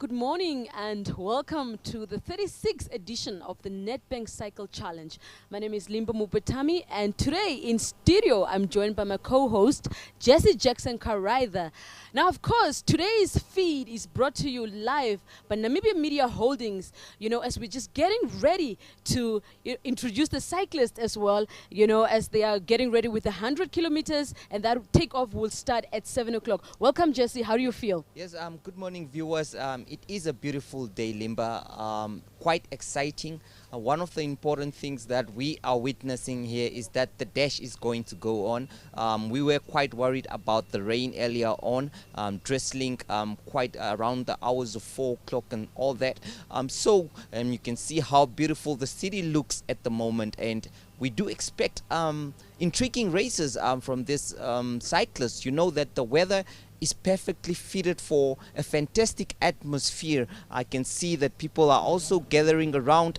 Good morning and welcome to the 36th edition of the Nedbank Cycle Challenge. My name is Limba Mupetami and today in studio I'm joined by my co-host Jesse Jackson Karaitha. Now of course today's feed is brought to you live by Namibia Media Holdings, as we're just getting ready to introduce the cyclists as well, as they are getting ready with the 100 kilometers and that takeoff will start at 7 o'clock. Welcome Jesse, how do you feel? Yes, good morning viewers. It is a beautiful day, Limba, quite exciting. One of the important things that we are witnessing here is that the dash is going to go on. We were quite worried about the rain earlier on, drizzling quite around the hours of 4 o'clock and all that. You can see how beautiful the city looks at the moment, and we do expect intriguing races from this cyclist. You know that the weather is perfectly fitted for a fantastic atmosphere. I can see that people are also gathering around,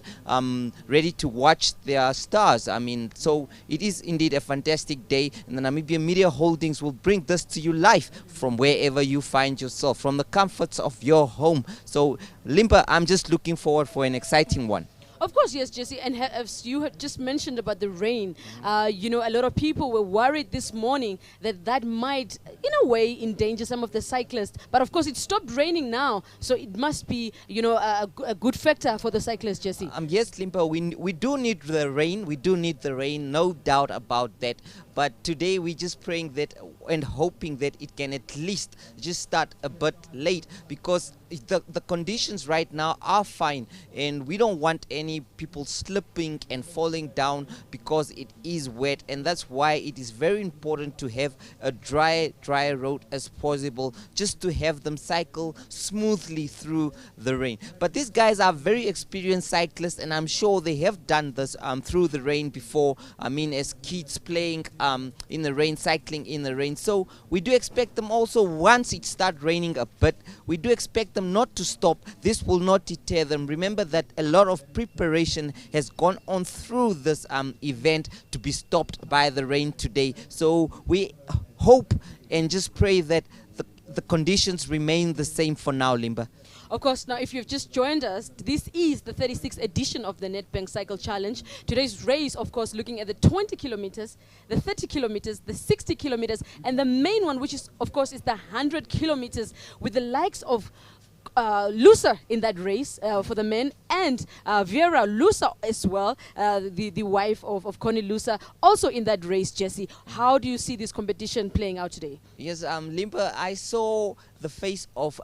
ready to watch their stars. So it is indeed a fantastic day, and the Namibia Media Holdings will bring this to you live from wherever you find yourself, from the comforts of your home. So Limpa, I'm just looking forward for an exciting one. Of course, yes, Jesse. And as you had just mentioned about the rain, a lot of people were worried this morning that might, in a way, endanger some of the cyclists. But of course, it stopped raining now, so it must be, a good factor for the cyclists, Jesse. Yes, Limpa, we do need the rain. We do need the rain, no doubt about that. But today we're just praying that and hoping that it can at least just start a bit late, because the conditions right now are fine, and we don't want any people slipping and falling down because it is wet, and that's why it is very important to have a dry road as possible, just to have them cycle smoothly through the rain. But these guys are very experienced cyclists, and I'm sure they have done this through the rain before. As kids playing in the rain, cycling in the rain. So we do expect them also, once it starts raining a bit, we do expect them not to stop. This will not deter them. Remember that a lot of preparation has gone on through this event to be stopped by the rain today. So we hope and just pray that the conditions remain the same for now, Limba. Of course, now if you've just joined us, this is the 36th edition of the Nedbank Cycle Challenge. Today's race, of course, looking at the 20 kilometers, the 30 kilometers, the 60 kilometers, and the main one, which is, of course, is the 100 kilometers, with the likes of Lusa in that race for the men, and Vera Lusa as well, the wife of Connie Lusa, also in that race. Jesse, how do you see this competition playing out today? Yes, Limpa, I saw the face of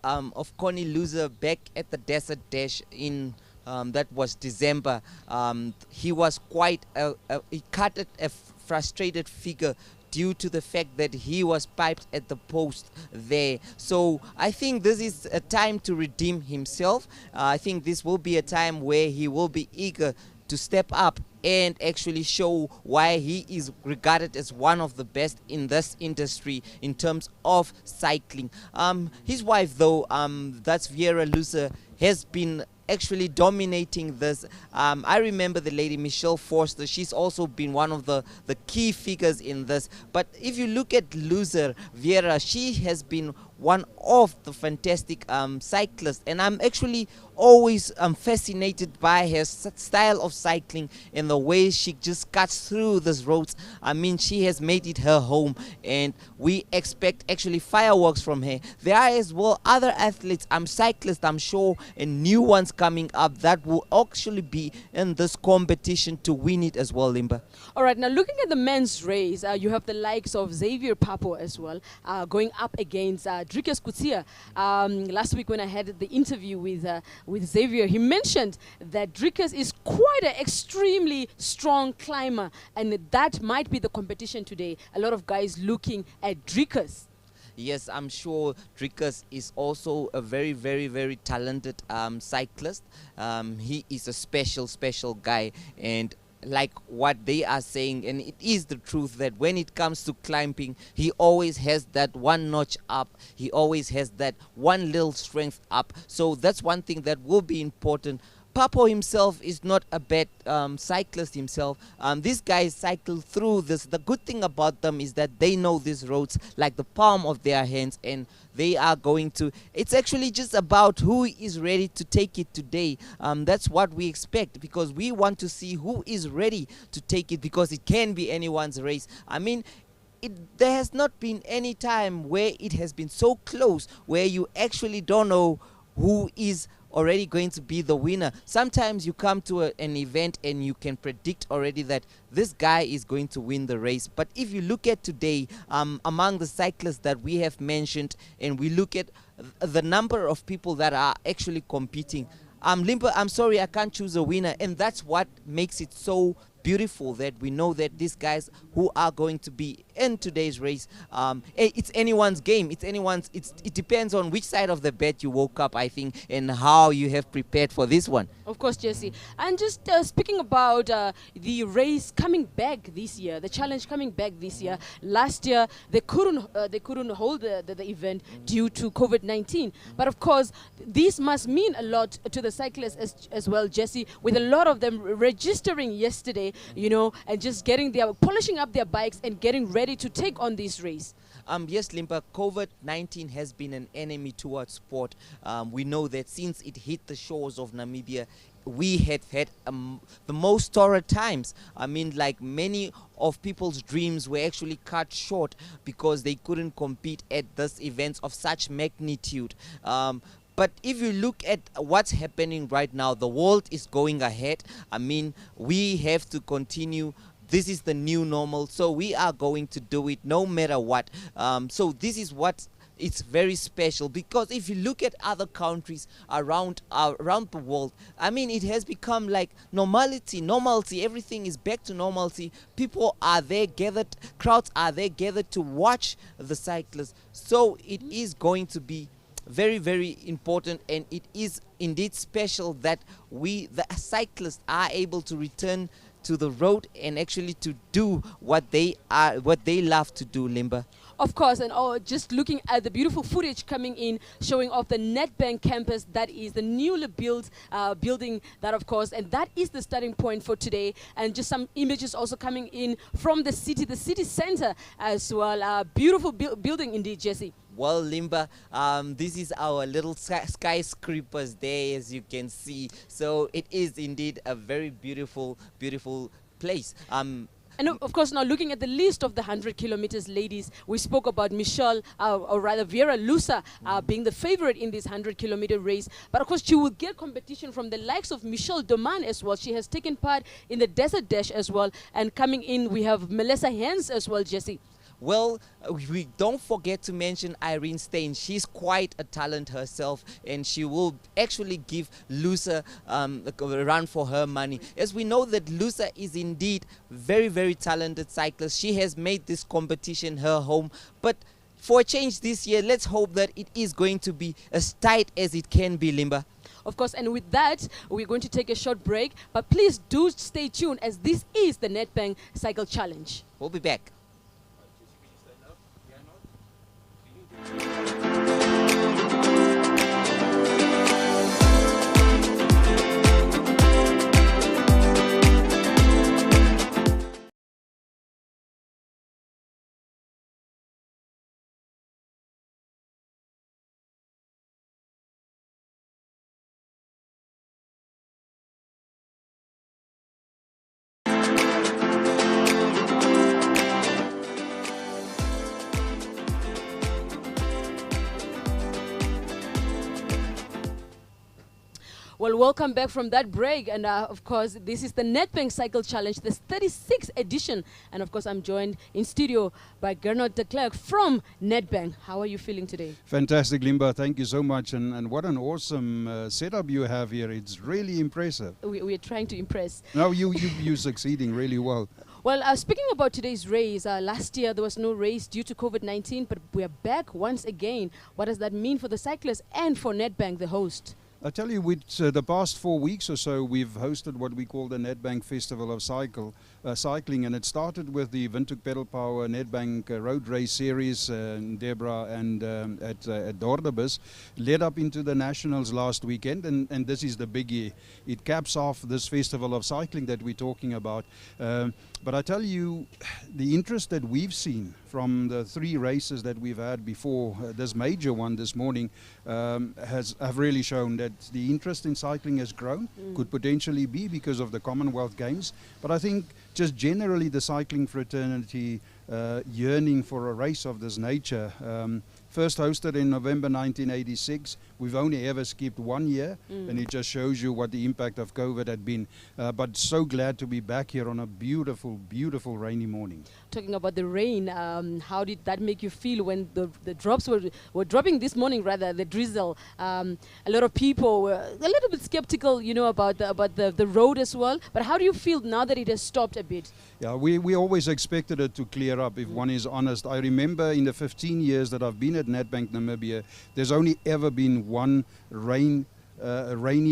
Connie Lusa back at the Desert Dash in that was December. He was quite he cut a frustrated figure due to the fact that he was piped at the post there. So I think this is a time to redeem himself. I think this will be a time where he will be eager to step up and actually show why he is regarded as one of the best in this industry in terms of cycling. His wife, though, that's Vera Lusa, has been actually dominating this. I remember the lady Michelle Forster. She's also been one of the key figures in this. But if you look at loser Vera, she has been one of the fantastic cyclists, and I'm actually always fascinated by her style of cycling and the way she just cuts through these roads. She has made it her home, and we expect actually fireworks from her. There are as well other athletes, cyclists, I'm sure, and new ones coming up that will actually be in this competition to win it as well, Limba. All right, now looking at the men's race, you have the likes of Xavier Papo as well, going up against Dricus Kutsia. Last week when I had the interview with Xavier, he mentioned that Dricus is quite an extremely strong climber, and that might be the competition today. A lot of guys looking at Dricus. Yes, I'm sure Dricus is also a very, very, very talented cyclist. He is a special guy, and like what they are saying, and it is the truth, that when it comes to climbing, he always has that one notch up. He always has that one little strength up. So that's one thing that will be important. Papo himself is not a bad cyclist himself. These guys cycle through this. The good thing about them is that they know these roads like the palm of their hands, and they are going to. It's actually just about who is ready to take it today. That's what we expect, because we want to see who is ready to take it, because it can be anyone's race. I mean, there has not been any time where it has been so close, where you actually don't know who is already going to be the winner. Sometimes you come to an event and you can predict already that this guy is going to win the race. But if you look at today, among the cyclists that we have mentioned, and we look at the number of people that are actually competing, Limpa, I'm sorry, I can't choose a winner. And that's what makes it so beautiful, that we know that these guys who are going to be in today's race, it's anyone's game. It depends on which side of the bed you woke up, I think, and how you have prepared for this one. Of course, Jesse. And just speaking about the race coming back this year, the challenge coming back this year. Last year they couldn't hold the event due to COVID-19. But of course, this must mean a lot to the cyclists as well, Jesse. With a lot of them registering yesterday, and just polishing up their bikes and getting ready to take on this race. Yes, Limpa, COVID-19 has been an enemy towards sport. We know that since it hit the shores of Namibia, we had the most torrid times. I mean, like, many of people's dreams were actually cut short because they couldn't compete at this events of such magnitude. But if you look at what's happening right now, the world is going ahead. I mean, we have to continue. This is the new normal, so we are going to do it no matter what. So this is what it's very special, because if you look at other countries around the world, I mean, it has become like normality. Everything is back to normality. People are there gathered, crowds are there gathered to watch the cyclists. So it is going to be very, very important, and it is indeed special that the cyclists are able to return to the road and actually to do what they love to do, Limba. Of course, and just looking at the beautiful footage coming in, showing off the Nedbank campus, that is the newly built building, that of course, and that is the starting point for today. And just some images also coming in from the city center as well. Beautiful building indeed, Jesse. Well, Limba, this is our little skyscrapers there, as you can see. So it is indeed a very beautiful, beautiful place. And of course, now looking at the list of the 100 kilometers ladies, we spoke about Michelle, or rather Vera Lusa, being the favorite in this 100-kilometer race. But of course, she will get competition from the likes of Michelle Doman as well. She has taken part in the Desert Dash as well. And coming in, we have Melissa Hens as well, Jesse. Well, we don't forget to mention Irene Stein. She's quite a talent herself, and she will actually give Lusa a run for her money. As we know that Lusa is indeed very, very talented cyclist. She has made this competition her home. But for a change this year, let's hope that it is going to be as tight as it can be, Limba. Of course, and with that, we're going to take a short break. But please do stay tuned, as this is the Nedbank Cycle Challenge. We'll be back. Well, welcome back from that break. And of course, this is the Nedbank Cycle Challenge, the 36th edition. And of course, I'm joined in studio by Gernot de Klerk from Nedbank. How are you feeling today? Fantastic, Limba. Thank you so much. And what an awesome setup you have here. It's really impressive. We're trying to impress. No, you're succeeding really well. Well, speaking about today's race, last year there was no race due to COVID-19, but we're back once again. What does that mean for the cyclists and for Nedbank, the host? I tell you, with the past 4 weeks or so, we've hosted what we call the Nedbank Festival of Cycling, and it started with the Windhoek Pedal Power Nedbank Road Race Series in Debra and at Dordebus, led up into the Nationals last weekend, and this is the biggie. It caps off this Festival of Cycling that we're talking about. But I tell you, the interest that we've seen from the 3 races that we've had before this major one this morning have really shown that the interest in cycling has grown. Could potentially be because of the Commonwealth Games, but I think just generally the cycling fraternity yearning for a race of this nature. First hosted in November 1986. We've only ever skipped 1 year, and it just shows you what the impact of COVID had been. But so glad to be back here on a beautiful, beautiful rainy morning. Talking about the rain, how did that make you feel when the drops were dropping this morning, rather, the drizzle? A lot of people were a little bit skeptical, you know, about the road as well. But how do you feel now that it has stopped a bit? Yeah, we always expected it to clear up, if one is honest. I remember in the 15 years that I've been at Nedbank Namibia, there's only ever been one rainy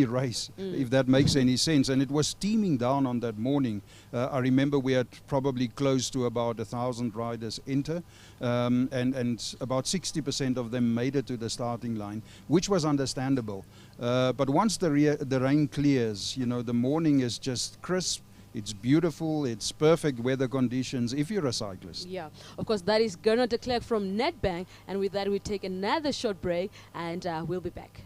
race, if that makes any sense. And it was steaming down on that morning. I remember we had probably close to about 1,000 riders enter, and about 60% of them made it to the starting line, which was understandable. But once the rain clears, you know, the morning is just crisp. It's beautiful, it's perfect weather conditions if you're a cyclist. Yeah, of course, that is Gernot de Klerk from Nedbank. And with that, we take another short break, and we'll be back.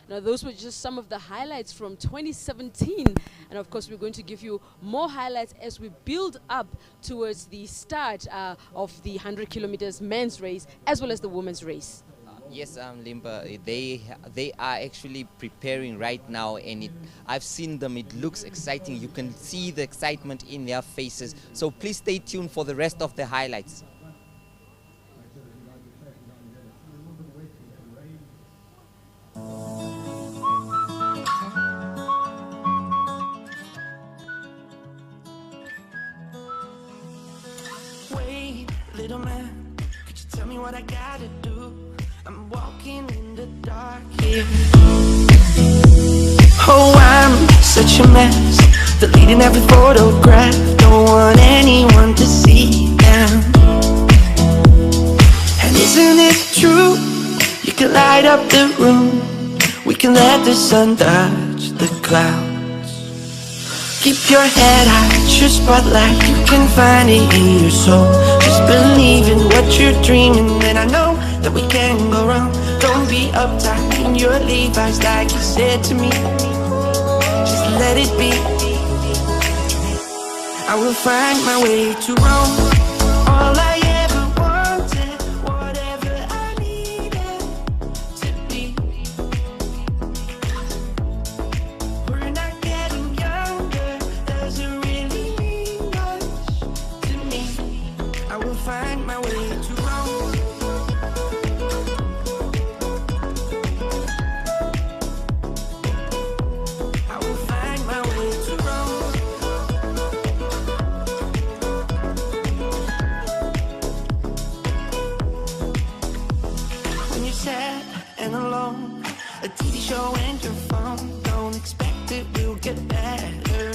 Now, those were just some of the highlights from 2017. And of course, we're going to give you more highlights as we build up towards the start of the 100 kilometers men's race, as well as the women's race. Yes, Limba, they are actually preparing right now, and I've seen them. It looks exciting. You can see the excitement in their faces. So please stay tuned for the rest of the highlights. Wait, little man, could you tell me what I gotta do? I'm walking in the dark here. Oh, I'm such a mess. deleting every photograph. Don't want anyone to see them. And isn't it true? You can light up the room. We can let the sun touch the clouds. Keep your head high, it's your spotlight. You can find it in your soul. Just believe in what you're dreaming, and I know that we can go wrong. Don't be uptight in your Levi's like you said to me. Just let it be. I will find my way to Rome. All I ever wanted, whatever I needed to be. We're not getting younger, doesn't really mean much to me. I will find my way to Rome. I will find my way to Rome. When you're sad and alone, a TV show and your phone, don't expect it will get better.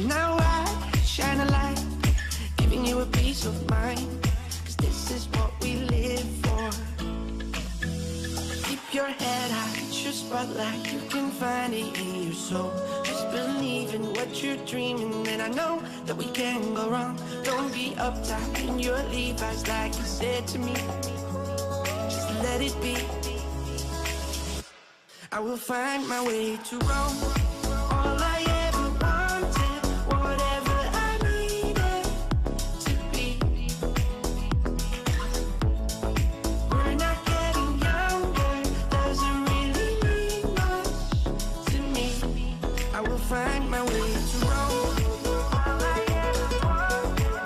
Now I shine a light, giving you a peace of mind, 'cause this is what we live for. Keep your head high, it's your spotlight. You can find it in your soul. Just believe in what you're dreaming, and I know that we can go wrong. Don't be uptight in your Levi's like you said to me. Just let it be. I will find my way to Rome. All I ever wanted, whatever I needed to be. We're not getting younger, doesn't really mean much to me. I will find my way to Rome. All I ever wanted.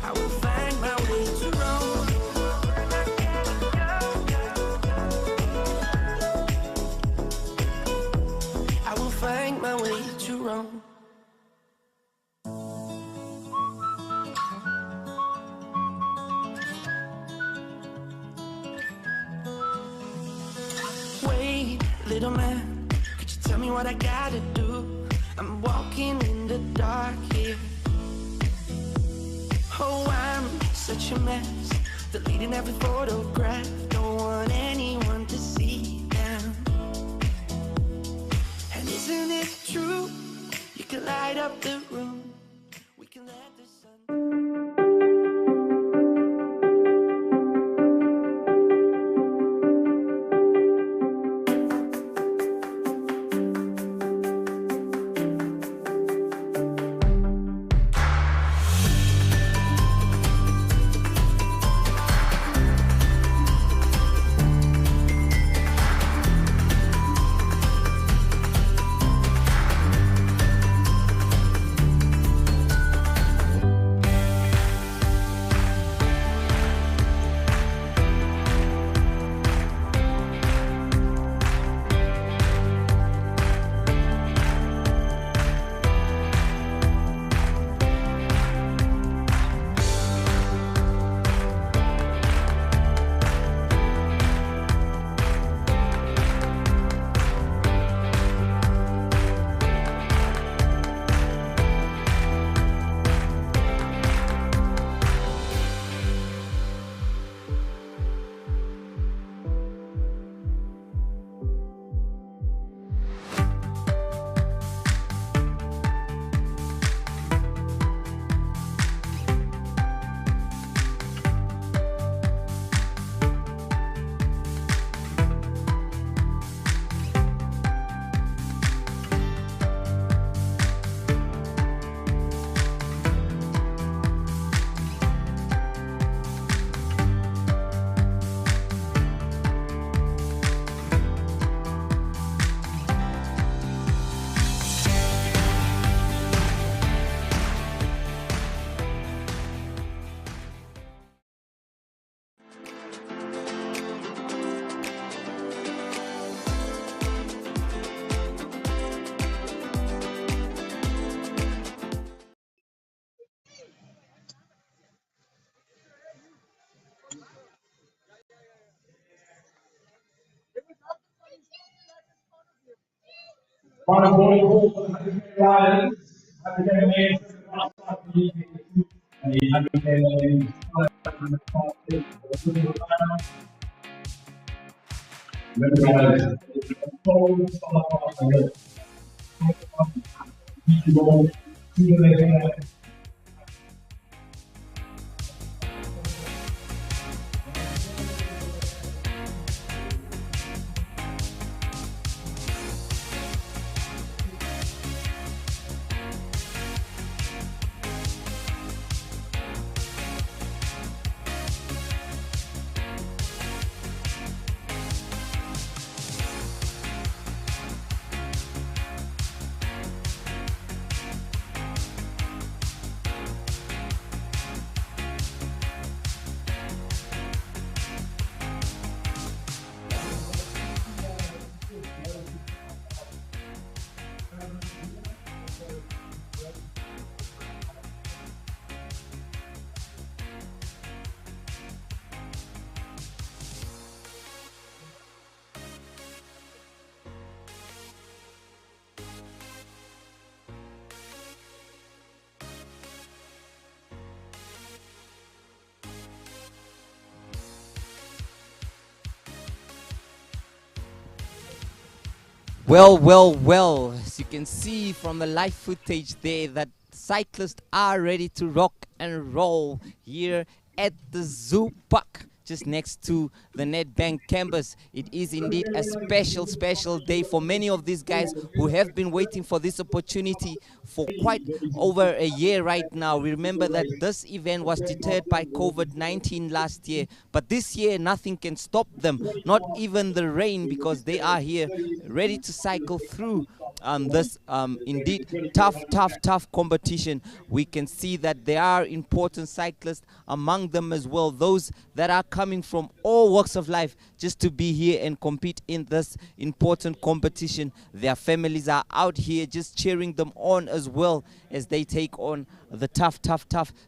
I will find my way to Rome. We're not getting younger. I will find my way to Rome. Wait, little man, could you tell me what I gotta do? I'm walking in the dark here. Oh, I'm such a mess, deleting every photograph. Don't want anyone to see them. And isn't it true? You can light up the room. We can let the sun. Well, as you can see from the live footage there, that cyclists are ready to rock and roll here at the Zoo Park, just next to the Nedbank campus. It is indeed a special day for many of these guys who have been waiting for this opportunity for quite over a year right now. We remember that this event was deterred by COVID-19 last year, but this year nothing can stop them, not even the rain, because they are here ready to cycle through this indeed tough competition. We can see that there are important cyclists among them as well, those that are coming from all walks of life just to be here and compete in this important competition. Their families are out here just cheering them on as well as they take on the tough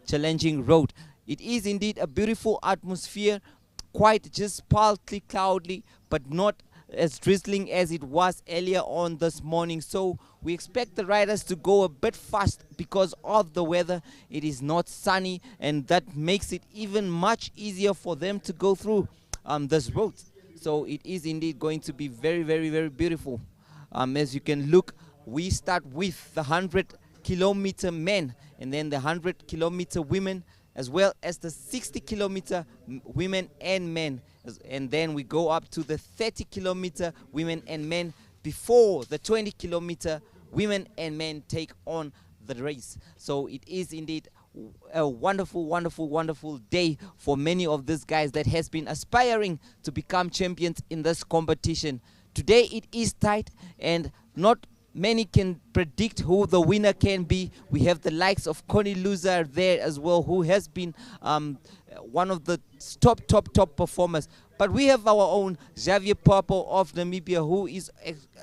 challenging road. It is indeed a beautiful atmosphere, quite just partly cloudy, but not as drizzling as it was earlier on this morning. So we expect the riders to go a bit fast because of the weather. It is not sunny, and that makes it even much easier for them to go through this road. So it is indeed going to be very beautiful. As you can look, we start with the 100-kilometer men, and then the 100-kilometer women, as well as the 60-kilometer women and men. And then we go up to the 30-kilometer women and men before the 20-kilometer women and men take on the race. So it is indeed a wonderful day for many of these guys that has been aspiring to become champions in this competition. Today it is tight, and not many can predict who the winner can be. We have the likes of Connie Loser there as well, who has been one of the top performers. But we have our own Xavier Purple of Namibia, who is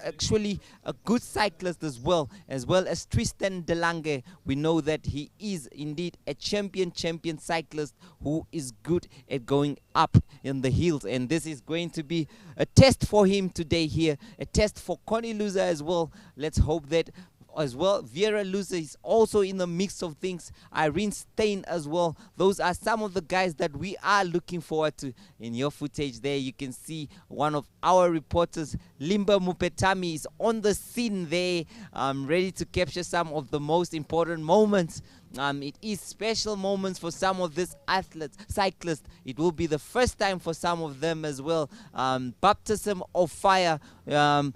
actually a good cyclist as well as Tristan Delange. We know that he is indeed a champion cyclist who is good at going up in the hills. And this is going to be a test for him today here, a test for Connie Loser as well. Let's hope that as well Vera Loser is also in the mix of things. Irene Stein as well. Those are some of the guys that we are looking forward to. In your footage there, you can see one of our reporters, Limba Mupetami, is on the scene there, ready to capture some of the most important moments. It is special moments for some of these cyclists. It will be the first time for some of them as well. Baptism of fire. I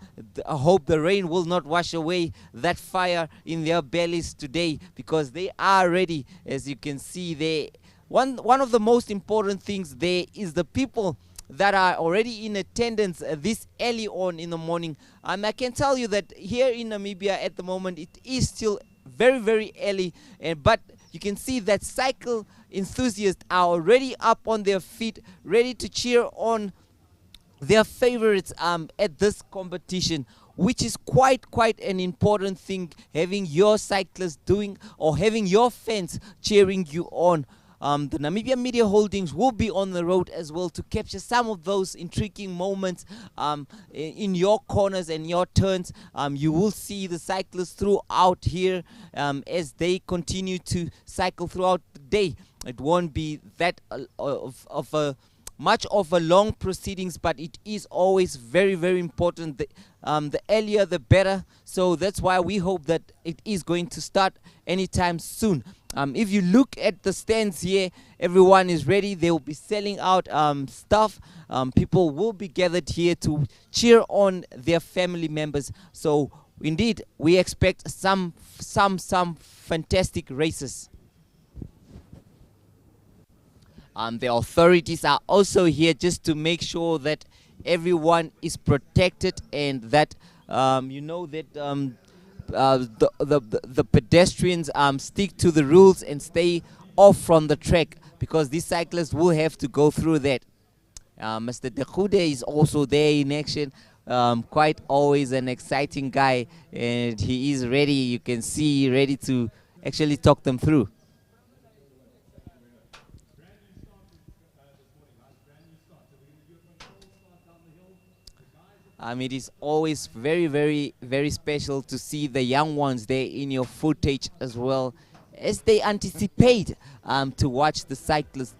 hope the rain will not wash away that fire in their bellies today, because they are ready. As you can see there, one of the most important things there is the people that are already in attendance this early on in the morning. I can tell you that here in Namibia at the moment it is still very early, but you can see that cycle enthusiasts are already up on their feet, ready to cheer on their favorites at this competition, which is quite an important thing, having your cyclists doing, or having your fans cheering you on. the Namibia Media Holdings will be on the road as well to capture some of those intriguing moments in your corners and your turns. You will see the cyclists throughout here as they continue to cycle throughout the day. It won't be that of a much of a long proceedings, but it is always very, very important. The earlier the better. So that's why we hope that it is going to start anytime soon. If you look at the stands here, everyone is ready. They will be selling out stuff. People will be gathered here to cheer on their family members. So indeed, we expect some fantastic races. The authorities are also here just to make sure that everyone is protected and that the pedestrians stick to the rules and stay off from the track, because these cyclists will have to go through that. Mr. Dekhude is also there in action. Quite always an exciting guy, and he is ready. You can see ready to actually talk them through. It is always very, very, very special to see the young ones there in your footage as well, as they anticipate to watch the cyclists.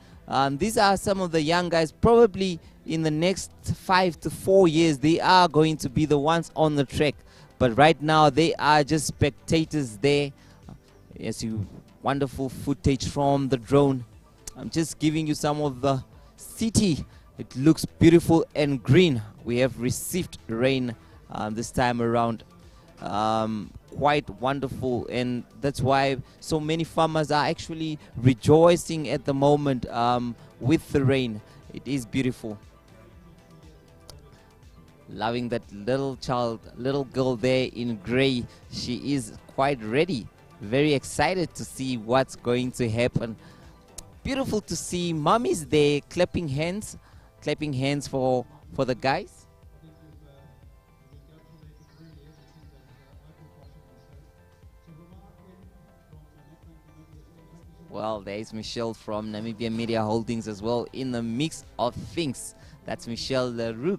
These are some of the young guys. Probably in the next 5 to 4 years, they are going to be the ones on the track. But right now, they are just spectators there. Yes, wonderful footage from the drone. I'm just giving you some of the city. It looks beautiful and green. We have received rain this time around. Quite wonderful, and that's why so many farmers are actually rejoicing at the moment with the rain. It is beautiful. Loving that little girl there in gray. She is quite ready, very excited to see what's going to happen. Beautiful to see mummies there clapping hands for the guys. Well, there is Michelle from Namibia Media Holdings as well in the mix of things. That's Michelle Leroux.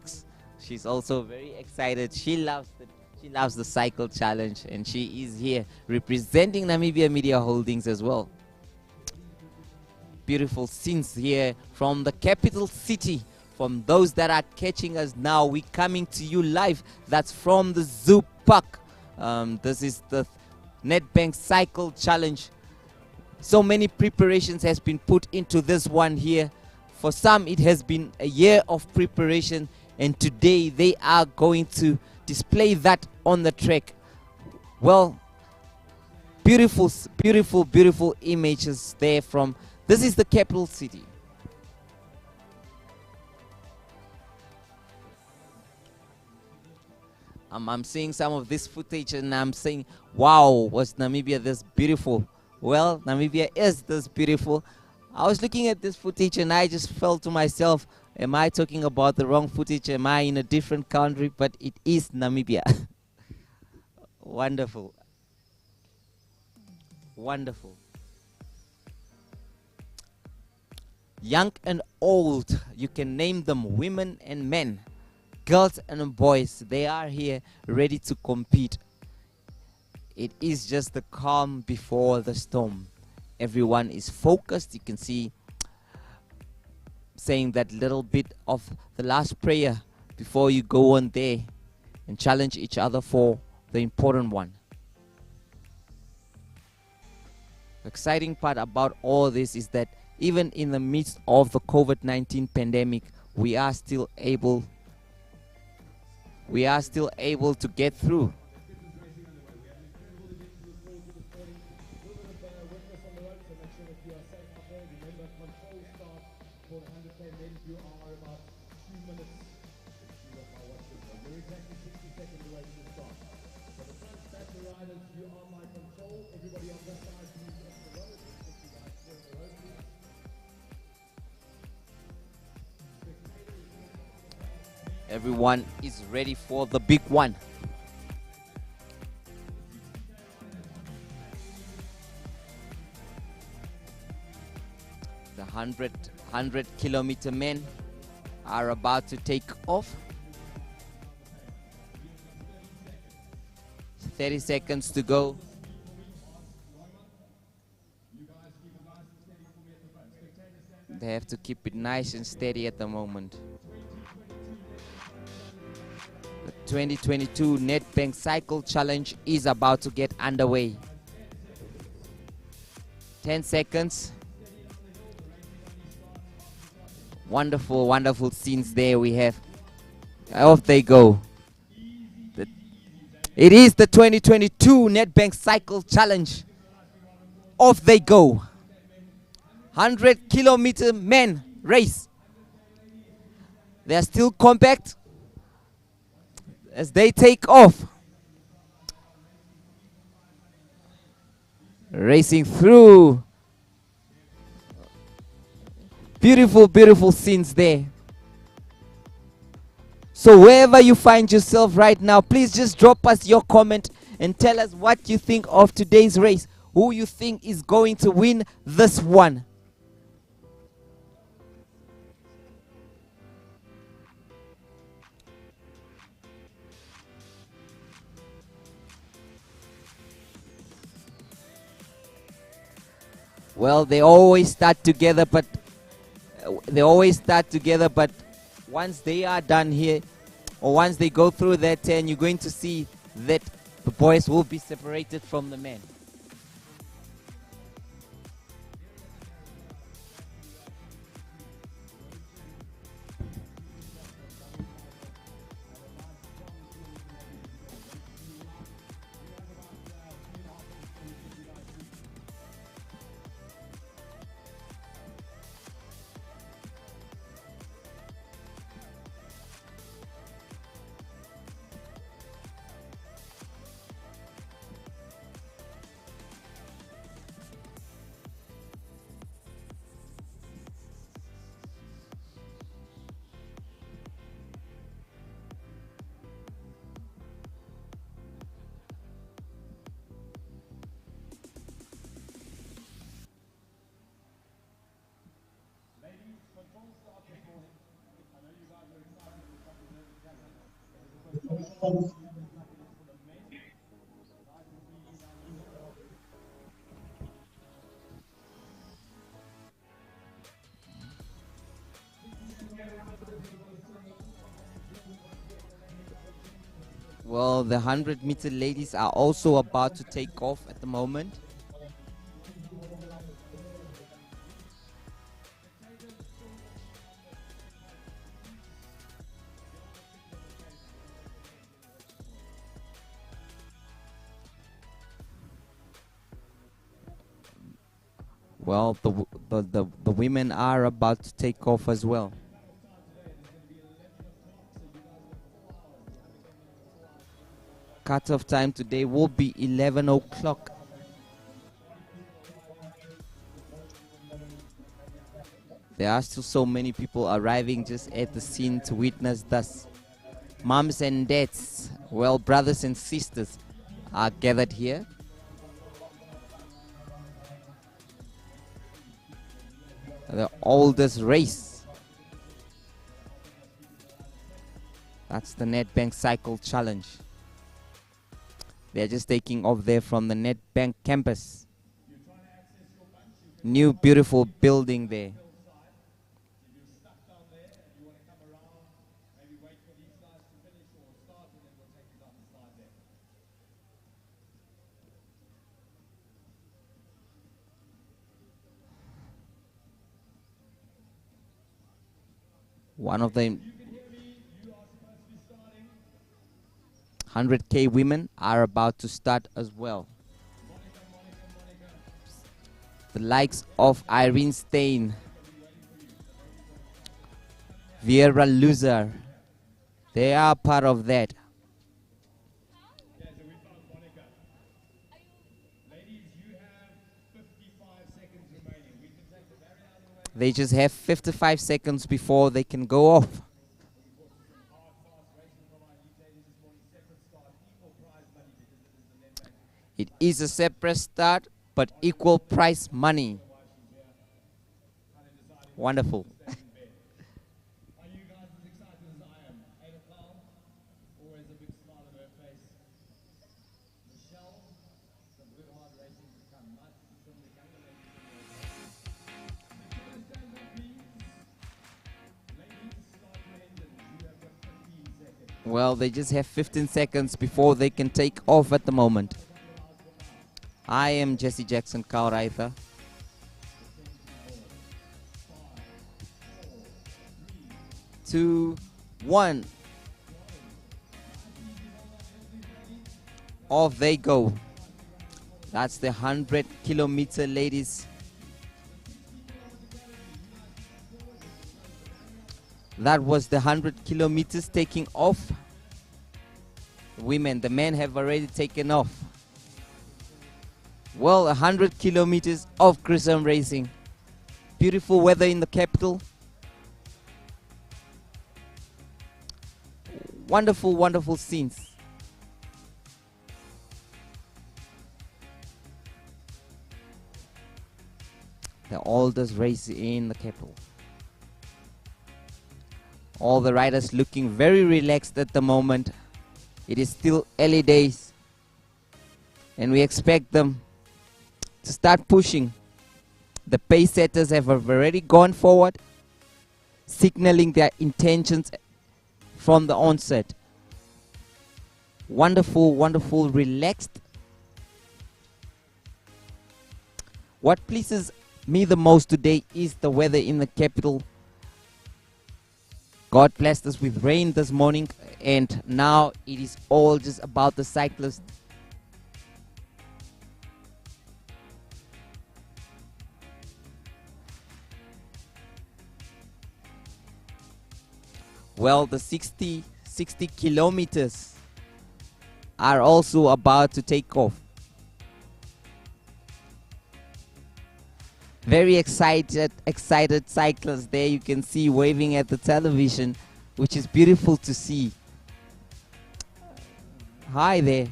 She's also very excited. She loves the cycle challenge, and she is here representing Namibia Media Holdings as well. Beautiful scenes here from the capital city. From those that are catching us now, we're coming to you live. That's from the Zoo Park. This is the Nedbank Cycle Challenge. So many preparations has been put into this one here. For some, it has been a year of preparation, and today they are going to display that on the track. Well, beautiful, beautiful, beautiful images there from, this is the capital city. I'm seeing some of this footage and I'm saying, wow, was Namibia this beautiful? Well, Namibia is this beautiful. I was looking at this footage and I just felt to myself, am I talking about the wrong footage? Am I in a different country? But it is Namibia. Wonderful. Wonderful. Young and old, you can name them, women and men, girls and boys, they are here ready to compete. It is just the calm before the storm. Everyone is focused. You can see saying that little bit of the last prayer before you go on there and challenge each other for the important one. The exciting part about all this is that even in the midst of the COVID-19 pandemic, we are still able to get through. Everyone is ready for the big one. The 100 kilometer men are about to take off. 30 seconds to go. They have to keep it nice and steady at the moment. The 2022 Nedbank Cycle Challenge is about to get underway. 10 seconds. Wonderful, wonderful scenes there we have. Off they go. It is the 2022 Nedbank Cycle Challenge. Off they go. 100-kilometer men race. They are still compact as they take off. Racing through. Beautiful, beautiful scenes there. So wherever you find yourself right now, please just drop us your comment and tell us what you think of today's race. Who you think is going to win this one. Well, they always start together, but once they are done here, or once they go through that 10, you're going to see that the boys will be separated from the men. Well, the 100-meter ladies are also about to take off at the moment. Well, the women are about to take off as well. Cut-off time today will be 11 o'clock. There are still so many people arriving just at the scene to witness this. Moms and dads, well, brothers and sisters are gathered here. The oldest race. That's the Nedbank Cycle Challenge. They're just taking off there from the Nedbank campus. New beautiful building there. One of the 100K women are about to start as well. The likes of Irene Stein, Vera Loser, they are part of that. They just have 55 seconds before they can go off. It is a separate start, but equal prize money. Wonderful. Well, they just have 15 seconds before they can take off at the moment. I am Jesse Jackson Kauraitha. 2, 1. Off they go. That's the 100-kilometer ladies. That was the 100 kilometers taking off. Women, the men have already taken off. Well, 100 kilometers of Grissom racing. Beautiful weather in the capital. Wonderful, wonderful scenes. The oldest race in the capital. All the riders looking very relaxed at the moment. It is still early days, and we expect them to start pushing. The pace setters have already gone forward, signaling their intentions from the onset. Wonderful, wonderful, relaxed. What pleases me the most today is the weather in the capital. God blessed us with rain this morning, and now it is all just about the cyclist. Well, the 60 kilometers are also about to take off. Very excited cyclists there, you can see waving at the television, which is beautiful to see. Hi there.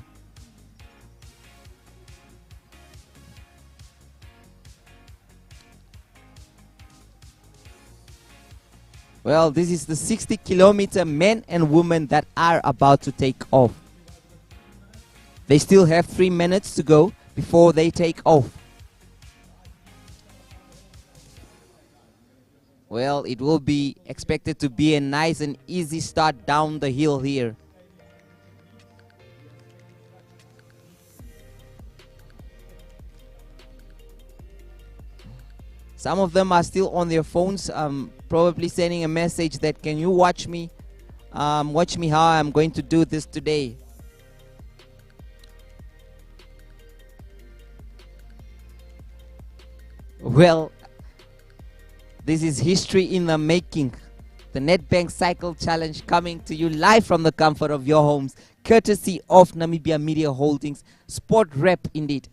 Well, this is the 60-kilometer men and women that are about to take off. They still have 3 minutes to go before they take off. Well, it will be expected to be a nice and easy start down the hill here. Some of them are still on their phones, probably sending a message that, can you watch me? Watch me how I'm going to do this today. Well, this is history in the making. The Nedbank Cycle Challenge coming to you live from the comfort of your homes, courtesy of Namibia Media Holdings, sport rep indeed.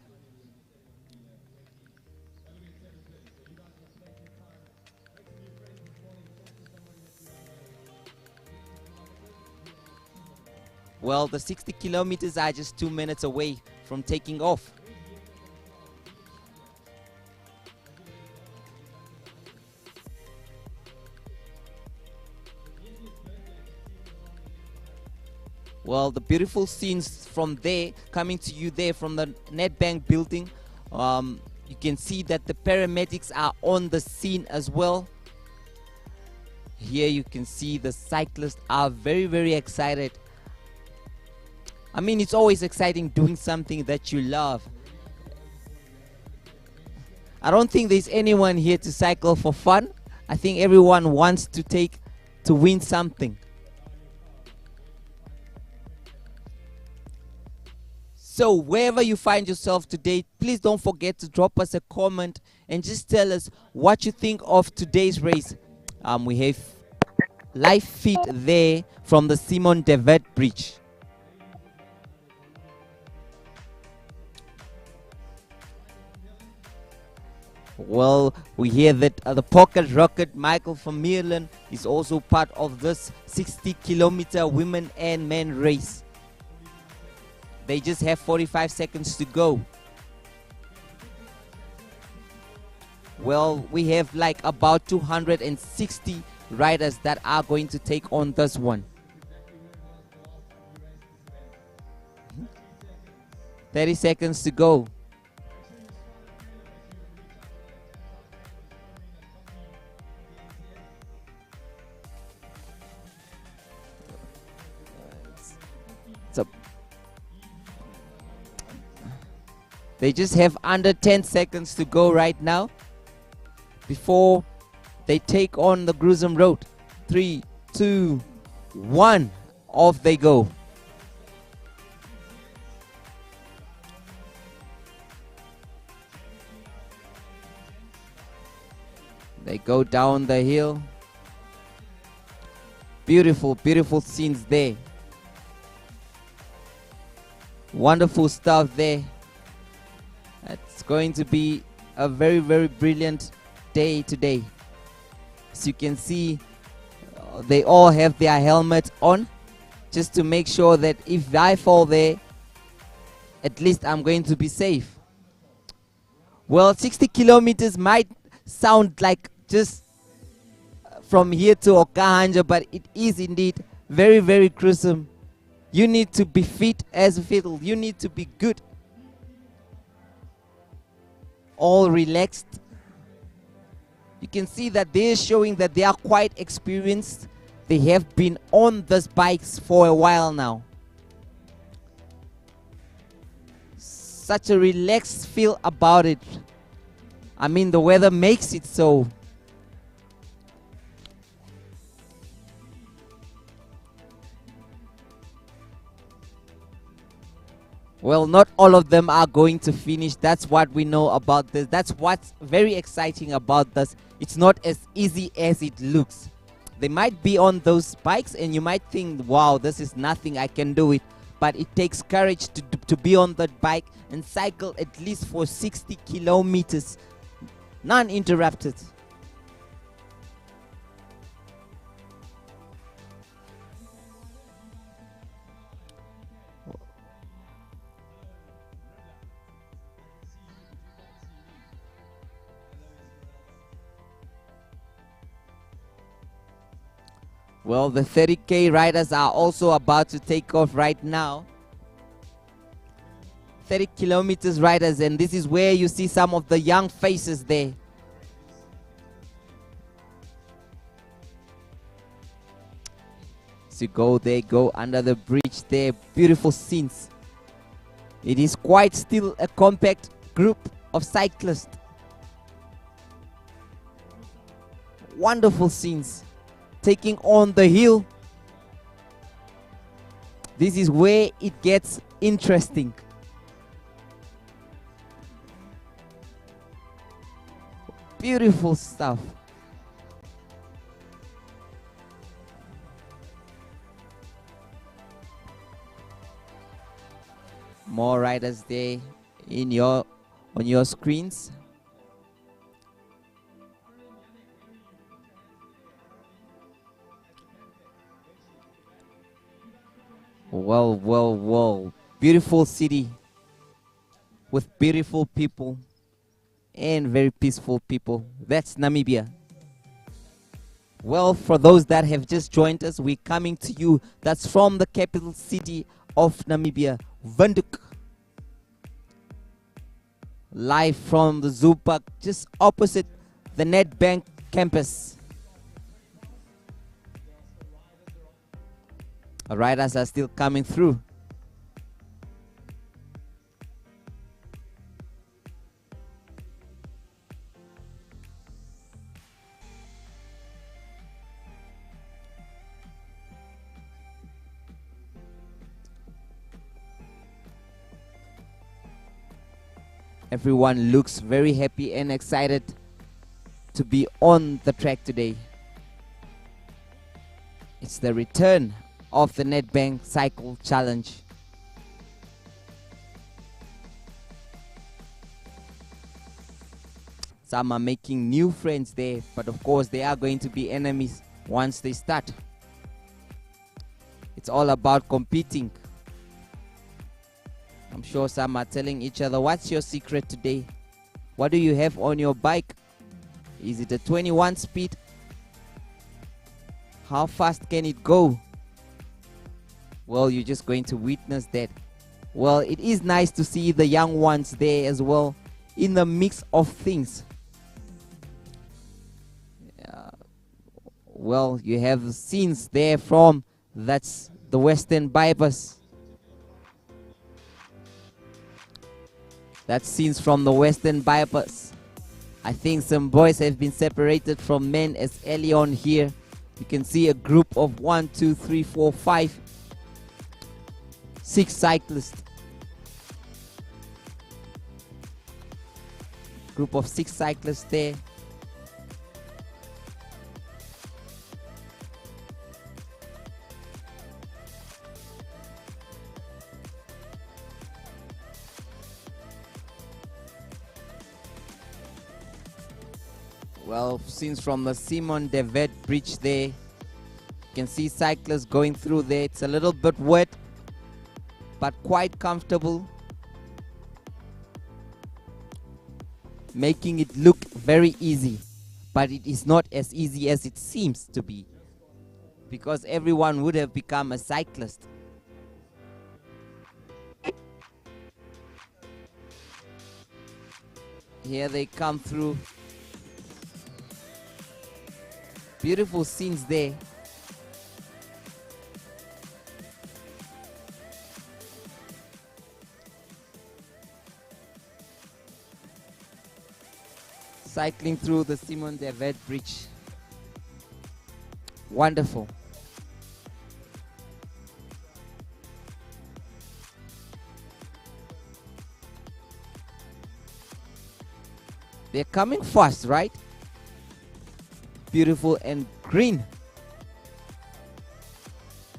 Well, the 60 kilometers are just 2 minutes away from taking off. Well, the beautiful scenes from there, coming to you there from the Nedbank building. You can see that the paramedics are on the scene as well. Here you can see the cyclists are very, very excited. I mean, it's always exciting doing something that you love. I don't think there's anyone here to cycle for fun. I think everyone wants to win something. So wherever you find yourself today, please don't forget to drop us a comment and just tell us what you think of today's race. We have live feed there from the Simon de Vet Bridge. Well, we hear that the pocket rocket Michael van Mierlen is also part of this 60-kilometer women and men race. They just have 45 seconds to go. Well, we have like about 260 riders that are going to take on this one. 30 seconds to go. So they just have under 10 seconds to go right now before they take on the gruesome road. 3, 2, 1, off they go. They go down the hill. Beautiful, beautiful scenes there. Wonderful stuff there. It's going to be a very, very brilliant day today. As you can see, they all have their helmets on, just to make sure that if I fall there, at least I'm going to be safe. Well, 60 kilometers might sound like just from here to Okahanja, but it is indeed very, very gruesome. You need to be fit as a fiddle. You need to be good. All relaxed. You can see that they're showing that they are quite experienced. They have been on these bikes for a while now. Such a relaxed feel about it. I mean, the weather makes it so. Well, not all of them are going to finish. That's what we know about this. That's what's very exciting about this. It's not as easy as it looks. They might be on those bikes and you might think, wow, this is nothing, I can do it. But it takes courage to be on that bike and cycle at least for 60 kilometers, non-interrupted. Well, the 30K riders are also about to take off right now. 30 kilometers riders, and this is where you see some of the young faces there. So they go under the bridge there. Beautiful scenes. It is quite still a compact group of cyclists. Wonderful scenes. Taking on the hill. This is where it gets interesting. Beautiful stuff. More riders there on your screens. Well. Beautiful city with beautiful people and very peaceful people. That's Namibia. Well, for those that have just joined us, we're coming to you. That's from the capital city of Namibia, Windhoek. Live from the zoo park just opposite the Nedbank campus. Our riders are still coming through. Everyone looks very happy and excited to be on the track today. It's the return of the Nedbank Cycle Challenge. Some are making new friends there, but of course they are going to be enemies once they start. It's all about competing. I'm sure some are telling each other, what's your secret today? What do you have on your bike? Is it a 21 speed? How fast can it go? Well, you're just going to witness that. Well, it is nice to see the young ones there as well in the mix of things. Well, you have scenes there from, that's the Western Bypass. That's scenes from the Western Bypass. I think some boys have been separated from men as early on here. You can see a group of 1, 2, 3, 4, 5, 6 cyclists. Group of 6 cyclists there. Well, scenes from the Simon de Vet bridge there. You can see cyclists going through there. It's a little bit wet, but quite comfortable, making it look very easy, but it is not as easy as it seems to be, because everyone would have become a cyclist. Here they come through. Beautiful scenes there. Cycling through the Simon de Vet bridge. Wonderful. They're coming fast, right? Beautiful and green.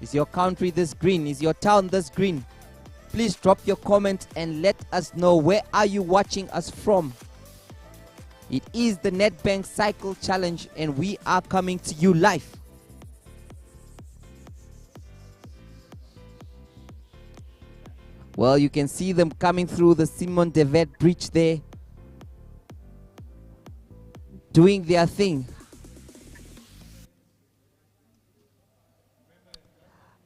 Is your country this green? Is your town this green? Please drop your comment and let us know, where are you watching us from? It is the Nedbank Cycle Challenge and we are coming to you live. Well, you can see them coming through the Simon de Vet bridge there, doing their thing.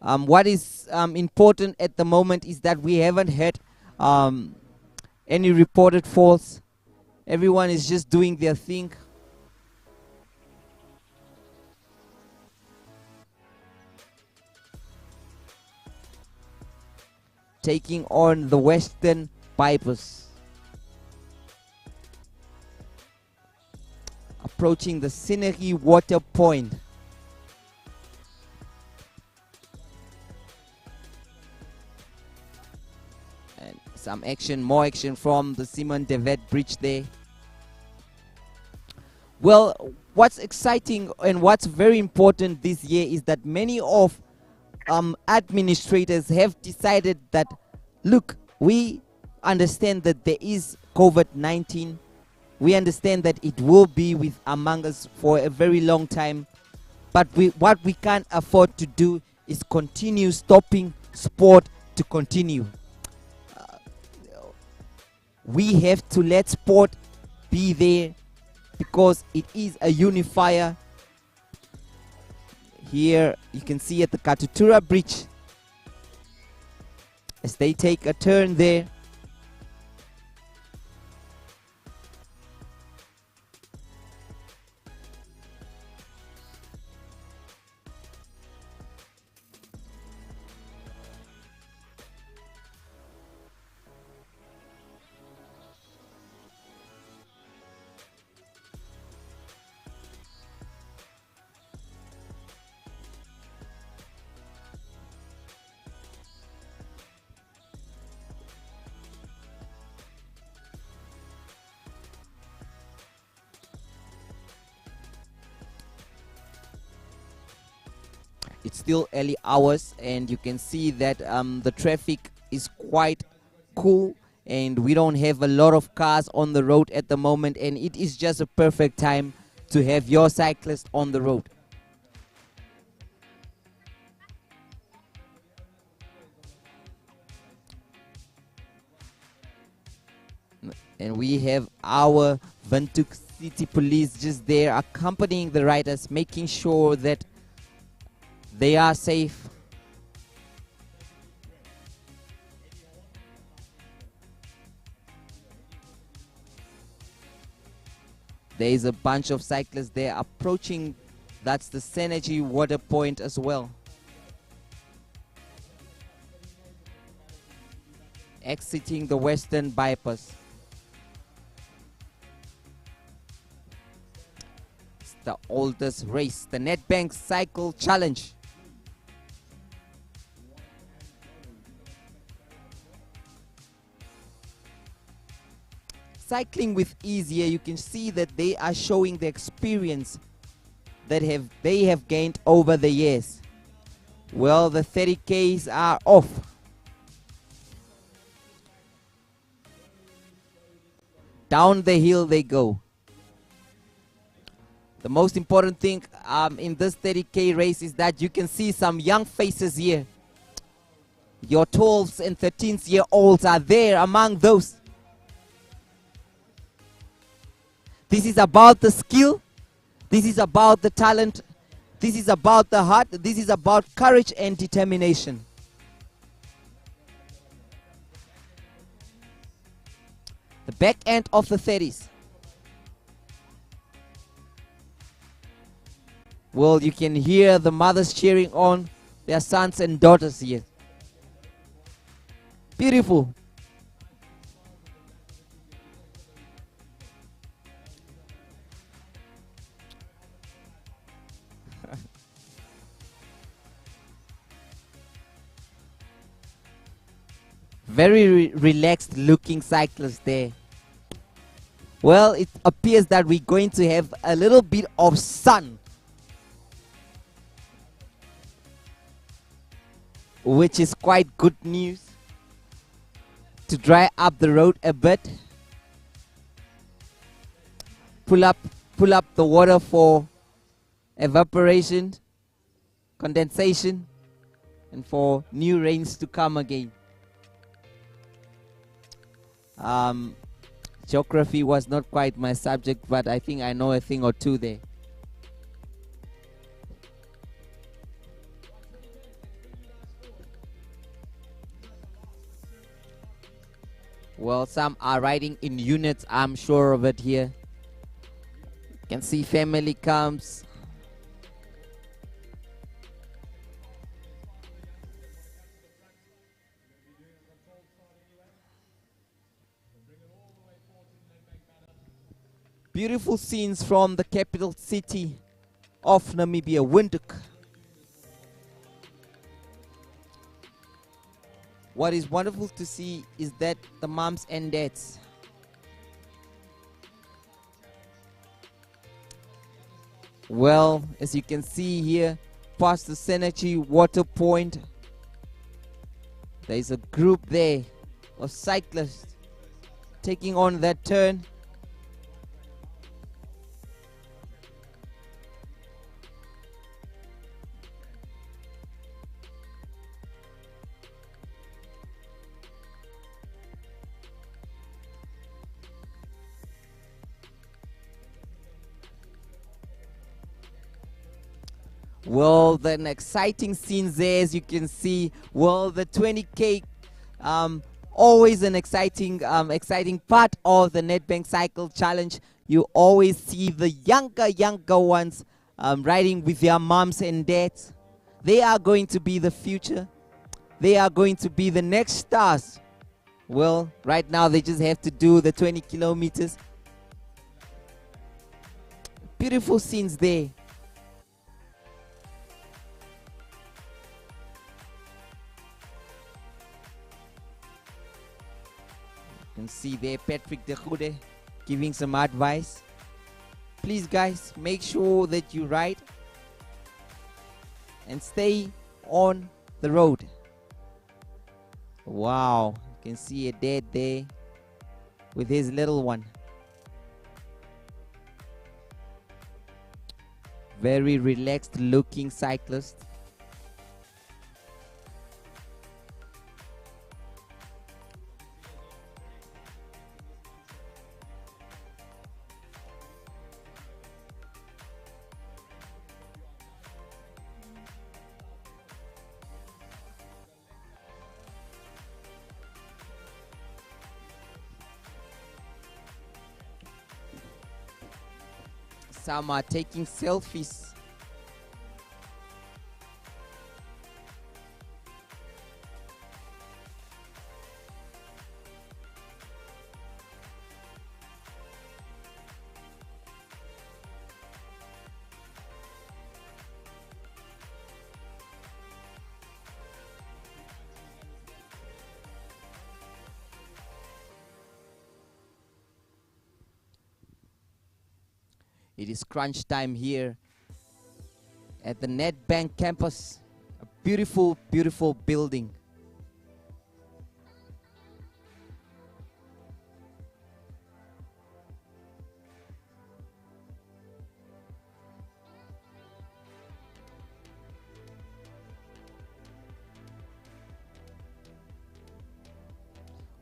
What is important at the moment is that we haven't had any reported falls. Everyone is just doing their thing. Taking on the Western Bypass. Approaching the Synergy Water Point. And some action, more action from the Simon de Vet bridge there. Well, what's exciting and what's very important this year is that many of administrators have decided that, look, we understand that there is COVID-19. We understand that it will be with among us for a very long time. But what we can't afford to do is continue stopping sport to continue. We have to let sport be there, because it is a unifier. Here you can see at the Katutura Bridge, as they take a turn there. It's still early hours and you can see that the traffic is quite cool and we don't have a lot of cars on the road at the moment, and it is just a perfect time to have your cyclist on the road. And we have our Windhoek city police just there accompanying the riders, making sure that they are safe. There is a bunch of cyclists there approaching. That's the Synergy water point as well. Exiting the Western bypass. It's the oldest race, the Nedbank Cycle Challenge. Cycling with ease here, you can see that they are showing the experience that they have gained over the years. Well, the 30Ks are off. Down the hill they go. The most important thing in this 30K race is that you can see some young faces here. Your 12s and 13-year-olds are there among those. This is about the skill. This is about the talent. This is about the heart. This is about courage and determination. The back end of the 30s. Well, you can hear the mothers cheering on their sons and daughters here. Beautiful. Very relaxed looking cyclists there. Well, it appears that we're going to have a little bit of sun, which is quite good news, to dry up the road a bit. Pull up the water for evaporation, condensation, and for new rains to come again. Geography was not quite my subject, but I think I know a thing or two there. Well, some are riding in units, I'm sure of it here. You can see family comes. Beautiful scenes from the capital city of Namibia, Windhoek. What is wonderful to see is that the moms and dads well, as you can see here, past the Synergy water point, there is a group there of cyclists taking on that turn. Well, then exciting scenes there, as you can see. Well, the 20K, always an exciting part of the Nedbank Cycle Challenge. You always see the younger ones riding with their moms and dads. They are going to be the future. They are going to be the next stars. Well, right now they just have to do the 20 kilometers. Beautiful scenes there. You can see there Patrick de Goede giving some advice. Please guys, make sure that you ride and stay on the road. Wow, you can see a dad there with his little one. Very relaxed looking cyclist. Some are taking selfies. It is crunch time here at the Nedbank campus. A beautiful, beautiful building.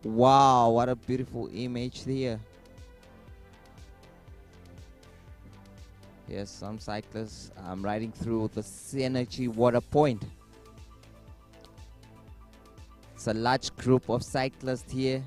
Wow, what a beautiful image there. Yes, some cyclists riding through the Synergy Water Point. It's a large group of cyclists here.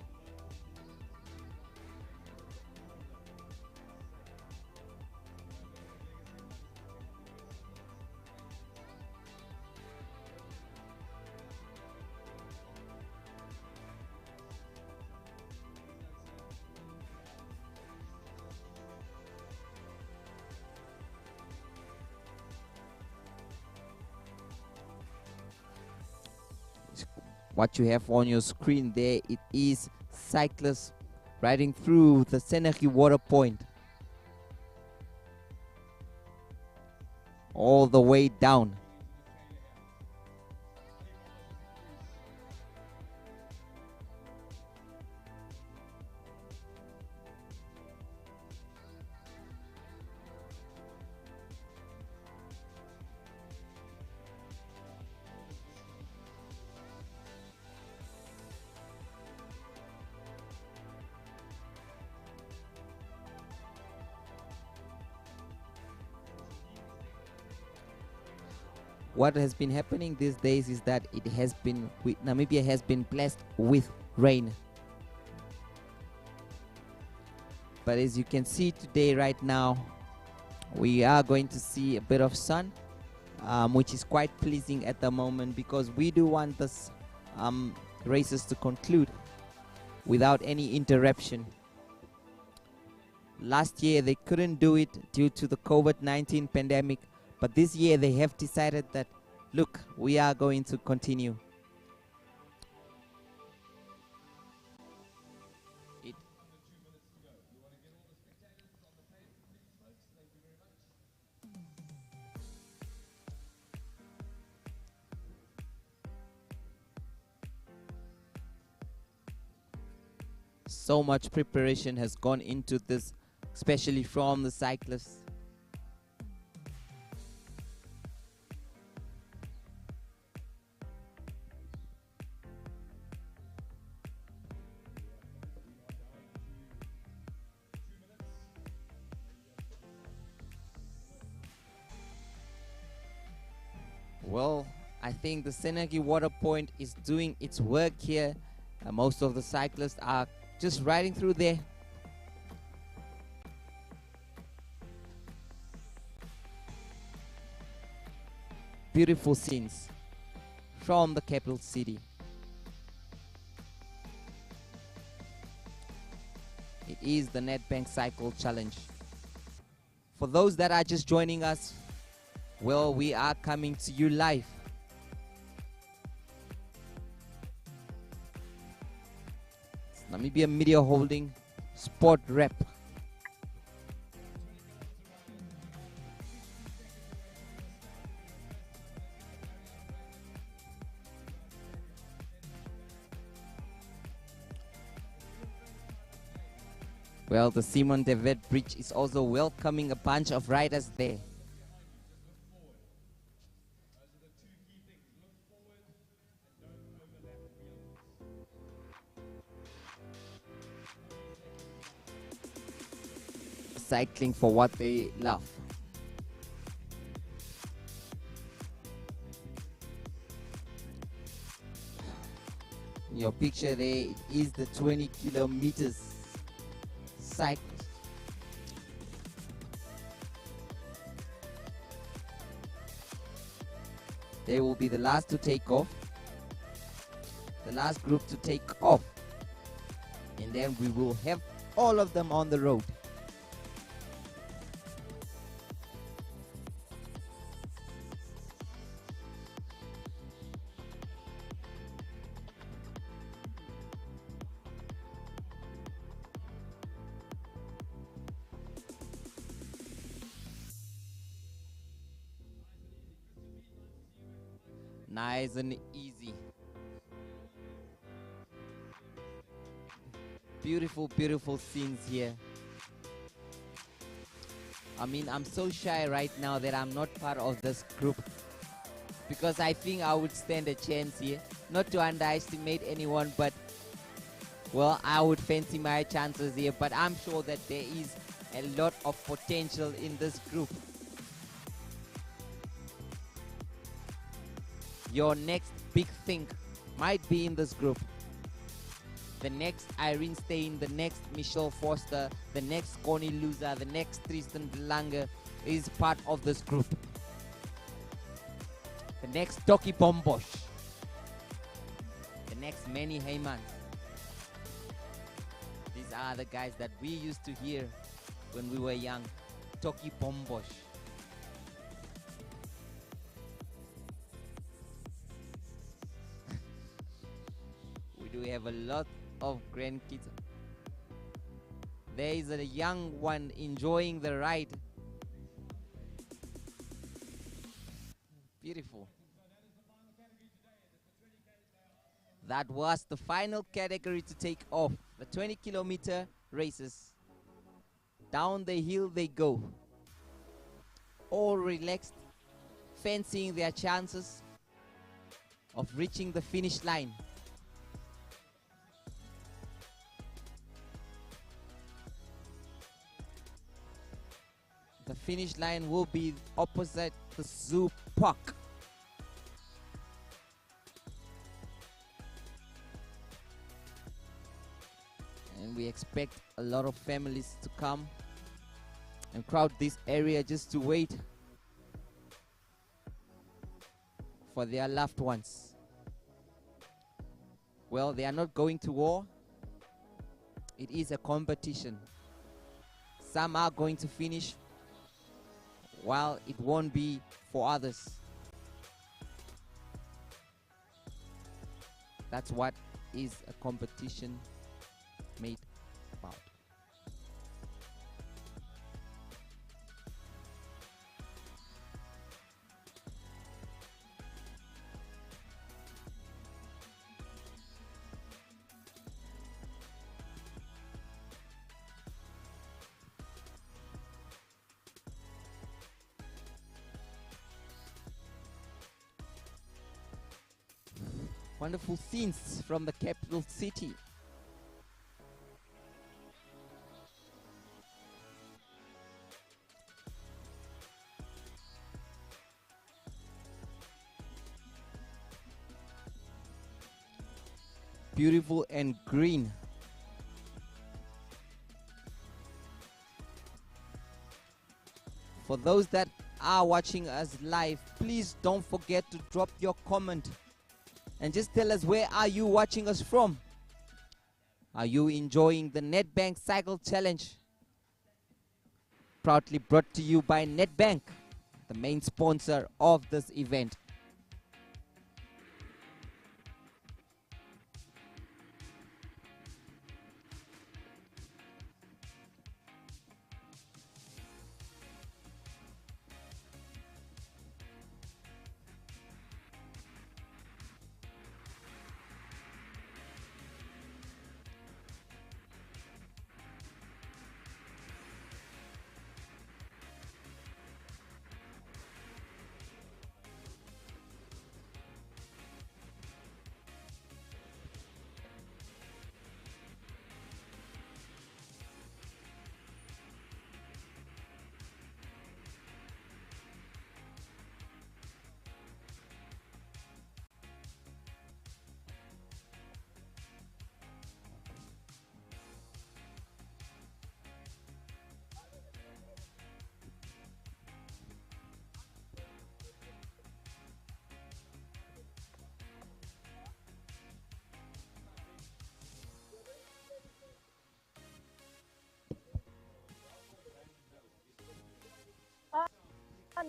What you have on your screen there, it is cyclists riding through the Synergy Water Point. All the way down. What has been happening these days is that Namibia has been blessed with rain. But as you can see today, right now, we are going to see a bit of sun, which is quite pleasing at the moment, because we do want this races to conclude without any interruption. Last year they couldn't do it due to the COVID-19 pandemic. But this year they have decided that, look, we are going to continue. So much preparation has gone into this, especially from the cyclists. Well, I think the Synergy Water Point is doing its work here. Most of the cyclists are just riding through there. Beautiful scenes from the capital city. It is the Nedbank Cycle Challenge. For those that are just joining us, well, we are coming to you live. It's Namibia Media Holding Sport Rep. Well, the Simon de Wet Bridge is also welcoming a bunch of riders there. Cycling for what they love. In your picture there, it is the 20 kilometers cycle. They will be the last to take off. The last group to take off. And then we will have all of them on the road. Nice and easy. Beautiful, beautiful scenes here. I mean, I'm so shy right now that I'm not part of this group, because I think I would stand a chance here. Not to underestimate anyone, but well, I would fancy my chances here. But I'm sure that there is a lot of potential in this group. Your next big thing might be in this group. The next Irene Stein, the next Michelle Foster, the next Connie Loser, the next Tristan Lange is part of this group. The next Doki Bombosh. The next Manny Heyman. These are the guys that we used to hear when we were young. Toki Bombosh. We have a lot of grandkids. There is a young one enjoying the ride. Beautiful. That was the final category to take off. The 20-kilometer races. Down the hill they go. All relaxed, fancying their chances of reaching the finish line. The finish line will be opposite the zoo park. And we expect a lot of families to come and crowd this area just to wait for their loved ones. Well, they are not going to war. It is a competition. Some are going to finish, while it won't be for others. That's what is a competition made about. Wonderful scenes from the capital city. Beautiful and green. For those that are watching us live, please don't forget to drop your comment and just tell us, where are you watching us from? Are you enjoying the Nedbank Cycle Challenge? Proudly brought to you by Nedbank, the main sponsor of this event.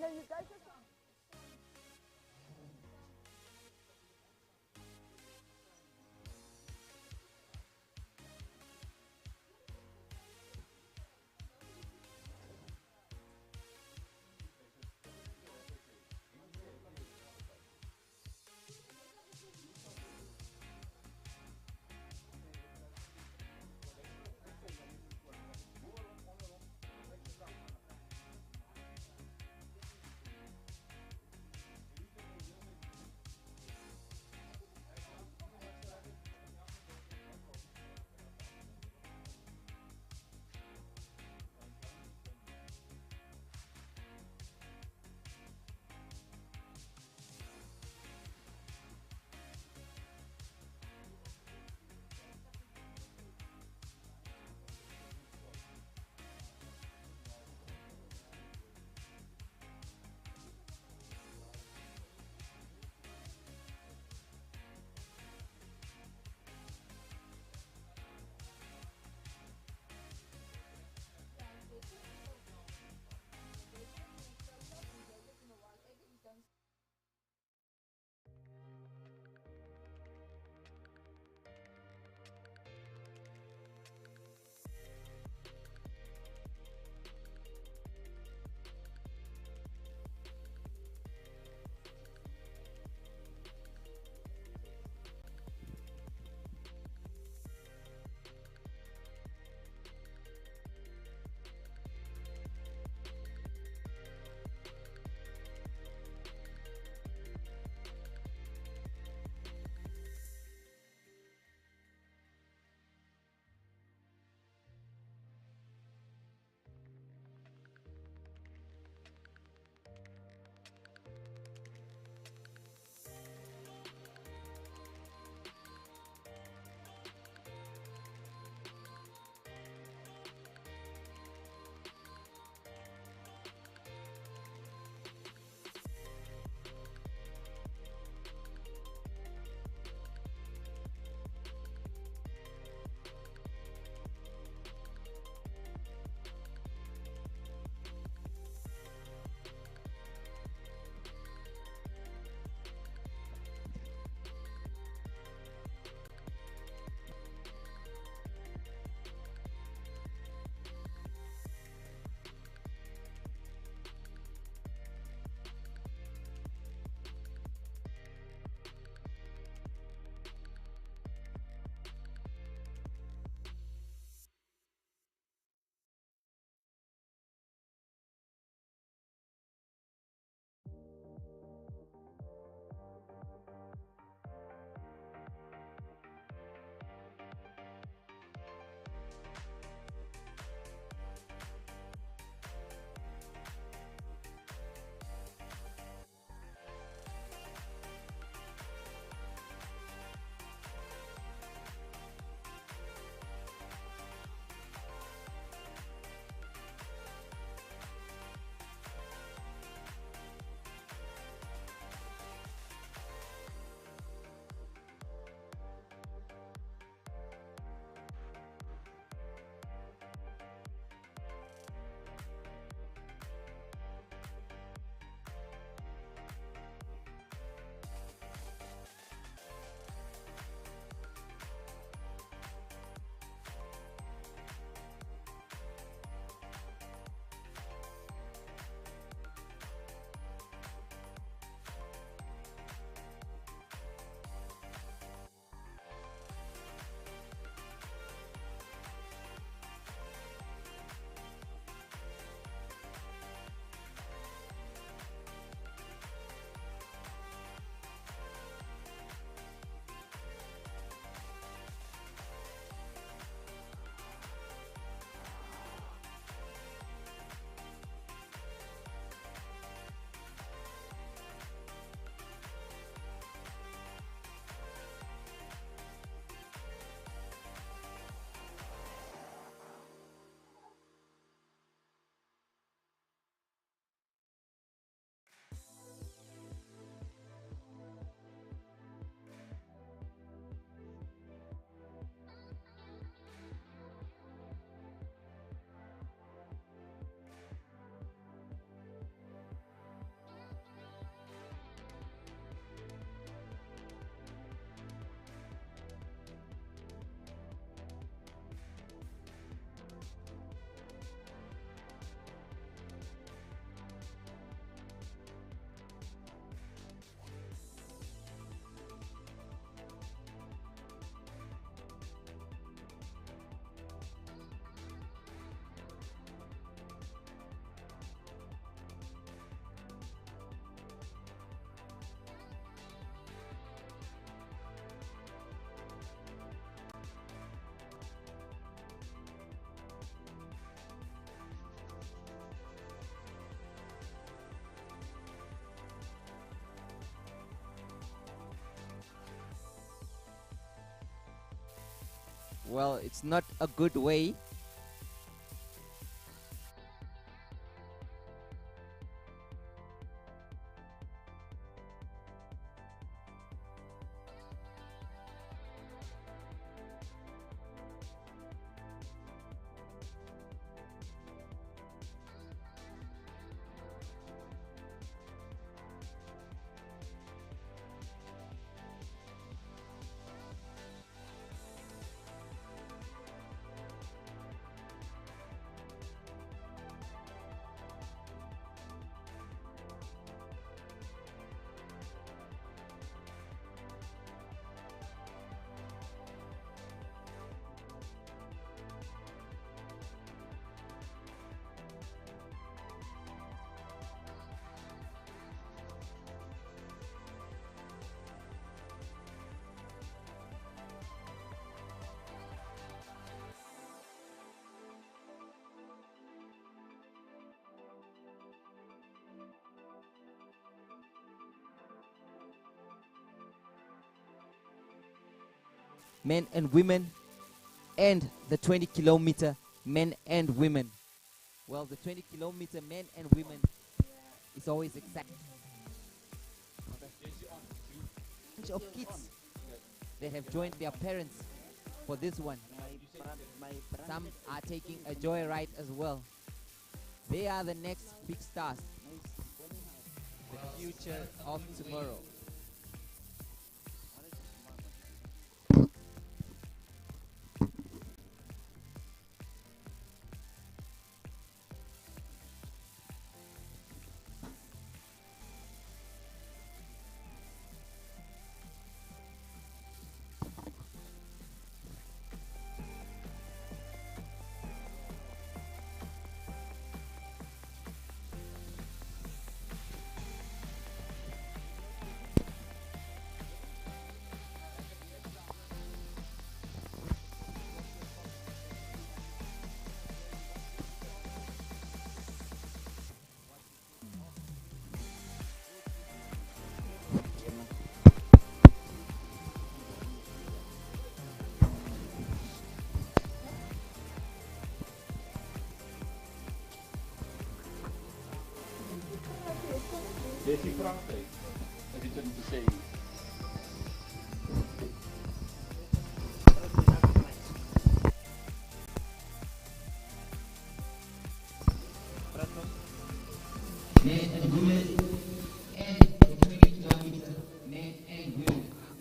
know you guys are. Well, it's not a good way. Men and women, and the 20-kilometer men and women. Well, the 20-kilometer men and women is always exciting. Bunch of kids that have joined their parents for this one. Some are taking a joyride as well. They are the next big stars, the future of tomorrow.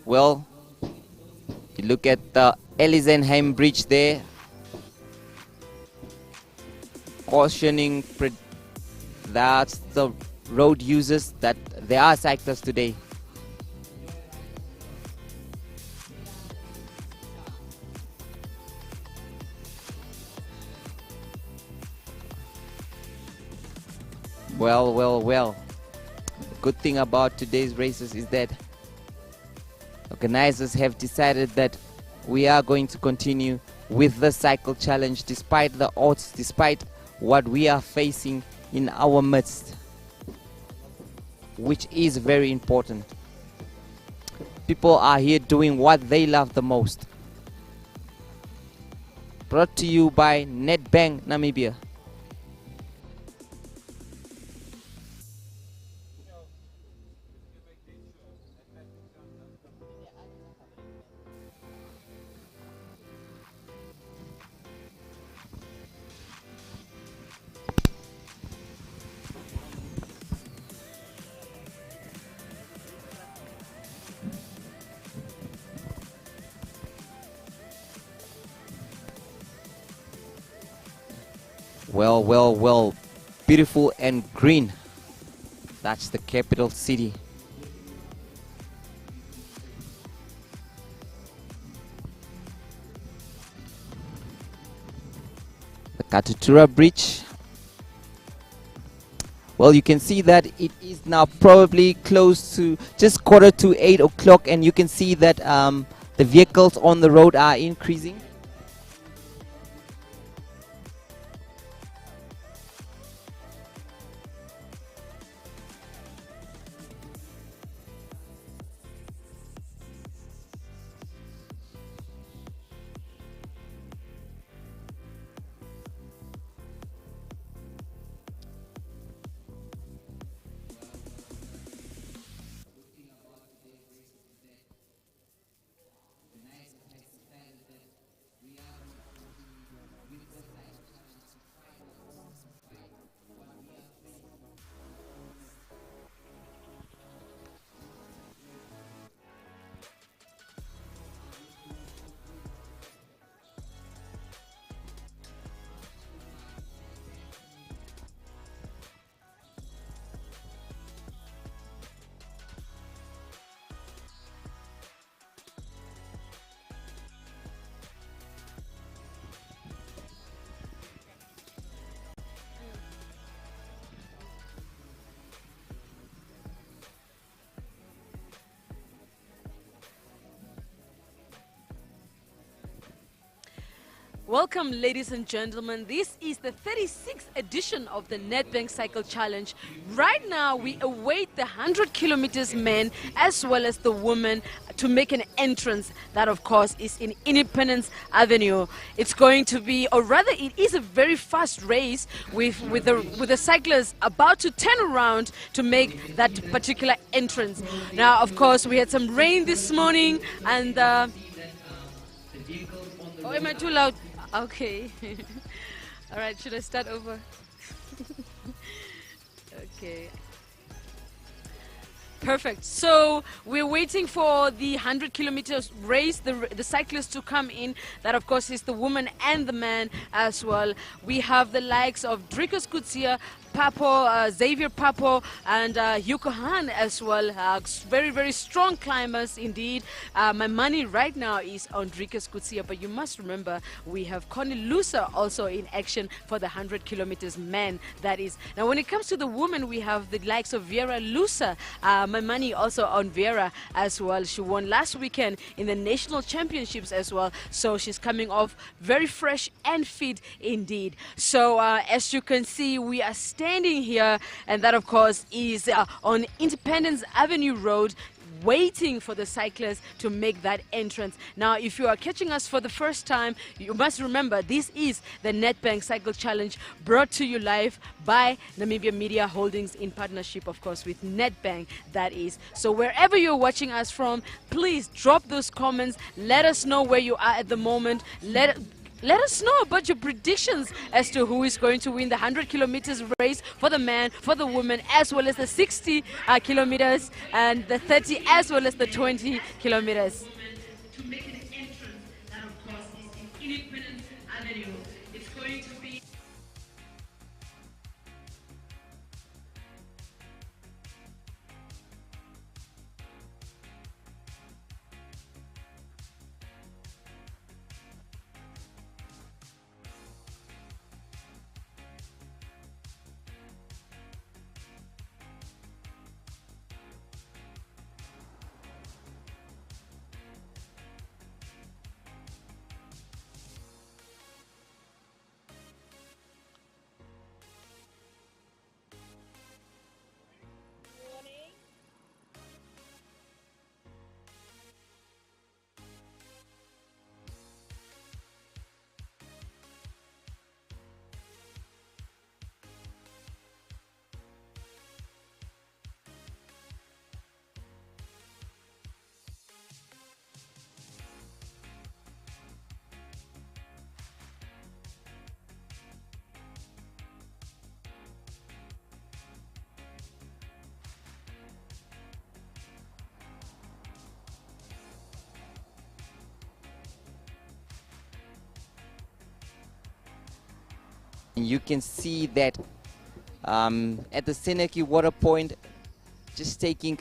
Well, you look at the Elisenheim Bridge there, cautioning that's the road users that there are cyclists today. Well. The good thing about today's races is that organizers have decided that we are going to continue with the cycle challenge despite the odds, despite what we are facing in our midst, which is very important. People are here doing what they love the most. Brought to you by Nedbank Namibia. Well, beautiful and green. That's the capital city. The Katutura Bridge. Well, you can see that it is now probably close to just 7:45 o'clock, and you can see that the vehicles on the road are increasing. Welcome, ladies and gentlemen. This is the 36th edition of the Nedbank Cycle Challenge. Right now, we await the 100 kilometers men as well as the women to make an entrance. That, of course, is in Independence Avenue. It's going to be, or rather, it is a very fast race with the cyclists about to turn around to make that particular entrance. Now, of course, we had some rain this morning, and oh, am I too loud? Okay. All right, should I start over? Okay. Perfect. So we're waiting for the 100 kilometers race, the cyclists to come in. That, of course, is the woman and the man as well. We have the likes of Dricus Kutsia, Papo, Xavier Papo, and Yuko Han as well. Very, very strong climbers indeed. My money right now is on Dricus Kutsia, but you must remember we have Connie Lusa also in action for the 100 kilometers men, that is. Now, when it comes to the women, we have the likes of Vera Lusa. My money also on Vera as well. She won last weekend in the national championships as well, so she's coming off very fresh and fit indeed. So as you can see, we are standing here, and that, of course, is on Independence Avenue Road, waiting for the cyclists to make that entrance. Now, if you are catching us for the first time, you must remember this is the Nedbank Cycle Challenge, brought to you live by Namibia Media Holdings in partnership, of course, with Nedbank, that is. So wherever you're watching us from, please drop those comments. Let us know where you are at the moment. Let us know about your predictions as to who is going to win the 100 kilometers race for the man, for the woman, as well as the 60 kilometers and the 30 as well as the 20 kilometers. To make an entrance, that, of course, is in Independence Avenue. It's going to be You can see that at the Seneki water point, just taking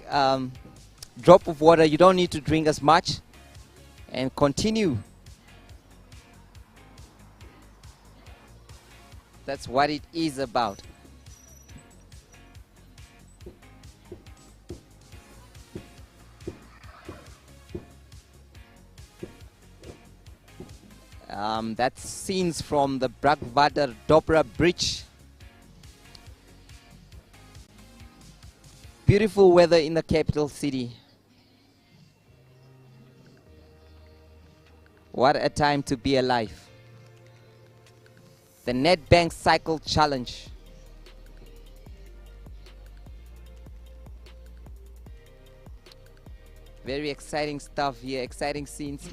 drop of water. You don't need to drink as much, and continue. That's what it is about. That's scenes from the Brakvader Dobra Bridge. Beautiful weather in the capital city. What a time to be alive. The Nedbank Cycle Challenge. Very exciting stuff here, exciting scenes.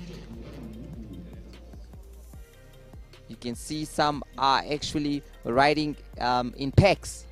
You can see some are actually riding in packs.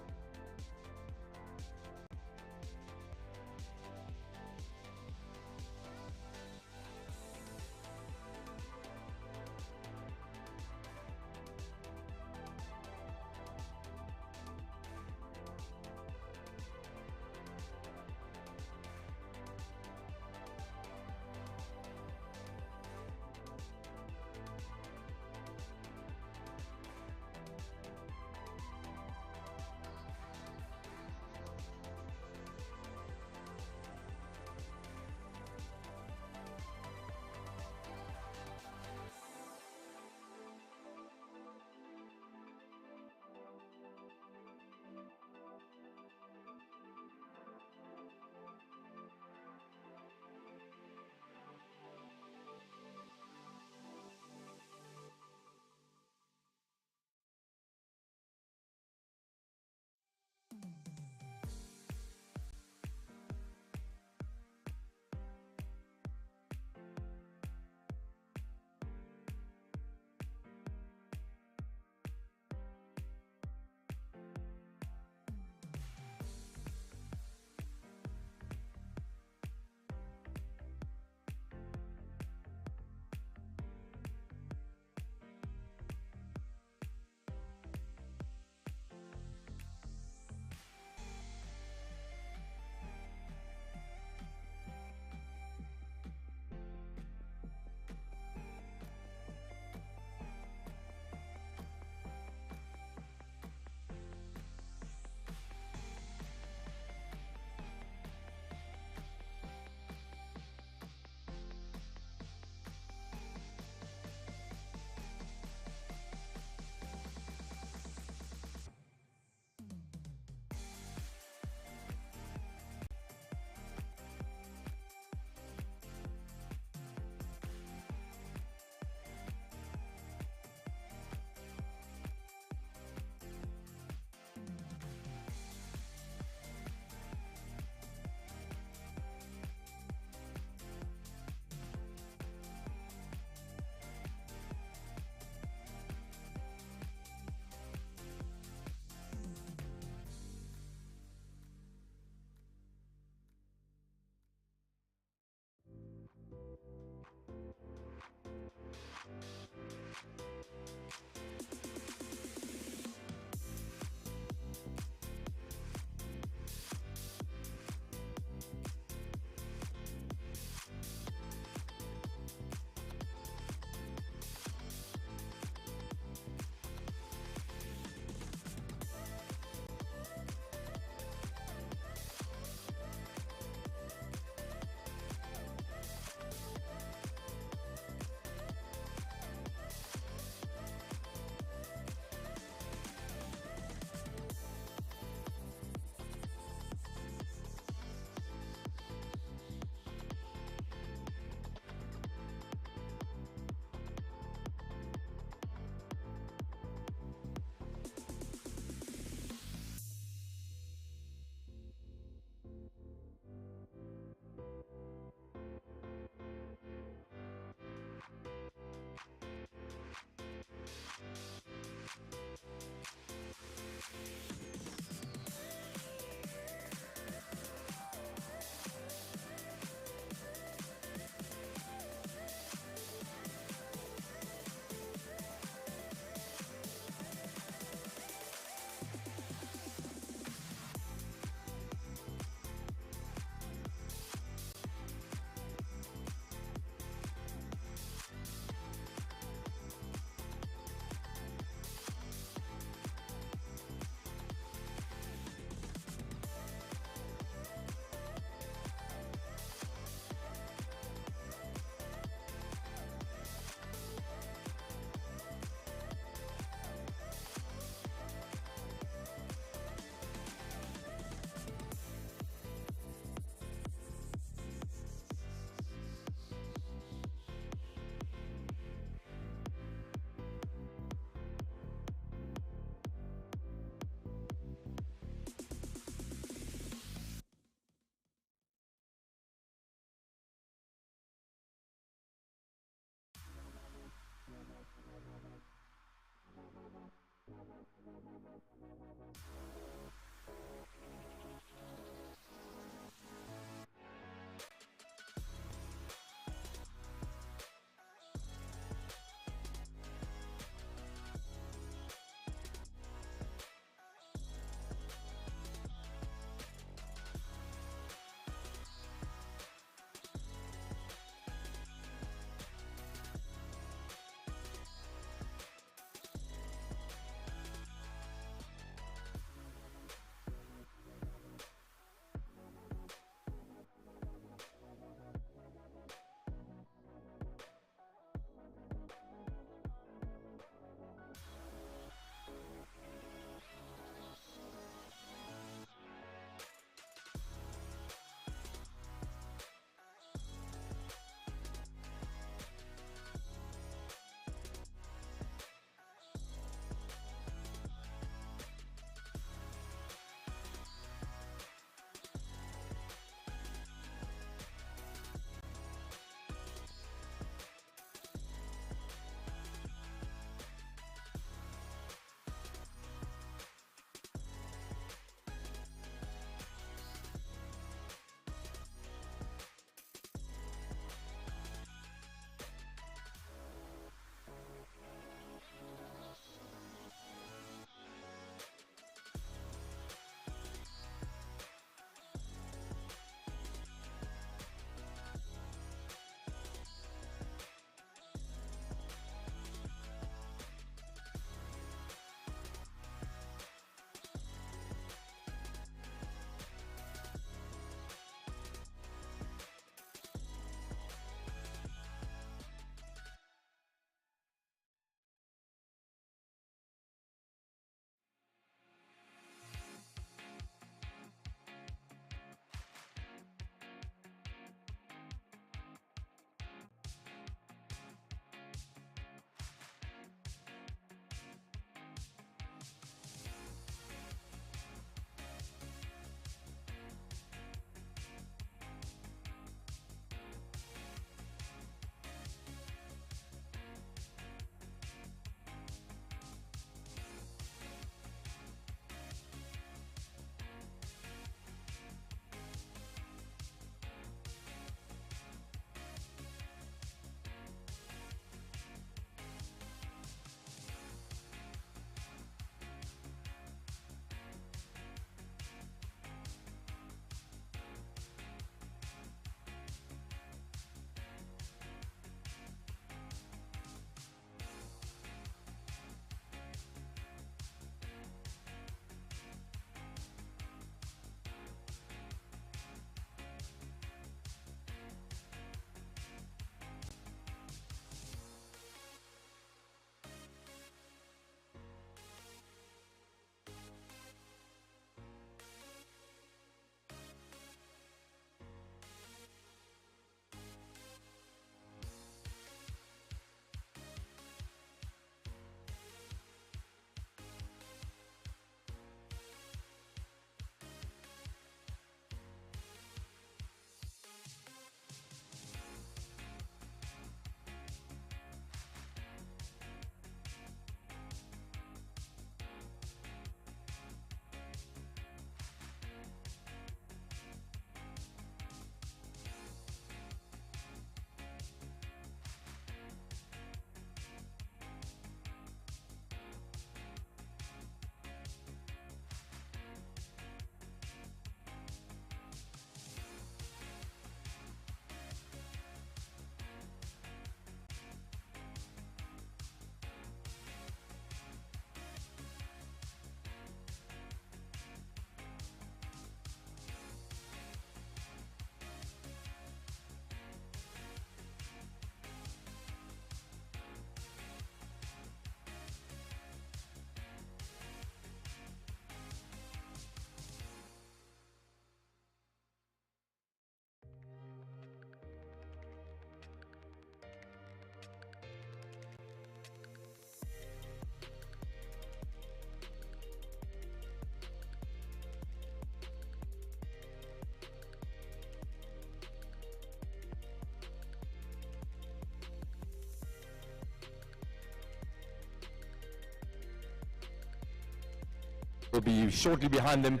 will be shortly behind them.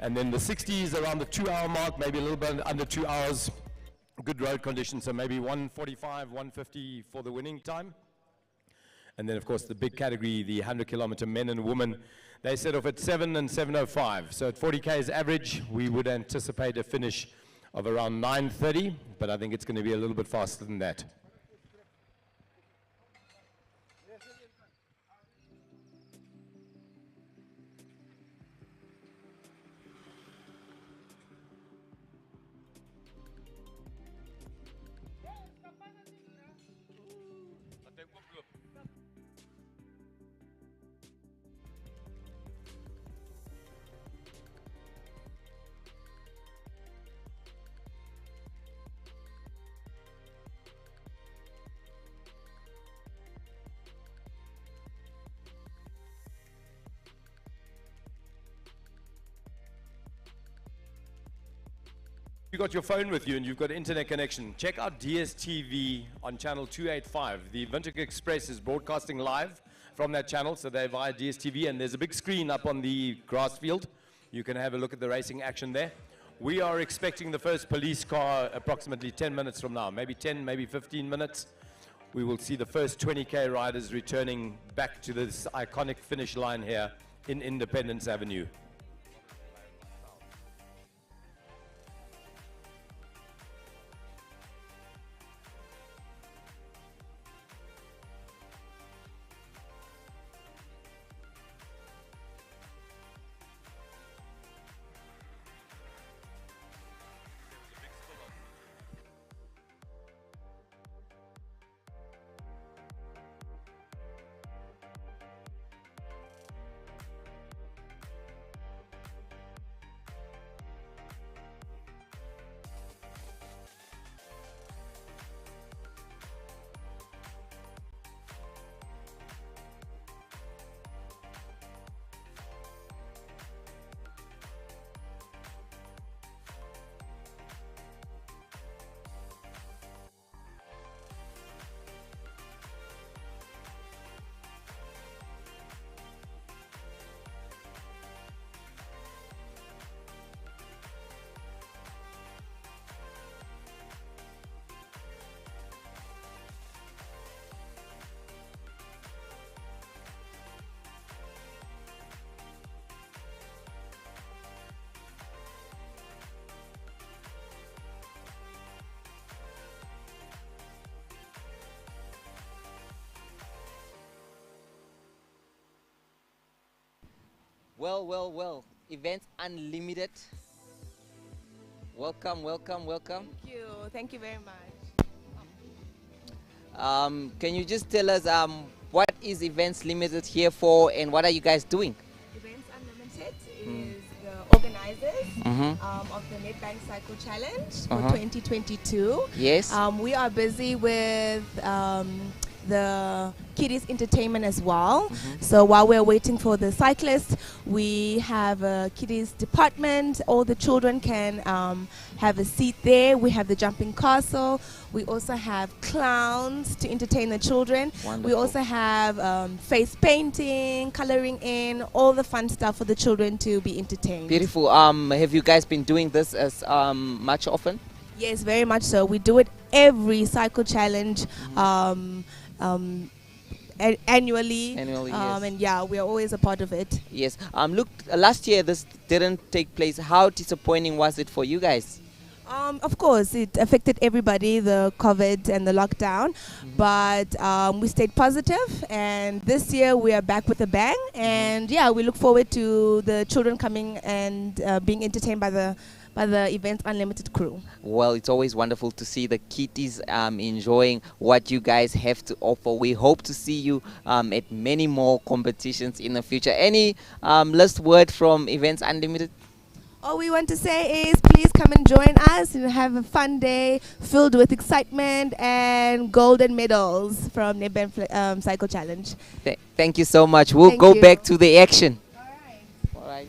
And then the 60s around the 2-hour mark, maybe a little bit under 2 hours. Good road conditions, so maybe 1:45, 1:50 for the winning time. And then, of course, the big category, the 100-kilometer men and women, they set off at 7 and 7:05. So at 40 Ks average, we would anticipate a finish of around 9:30, but I think it's going to be a little bit faster than that. You've got your phone with you and you've got internet connection, check out DSTV on channel 285. The Windhoek Express is broadcasting live from that channel, so they're via DSTV, and there's a big screen up on the grass field. You can have a look at the racing action there. We are expecting the first police car approximately 10 minutes from now, maybe 10, maybe 15 minutes. We will see the first 20K riders returning back to this iconic finish line here in Independence Avenue. Well, Events Unlimited. Welcome. Thank you very much. Can you just tell us what is Events Limited here for, and what are you guys doing? Events Unlimited is the organizers of the Nedbank Cycle Challenge for 2022. Yes. We are busy with the kiddies entertainment as well. So while we're waiting for the cyclists, we have a kiddies department. All the children can have a seat there. We have the jumping castle. We also have clowns to entertain the children. Wonderful. We also have face painting, coloring in, all the fun stuff for the children to be entertained. Beautiful. Have you guys been doing this as much often? Yes, very much so. We do it every cycle challenge annually. Yes. And yeah, we are always a part of it. Yes. Look, last year this didn't take place. How disappointing was it for you guys? Of course, it affected everybody, the COVID and the lockdown, but we stayed positive, and this year we are back with a bang, and yeah, we look forward to the children coming and being entertained by the Events Unlimited crew. Well, it's always wonderful to see the kiddies enjoying what you guys have to offer. We hope to see you at many more competitions in the future. Any last word from Events Unlimited? All we want to say is please come and join us and have a fun day filled with excitement and golden medals from Nedbank Cycle Challenge. Thank you so much. We'll go back to the action. All right.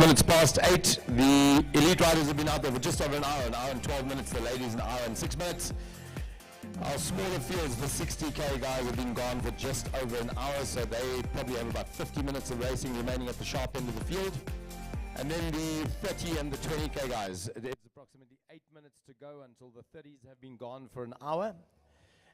minutes past 8. The elite riders have been out there for just over an hour and 12 minutes. The ladies an hour and 6 minutes. Our smaller fields, the 60k guys have been gone for just over an hour, so they probably have about 50 minutes of racing remaining at the sharp end of the field. And then the 30 and the 20k guys, it's approximately 8 minutes to go until the 30s have been gone for an hour.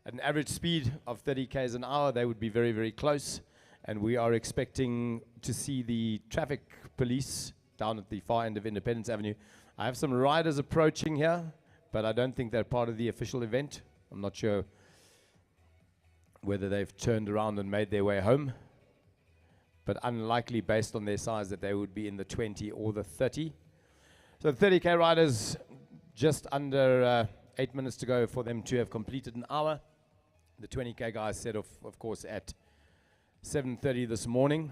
At an average speed of 30 k's an hour, they would be very, very close. And we are expecting to see the traffic police down at the far end of Independence Avenue. I have some riders approaching here, but I don't think they're part of the official event. I'm not sure whether they've turned around and made their way home, but unlikely based on their size that they would be in the 20 or the 30. So the 30k riders, just under 8 minutes to go for them to have completed an hour. The 20k guys set off, of course, at 7:30 this morning.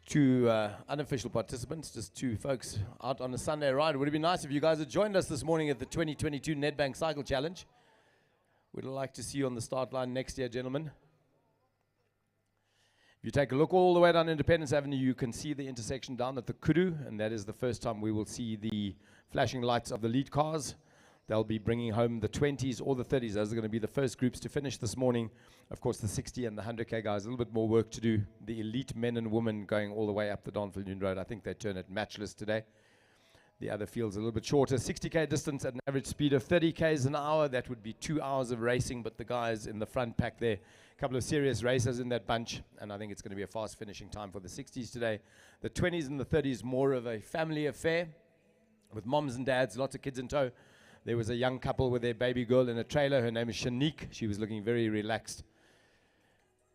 Two unofficial participants, just two folks out on a Sunday ride. Would it be nice if you guys had joined us this morning at the 2022 Nedbank Cycle Challenge? We'd like to see you on the start line next year, gentlemen. If you take a look all the way down Independence Avenue, you can see the intersection down at the Kudu, and that is the first time we will see the flashing lights of the lead cars. They'll be bringing home the 20s or the 30s. Those are going to be the first groups to finish this morning. Of course, the 60 and the 100k guys, a little bit more work to do. The elite men and women going all the way up the Donville Road. I think they turn it matchless today. The other field's a little bit shorter. 60k distance at an average speed of 30 k's an hour. That would be 2 hours of racing, but the guys in the front pack there, a couple of serious racers in that bunch, and I think it's going to be a fast finishing time for the 60s today. The 20s and the 30s, more of a family affair with moms and dads, lots of kids in tow. There was a young couple with their baby girl in a trailer. Her name is Shanique. She was looking very relaxed.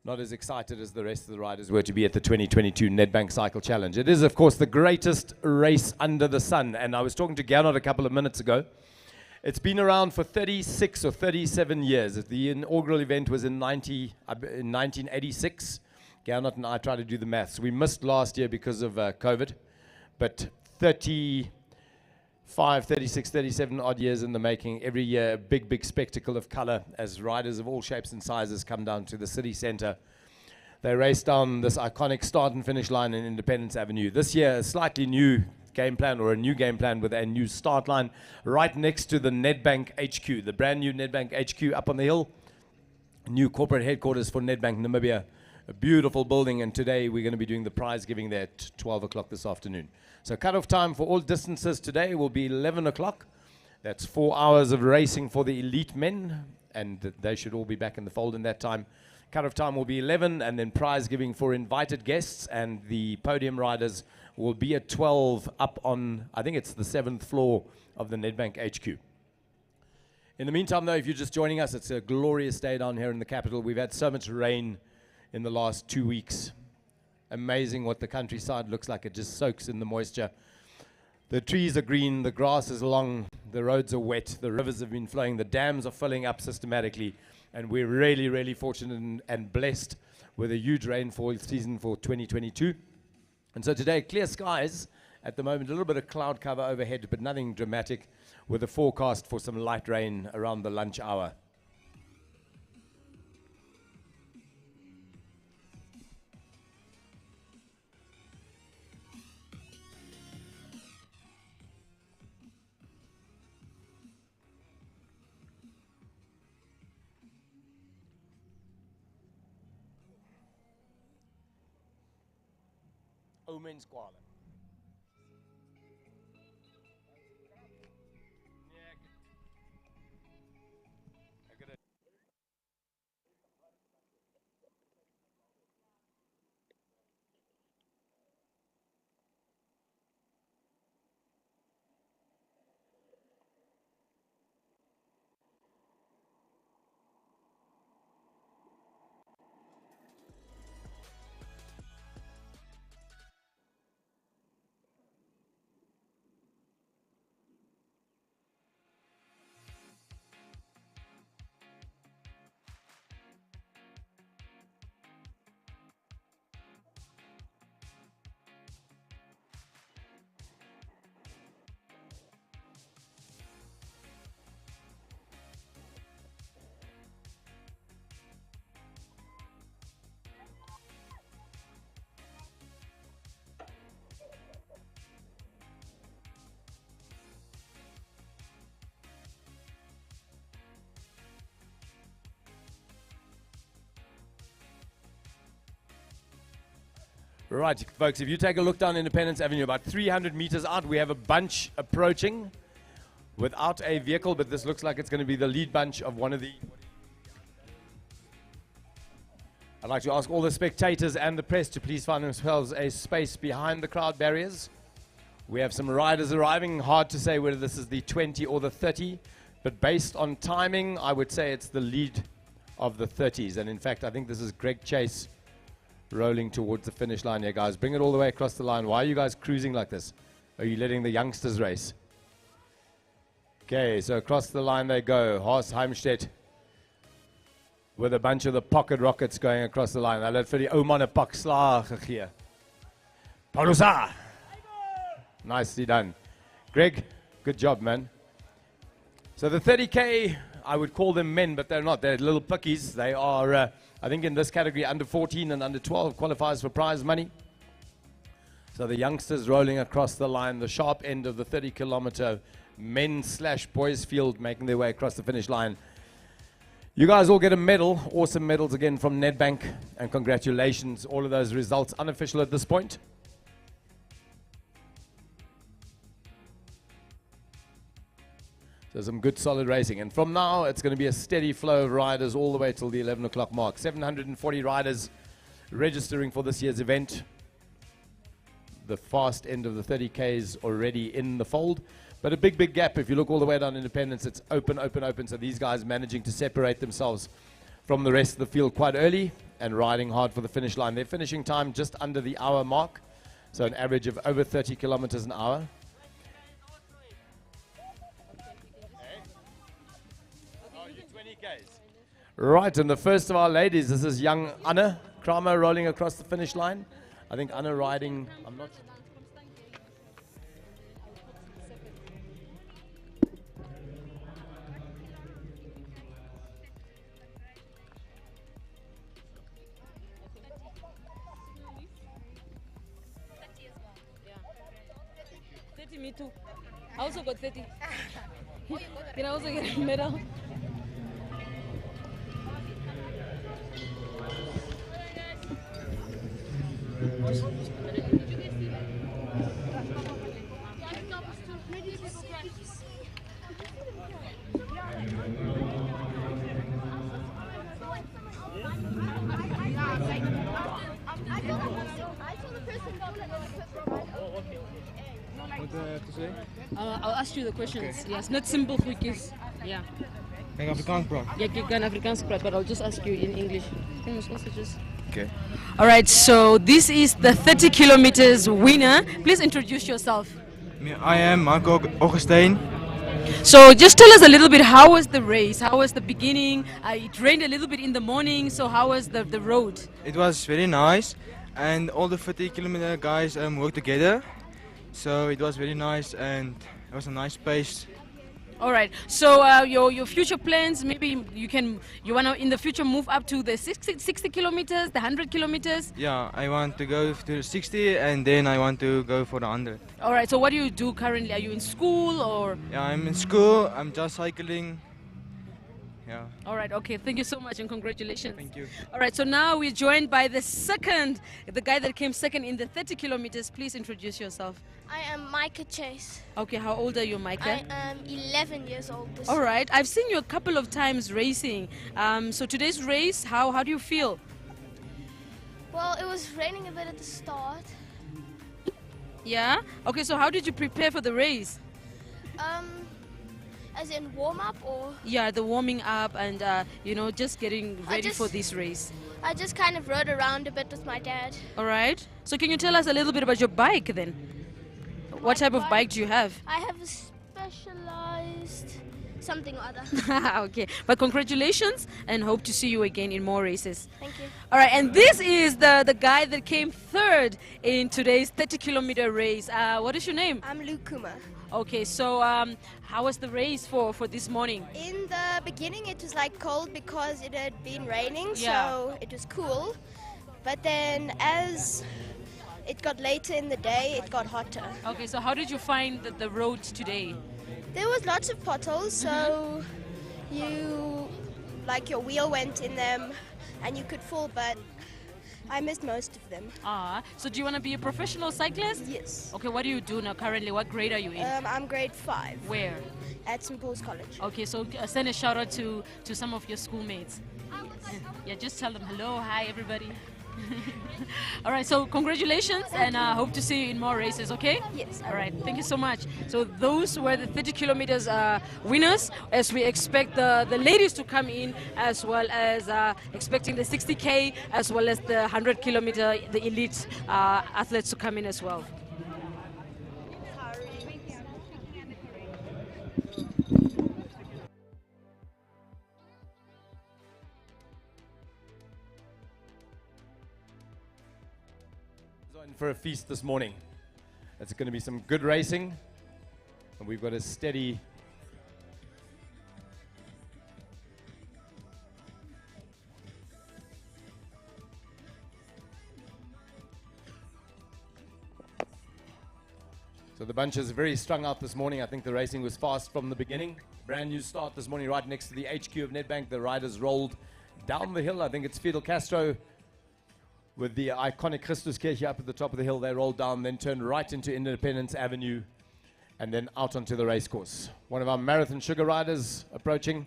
Not as excited as the rest of the riders were to be at the 2022 Nedbank Cycle Challenge. It is, of course, the greatest race under the sun. And I was talking to Gernot a couple of minutes ago. It's been around for 36 or 37 years. The inaugural event was in 1986. Gernot and I tried to do the maths. We missed last year because of COVID. But 36, 37 odd years in the making. Every year, a big, big spectacle of color as riders of all shapes and sizes come down to the city center. They race down this iconic start and finish line in Independence Avenue. This year, a slightly new game plan, or a new game plan with a new start line right next to the Nedbank HQ, the brand new Nedbank HQ up on the hill. New corporate headquarters for Nedbank Namibia. A beautiful building, and today we're going to be doing the prize giving there at 12 o'clock this afternoon. So cut-off time for all distances today will be 11 o'clock. That's 4 hours of racing for the elite men, and they should all be back in the fold in that time. Cut-off time will be 11, and then prize giving for invited guests, and the podium riders will be at 12 up on, I think it's the 7th floor of the Nedbank HQ. In the meantime, though, if you're just joining us, it's a glorious day down here in the capital. We've had so much rain in the last 2 weeks. Amazing what the countryside looks like. It just soaks in the moisture. The trees are green, the grass is long, the roads are wet, the rivers have been flowing, the dams are filling up systematically, and we're really, really fortunate and blessed with a huge rainfall season for 2022. And so today, clear skies at the moment, a little bit of cloud cover overhead, but nothing dramatic, with a forecast for some light rain around the lunch hour. Omen squalor. Right, folks, if you take a look down Independence Avenue, about 300 meters out, we have a bunch approaching without a vehicle, but this looks like it's going to be the lead bunch of one of the... I'd like to ask all the spectators and the press to please find themselves a space behind the crowd barriers. We have some riders arriving. Hard to say whether this is the 20 or the 30, but based on timing, I would say it's the lead of the 30s. And in fact, I think this is Greg Chase rolling towards the finish line here, guys. Bring it all the way across the line. Why are you guys cruising like this? Are you letting the youngsters race? Okay, so across the line they go. Horst Heimstedt with a bunch of the pocket rockets going across the line. Hulle het vir die ou manne pak slaag gegee. Paulusa! Nicely done. Greg, good job, man. So the 30K, I would call them men, but they're not. They're little pickies. They are, I think in this category, under 14 and under 12 qualifies for prize money. So the youngsters rolling across the line, the sharp end of the 30-kilometer men/boys field making their way across the finish line. You guys all get a medal. Awesome medals again from Nedbank. And congratulations. All of those results unofficial at this point. So some good solid racing. And from now, it's going to be a steady flow of riders all the way till the 11 o'clock mark. 740 riders registering for this year's event. The fast end of the 30K is already in the fold. But a big, big gap. If you look all the way down Independence, it's open, open, open. So these guys managing to separate themselves from the rest of the field quite early and riding hard for the finish line. Their finishing time just under the hour mark. So an average of over 30 kilometers an hour. Right, and the first of our ladies, this is young Anna Kramer rolling across the finish line. I think Anna riding, I'm not sure. Me too. I also got 30. Can I also get a medal? I'll ask you the questions. Okay. Yes, not simple quickies. Yeah. Kan ik Afrikaans praten? Ja, ik kan Afrikaans praten, but I'll just ask you in English. Okay. All right, so this is the 30 kilometers winner. Please introduce yourself. I am Marco Augustijn. So just tell us a little bit, how was the race? How was the beginning? It rained a little bit in the morning, so how was the road? It was very nice, and all the 30-kilometer guys worked together. So it was very nice, and it was a nice pace. All right. So your future plans, maybe you wanna in the future move up to the 60 kilometers, the 100 kilometers. Yeah, I want to go to the 60, and then I want to go for the 100. All right. So what do you do currently? Are you in school or? Yeah, I'm in school. I'm just cycling. Yeah. All right. Okay. Thank you so much and congratulations. Thank you. All right. So now we're joined by the guy that came second in the 30 kilometers. Please introduce yourself. I am Micah Chase. Okay. How old are you, Micah? I am 11 years old. All right. I've seen you a couple of times racing. So today's race, how do you feel? Well, it was raining a bit at the start. Yeah. Okay. So how did you prepare for the race? As in warm up or? Yeah, the warming up and just getting ready for this race. I just kind of rode around a bit with my dad. All right. So can you tell us a little bit about your bike then? What type of bike do you have? I have a specialized something or other. Okay. But congratulations and hope to see you again in more races. Thank you. All right. And this is the guy that came third in today's 30-kilometer race. What is your name? I'm Luke Kuma. Okay. So how was the race for this morning? In the beginning it was like cold because it had been raining, Yeah. so it was cool. But then as it got later in the day, it got hotter. Okay. So how did you find the roads today? There was lots of potholes, so your wheel went in them and you could fall, but I missed most of them. So do you want to be a professional cyclist? Yes. Okay, what do you do now currently? What grade are you in? I'm grade 5 Where? at St. Paul's College. Okay, so send a shout out to some of your schoolmates. Yeah, just tell them hello, hi everybody. All right, so congratulations, and hope to see you in more races, okay? Yes. All right, thank you so much. So those were the 30 kilometers winners, as we expect the ladies to come in, as well as expecting the 60K, as well as the 100 kilometer, the elite athletes to come in as well. In for a feast this morning. It's going to be some good racing, and we've got a steady so the bunch is very strung out this morning. I think the racing was fast from the beginning. Brand new start this morning right next to the HQ of Nedbank. The riders rolled down the hill. I think it's Fidel Castro with the iconic Christuskirche up at the top of the hill. They rolled down, then turned right into Independence Avenue, and then out onto the racecourse. One of our marathon sugar riders approaching.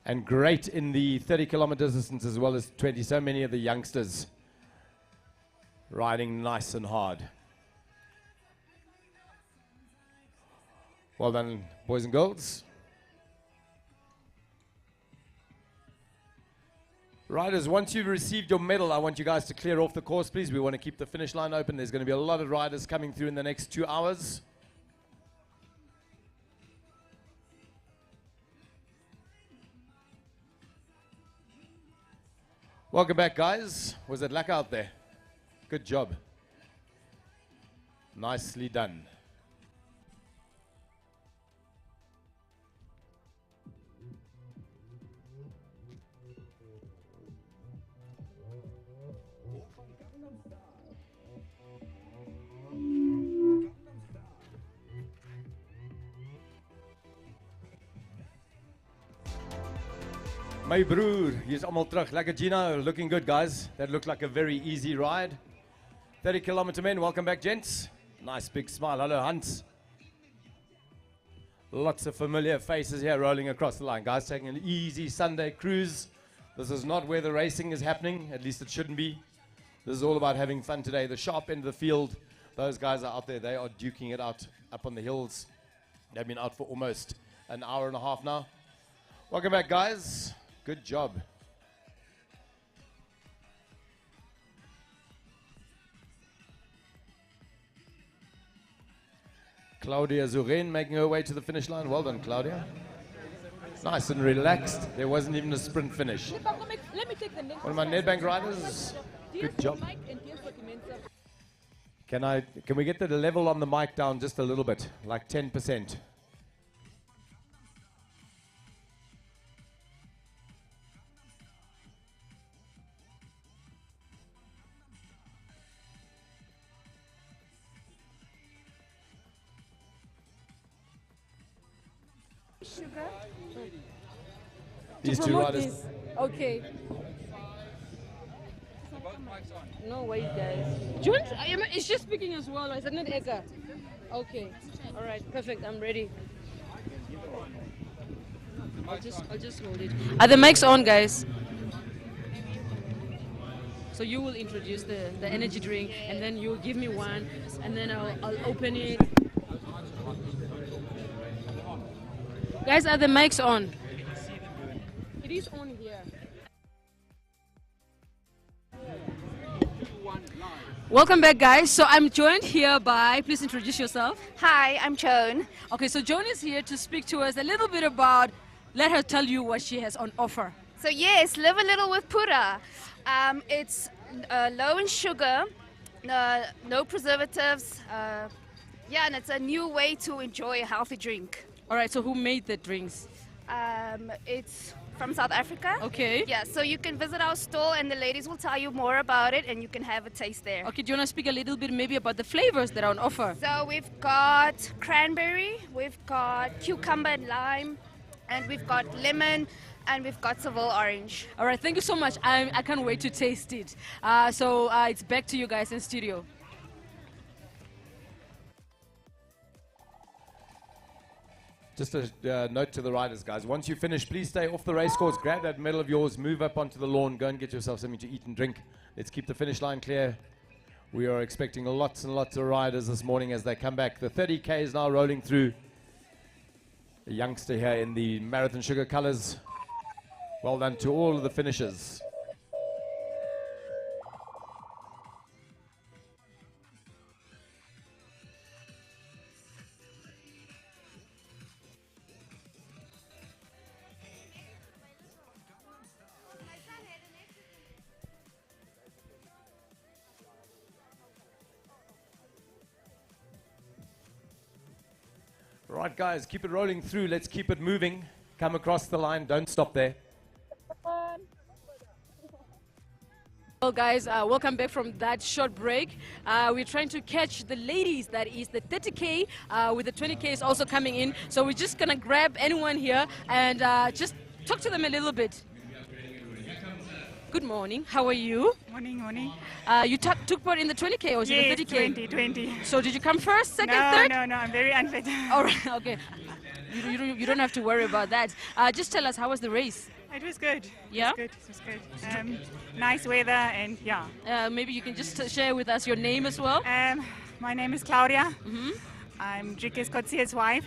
And great in the 30 kilometer distance as well as 20. So many of the youngsters riding nice and hard. Well done, boys and girls. Riders, once you've received your medal, I want you guys to clear off the course, please. We want to keep the finish line open. There's going to be a lot of riders coming through in the next 2 hours. Welcome back, guys. Was it luck out there? Good job. Nicely done. My broer, hier's almal terug. Lekker Gina, looking good, guys. That looked like a very easy ride. 30 kilometer men, welcome back, gents. Nice big smile. Hello, Hans. Lots of familiar faces here rolling across the line. Guys, taking an easy Sunday cruise. This is not where the racing is happening. At least it shouldn't be. This is all about having fun today. The sharp end of the field, those guys are out there. They are duking it out up on the hills. They've been out for almost an hour and a half now. Welcome back, guys. Good job. Claudia Zuren making her way to the finish line. Well done, Claudia. Nice and relaxed. There wasn't even a sprint finish. Let me take the next One of my Nedbank riders. Good job. Can we get the level on the mic down just a little bit, like 10%? Sugar. These two riders. This. Okay. No way, guys. June, is she speaking as well? Or is it not Eka? Okay. All right. Perfect. I'm ready. I'll just hold it. Are the mics on, guys? So you will introduce the energy drink, and then you'll give me one, and then I'll open it. Guys, are the mics on? It is on here. Welcome back, guys. So I'm joined here by, please introduce yourself. Hi, I'm Joan. Okay, so Joan is here to speak to us a little bit about, let her tell you what she has on offer. So yes, live a little with Pura. It's low in sugar, no preservatives. Yeah, and it's a new way to enjoy a healthy drink. All right, so who made the drinks? It's from South Africa. Okay. Yeah, so you can visit our store and the ladies will tell you more about it and you can have a taste there. Okay, do you want to speak a little bit maybe about the flavors that are on offer? So we've got cranberry, we've got cucumber and lime, and we've got lemon, And we've got Seville orange. All right, thank you so much. I can't wait to taste it. So it's back to you guys in studio. Just a note to the riders, guys. Once you finish, please stay off the race course. Grab that medal of yours, move up onto the lawn, go and get yourself something to eat and drink. Let's keep the finish line clear. We are expecting lots and lots of riders this morning as they come back. The 30K is now rolling through. A youngster here in the Marathon Sugar colors. Well done to all of the finishers. Right, guys, keep it rolling through. Let's keep it moving. Come across the line. Don't stop there. Well, guys, welcome back from that short break. We're trying to catch the ladies, that is the 30K, with the 20K is also coming in. So we're just going to grab anyone here and just talk to them a little bit. Good morning. How are you? Morning. You took part in the 20K or was it the 30K? 20. So did you come first, second, third? No, I'm very unfit. All right, okay. You don't have to worry about that. Just tell us, how was the race? It was good. Yeah? It was good. Nice weather and yeah. Maybe you can just share with us your name as well. My name is Claudia. I'm Drieke's Kotsie's wife.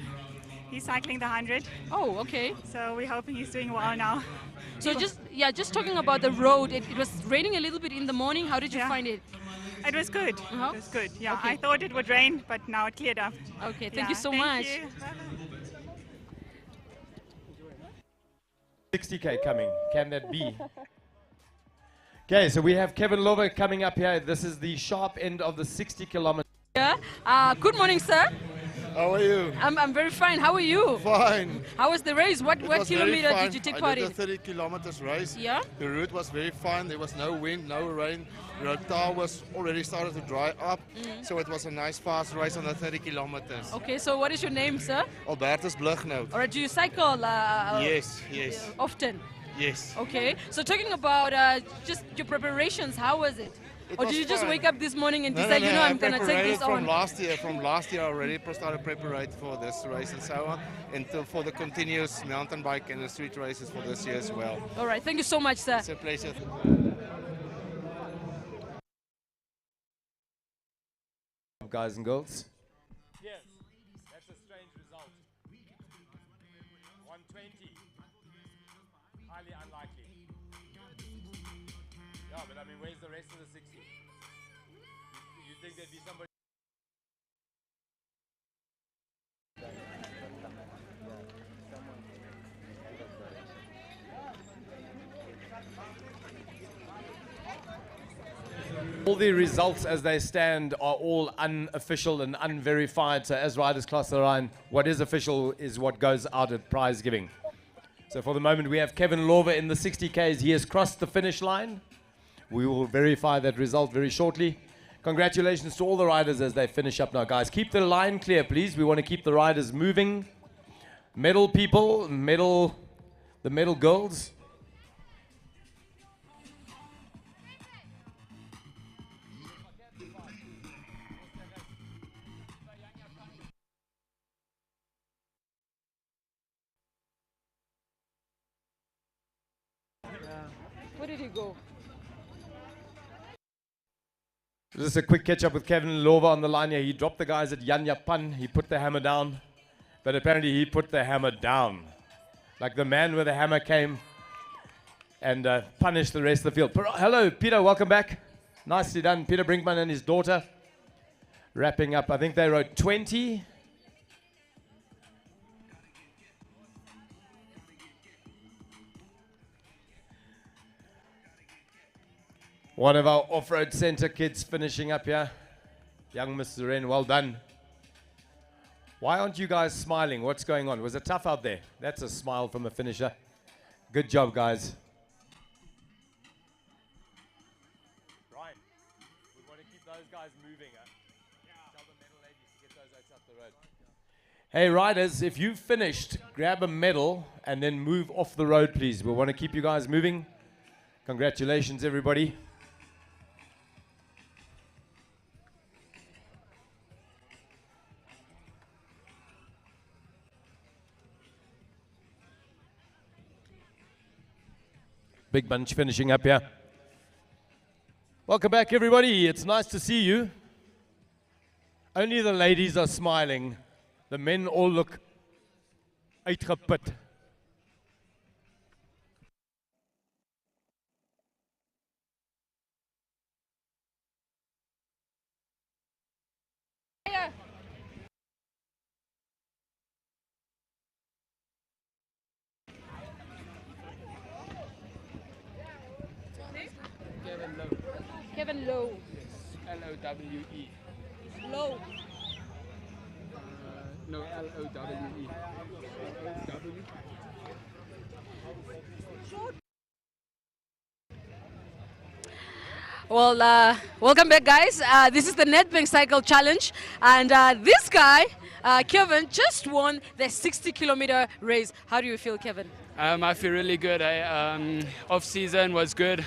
He's cycling the 100. Oh, okay. So we're hoping he's doing well now. So just talking about the road, it was raining a little bit in the morning. How did you find it? It was good. Uh-huh. It was good. Yeah, Okay. I thought it would rain, but now it cleared up. Okay, thank you so much. You. 60K coming. Can that be? Okay, so we have Kevin Lover coming up here. This is the sharp end of the 60 kilometers. Yeah. Good morning, sir. How are you? I'm very fine. How are you? Fine. How was the race? What kilometer did you take part I in? did a 30 kilometers race. Yeah. The route was very fine. There was no wind, no rain. The tar was already started to dry up. So it was a nice fast race on the 30 kilometers. Okay, so what is your name, sir? Albertus Blugnout. Or do you cycle? Yes. Often. Yes. Okay. So talking about just your preparations, how was it? Or did was you just fine. wake up this morning and No, decide, no, I'm going to take this from on? last year. From last year, I already started preparing for this race and so on, and for the continuous mountain bike and the street races for this year as well. All right. Thank you so much, sir. It's a pleasure. Guys and girls. Yes, that's a strange result. 120. Highly unlikely. Yeah, but I mean, where's the rest of the 60? You think there'd be somebody? All the results as they stand are all unofficial and unverified. So as riders cross the line, what is official is what goes out at prize giving. So for the moment, we have Kevin Lover in the 60Ks. He has crossed the finish line. We will verify that result very shortly. Congratulations to all the riders as they finish up now, guys. Keep the line clear, please. We want to keep the riders moving. Medal people, the medal girls. Where did he go? Just a quick catch up with Kevin Lover on the line here. He dropped the guys at Yanyapan. He put the hammer down. But apparently he put the hammer down. Like the man with the hammer came and punished the rest of the field. Hello, Peter. Welcome back. Nicely done. Peter Brinkman and his daughter. Wrapping up. I think they rode 20. One of our off-road center kids finishing up here. Young Mr. Ren, well done. Why aren't you guys smiling? What's going on? Was it tough out there? That's a smile from a finisher. Good job, guys. Right. We want to keep those guys moving. Tell the medal ladies to get those out the road. Hey, riders, if you've finished, grab a medal and then move off the road, please. We want to keep you guys moving. Congratulations, everybody. Big bunch finishing up here. Welcome back, everybody. It's nice to see you. Only the ladies are smiling. The men all look uitgeput. Kevin Lowe. Kevin Lowe. L-O-W-E. Lowe. No, L-O-W-E. L-O-W. Well, welcome back, guys. This is the Nedbank Cycle Challenge, and this guy, Kevin, just won the 60-kilometer race. How do you feel, Kevin? I feel really good. Off season was good.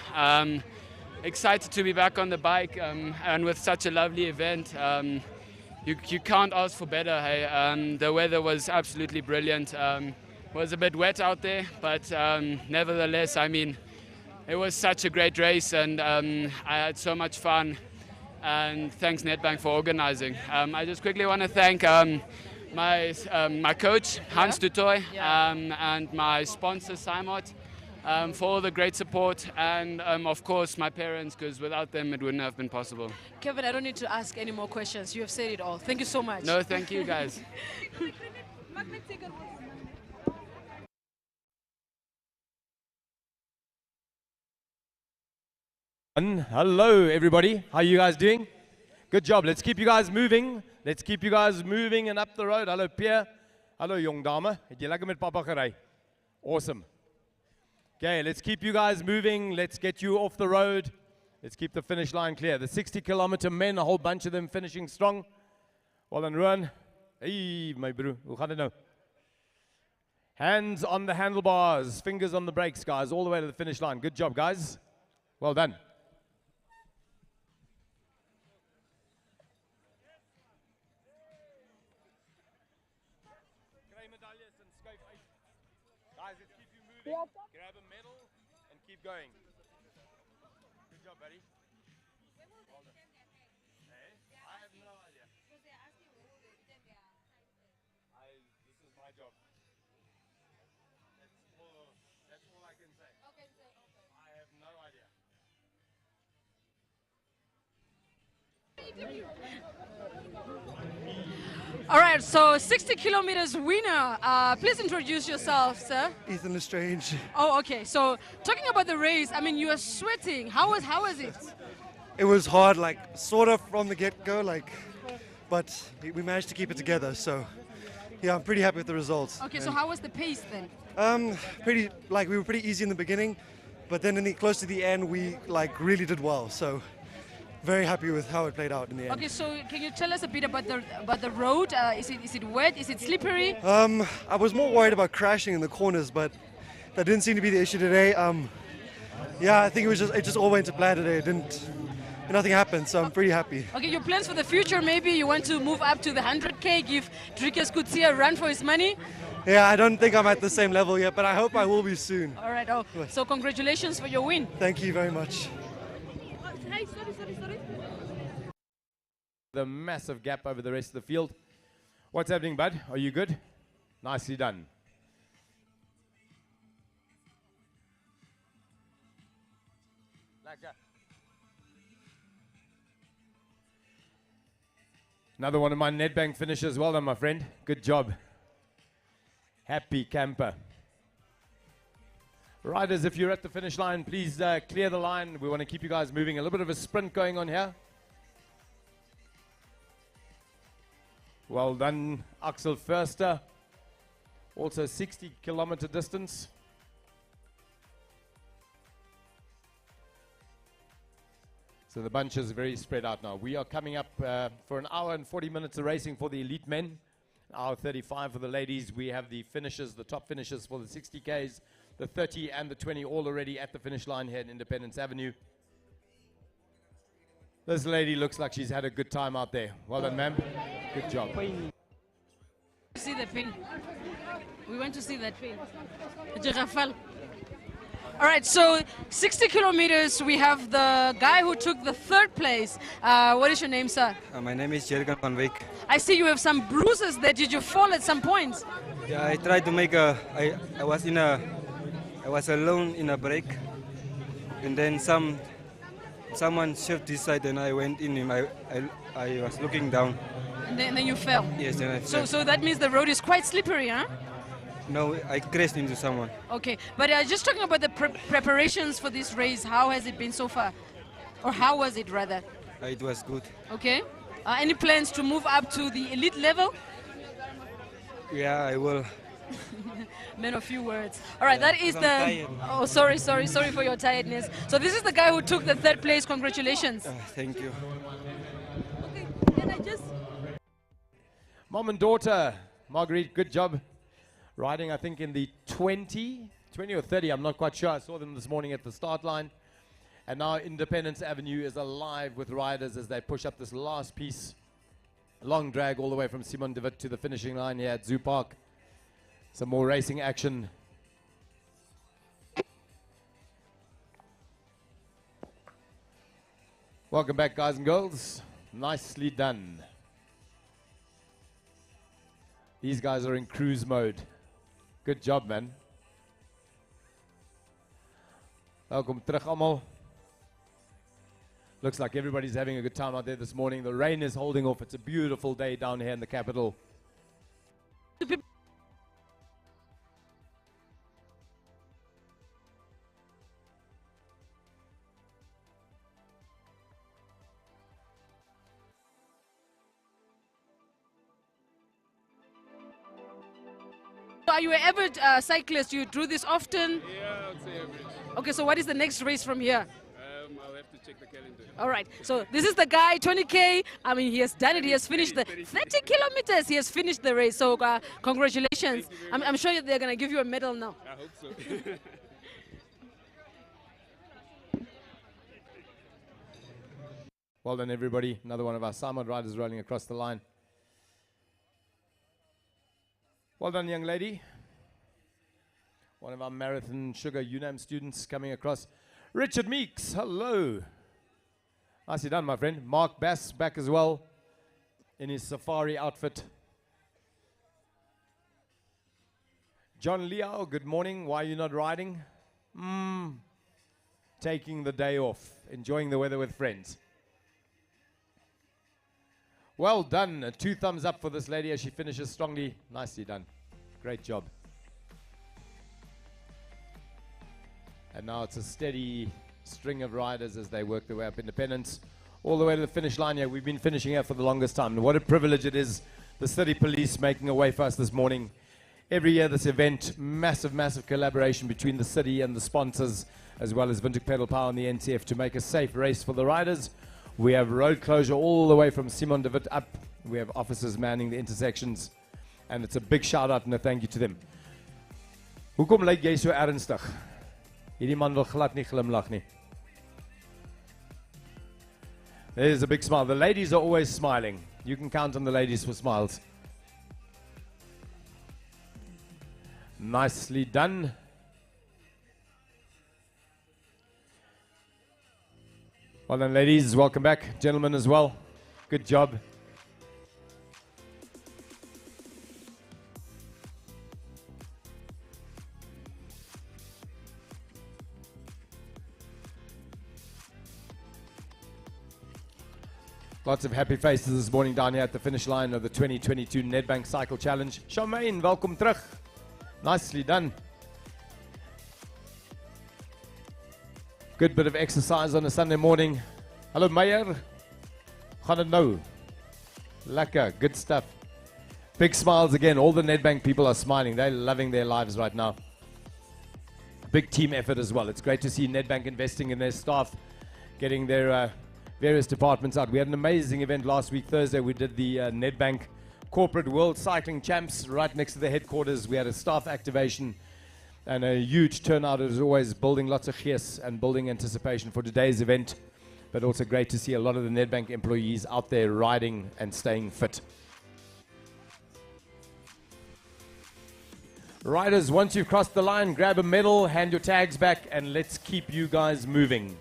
Excited to be back on the bike and with such a lovely event. You can't ask for better. Hey? The weather was absolutely brilliant. Was a bit wet out there, but nevertheless, I mean, it was such a great race, and I had so much fun. And thanks Nedbank for organizing. I just quickly want to thank my coach Hans Dutoy and my sponsor Simot for all the great support, and of course my parents, because without them it wouldn't have been possible. Kevin, I don't need to ask any more questions. You have said it all. Thank you so much. No, thank you guys. Hello, everybody. How are you guys doing? Good job. Let's keep you guys moving. Let's keep you guys moving and up the road. Hallo, Pierre. Hallo, jong dame. Het jy lekker met papa gery? Awesome. Okay, let's keep you guys moving. Let's get you off the road. Let's keep the finish line clear. The 60-kilometer men, a whole bunch of them finishing strong. Well done, Ruan. Hey, my bro. Hoe gaan dit nou? Hands on the handlebars, fingers on the brakes, guys, all the way to the finish line. Good job, guys. Well done. Guys, let's keep you moving. Grab a medal and keep going. Good job, buddy. Well done. Hey? I have no idea. This is my job. That's all I can say. I have no idea. All right, so 60 kilometers winner. Please introduce yourself, sir. Ethan Lestrange. Oh, okay. So talking about the race, I mean, you are sweating. How was it? It was hard, like sort of from the get-go, but we managed to keep it together. So, yeah, I'm pretty happy with the results. Okay, so how was the pace then? We were pretty easy in the beginning, but then close to the end, we really did well. So, very happy with how it played out in the end. Okay, so can you tell us a bit about the road? Is it wet? Is it slippery? I was more worried about crashing in the corners, but that didn't seem to be the issue today. Yeah, I think it just all went to plan today. Nothing happened, so I'm pretty happy. Okay, your plans for the future? Maybe you want to move up to the 100K, give Drikes Kutsia a run for his money? Yeah, I don't think I'm at the same level yet, but I hope I will be soon. All right. Oh, so congratulations for your win. Thank you very much. Hey, sorry. The massive gap over the rest of the field. What's happening, bud? Are you good? Nicely done. Another one of my Nedbank finishes. Well done, my friend. Good job. Happy camper. Riders, if you're at the finish line, please clear the line. We want to keep you guys moving. A little bit of a sprint going on here. Well done, Axel Förster. Also 60-kilometer distance. So the bunch is very spread out now. We are coming up for an hour and 40 minutes of racing for the elite men. Hour 35 for the ladies. We have the finishers, the top finishers for the 60Ks, the 30 and the 20 all already at the finish line here at Independence Avenue. This lady looks like she's had a good time out there. Well done, ma'am. Good job. See the pin. We went to see that pin. Girafal. All right, so 60 kilometers, we have the guy who took the third place. What is your name, sir? My name is Jurgen van Wyk. I see you have some bruises there. Did you fall at some points? Yeah, I tried to make I was alone in a break, and then someone shoved this side, and I went in him. I was looking down. And then you fell. Yes, then I fell. So that means the road is quite slippery, huh? No, I crashed into someone. Okay, but just talking about the preparations for this race, how has it been so far? Or how was it, rather? It was good. Okay. Any plans to move up to the elite level? Yeah, I will. Man of few words. All right, that is the... Oh, sorry for your tiredness. So this is the guy who took the third place. Congratulations. Thank you. Okay, can I just... Mom and daughter, Marguerite, good job. Riding, I think, in the 20 or 30, I'm not quite sure. I saw them this morning at the start line. And now Independence Avenue is alive with riders as they push up this last piece. A long drag all the way from Simon de Wit to the finishing line here at Zoo Park. Some more racing action. Welcome back, guys and girls. Nicely done. These guys are in cruise mode. Good job, man. Welkom terug allemaal. Looks like everybody's having a good time out there this morning. The rain is holding off. It's a beautiful day down here in the capital. Are you an avid cyclist? You do this often? Yeah, I'd say average. Okay, so what is the next race from here? I'll have to check the calendar. All right, so this is the guy, 20K. I mean, he has done it. He has finished the 30 kilometers. He has finished the race. So congratulations. I'm sure they're going to give you a medal now. I hope so. Well done, everybody. Another one of our Simon riders rolling across the line. Well done, young lady. One of our Marathon Sugar UNAM students coming across. Richard Meeks, hello. Nicely done, my friend. Mark Bass back as well in his safari outfit. John Liao, good morning. Why are you not riding? Taking the day off, enjoying the weather with friends. Well done. 2 thumbs up for this lady as she finishes strongly. Nicely done. Great job. And now it's a steady string of riders as they work their way up Independence all the way to the finish line here. We've been finishing here for the longest time. And what a privilege it is. The city police making a way for us this morning. Every year this event, massive, massive collaboration between the city and the sponsors, as well as Vintage Pedal Power and the NTF to make a safe race for the riders. We have road closure all the way from Simon de Wit up. We have officers manning the intersections. And it's a big shout out and a thank you to them. Hoekom lyk jy so ernstig? Hierdie man wil glad nie glimlag nie. There's a big smile. The ladies are always smiling. You can count on the ladies for smiles. Nicely done. Well done, ladies. Welcome back. Gentlemen as well. Good job. Lots of happy faces this morning down here at the finish line of the 2022 Nedbank Cycle Challenge. Charmaine, welkom terug. Nicely done. Good bit of exercise on a Sunday morning. Hello, Meyer. Gaan het nou? Lekker, good stuff. Big smiles again. All the Nedbank people are smiling. They're loving their lives right now. Big team effort as well. It's great to see Nedbank investing in their staff, getting their various departments out. We had an amazing event last week, Thursday. We did the Nedbank corporate world cycling champs right next to the headquarters. We had a staff activation and a huge turnout. It was always building lots of gees and building anticipation for today's event, but also great to see a lot of the Nedbank employees out there riding and staying fit. Riders, once you've crossed the line, grab a medal, hand your tags back, and let's keep you guys moving.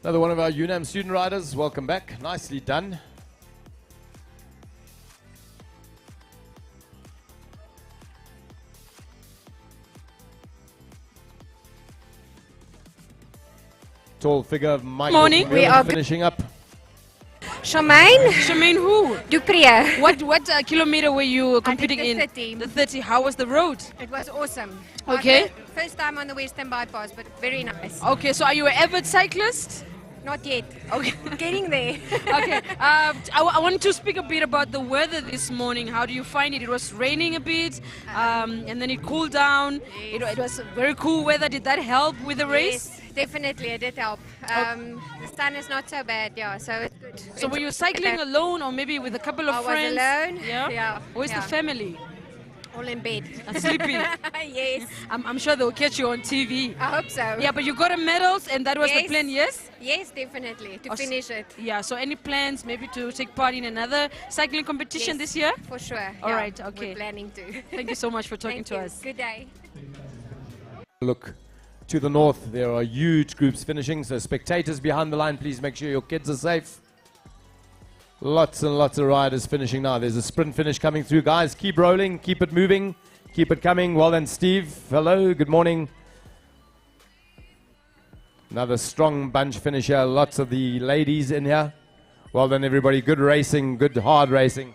Another one of our UNAM student riders, welcome back, nicely done. Tall figure of Michael. Morning. We are finishing up. Charmaine who? Dupriya. What kilometer were you competing in? The 30. The 30. How was the road? It was awesome. Okay. First time on the Western Bypass, but very nice. Okay, so are you an avid cyclist? Not yet. Okay. Getting there. Okay. I want to speak a bit about the weather this morning. How do you find it? It was raining a bit, and then it cooled down. It was very cool weather. Did that help with the race? Yes, definitely, it did help. The sun is not so bad, yeah, so it's good. So were you cycling alone or maybe with a couple of friends? I was alone. Yeah? Where's the family? All in bed. Sleeping? Yes. I'm sure they'll catch you on TV. I hope so. Yeah, but you got a medals and that was the plan, yes? Yes, definitely, to finish it. Yeah, so any plans maybe to take part in another cycling competition this year? For sure. All right, okay. We're planning to. Thank you so much for talking to us. Good day. Look to the north, there are huge groups finishing, so spectators behind the line, please make sure your kids are safe. Lots and lots of riders finishing now. There's a sprint finish coming through. Guys, keep rolling, keep it moving, keep it coming. Well done, Steve. Hello, good morning. Another strong bunch finish here. Lots of the ladies in here. Well done, everybody. Good racing, good hard racing.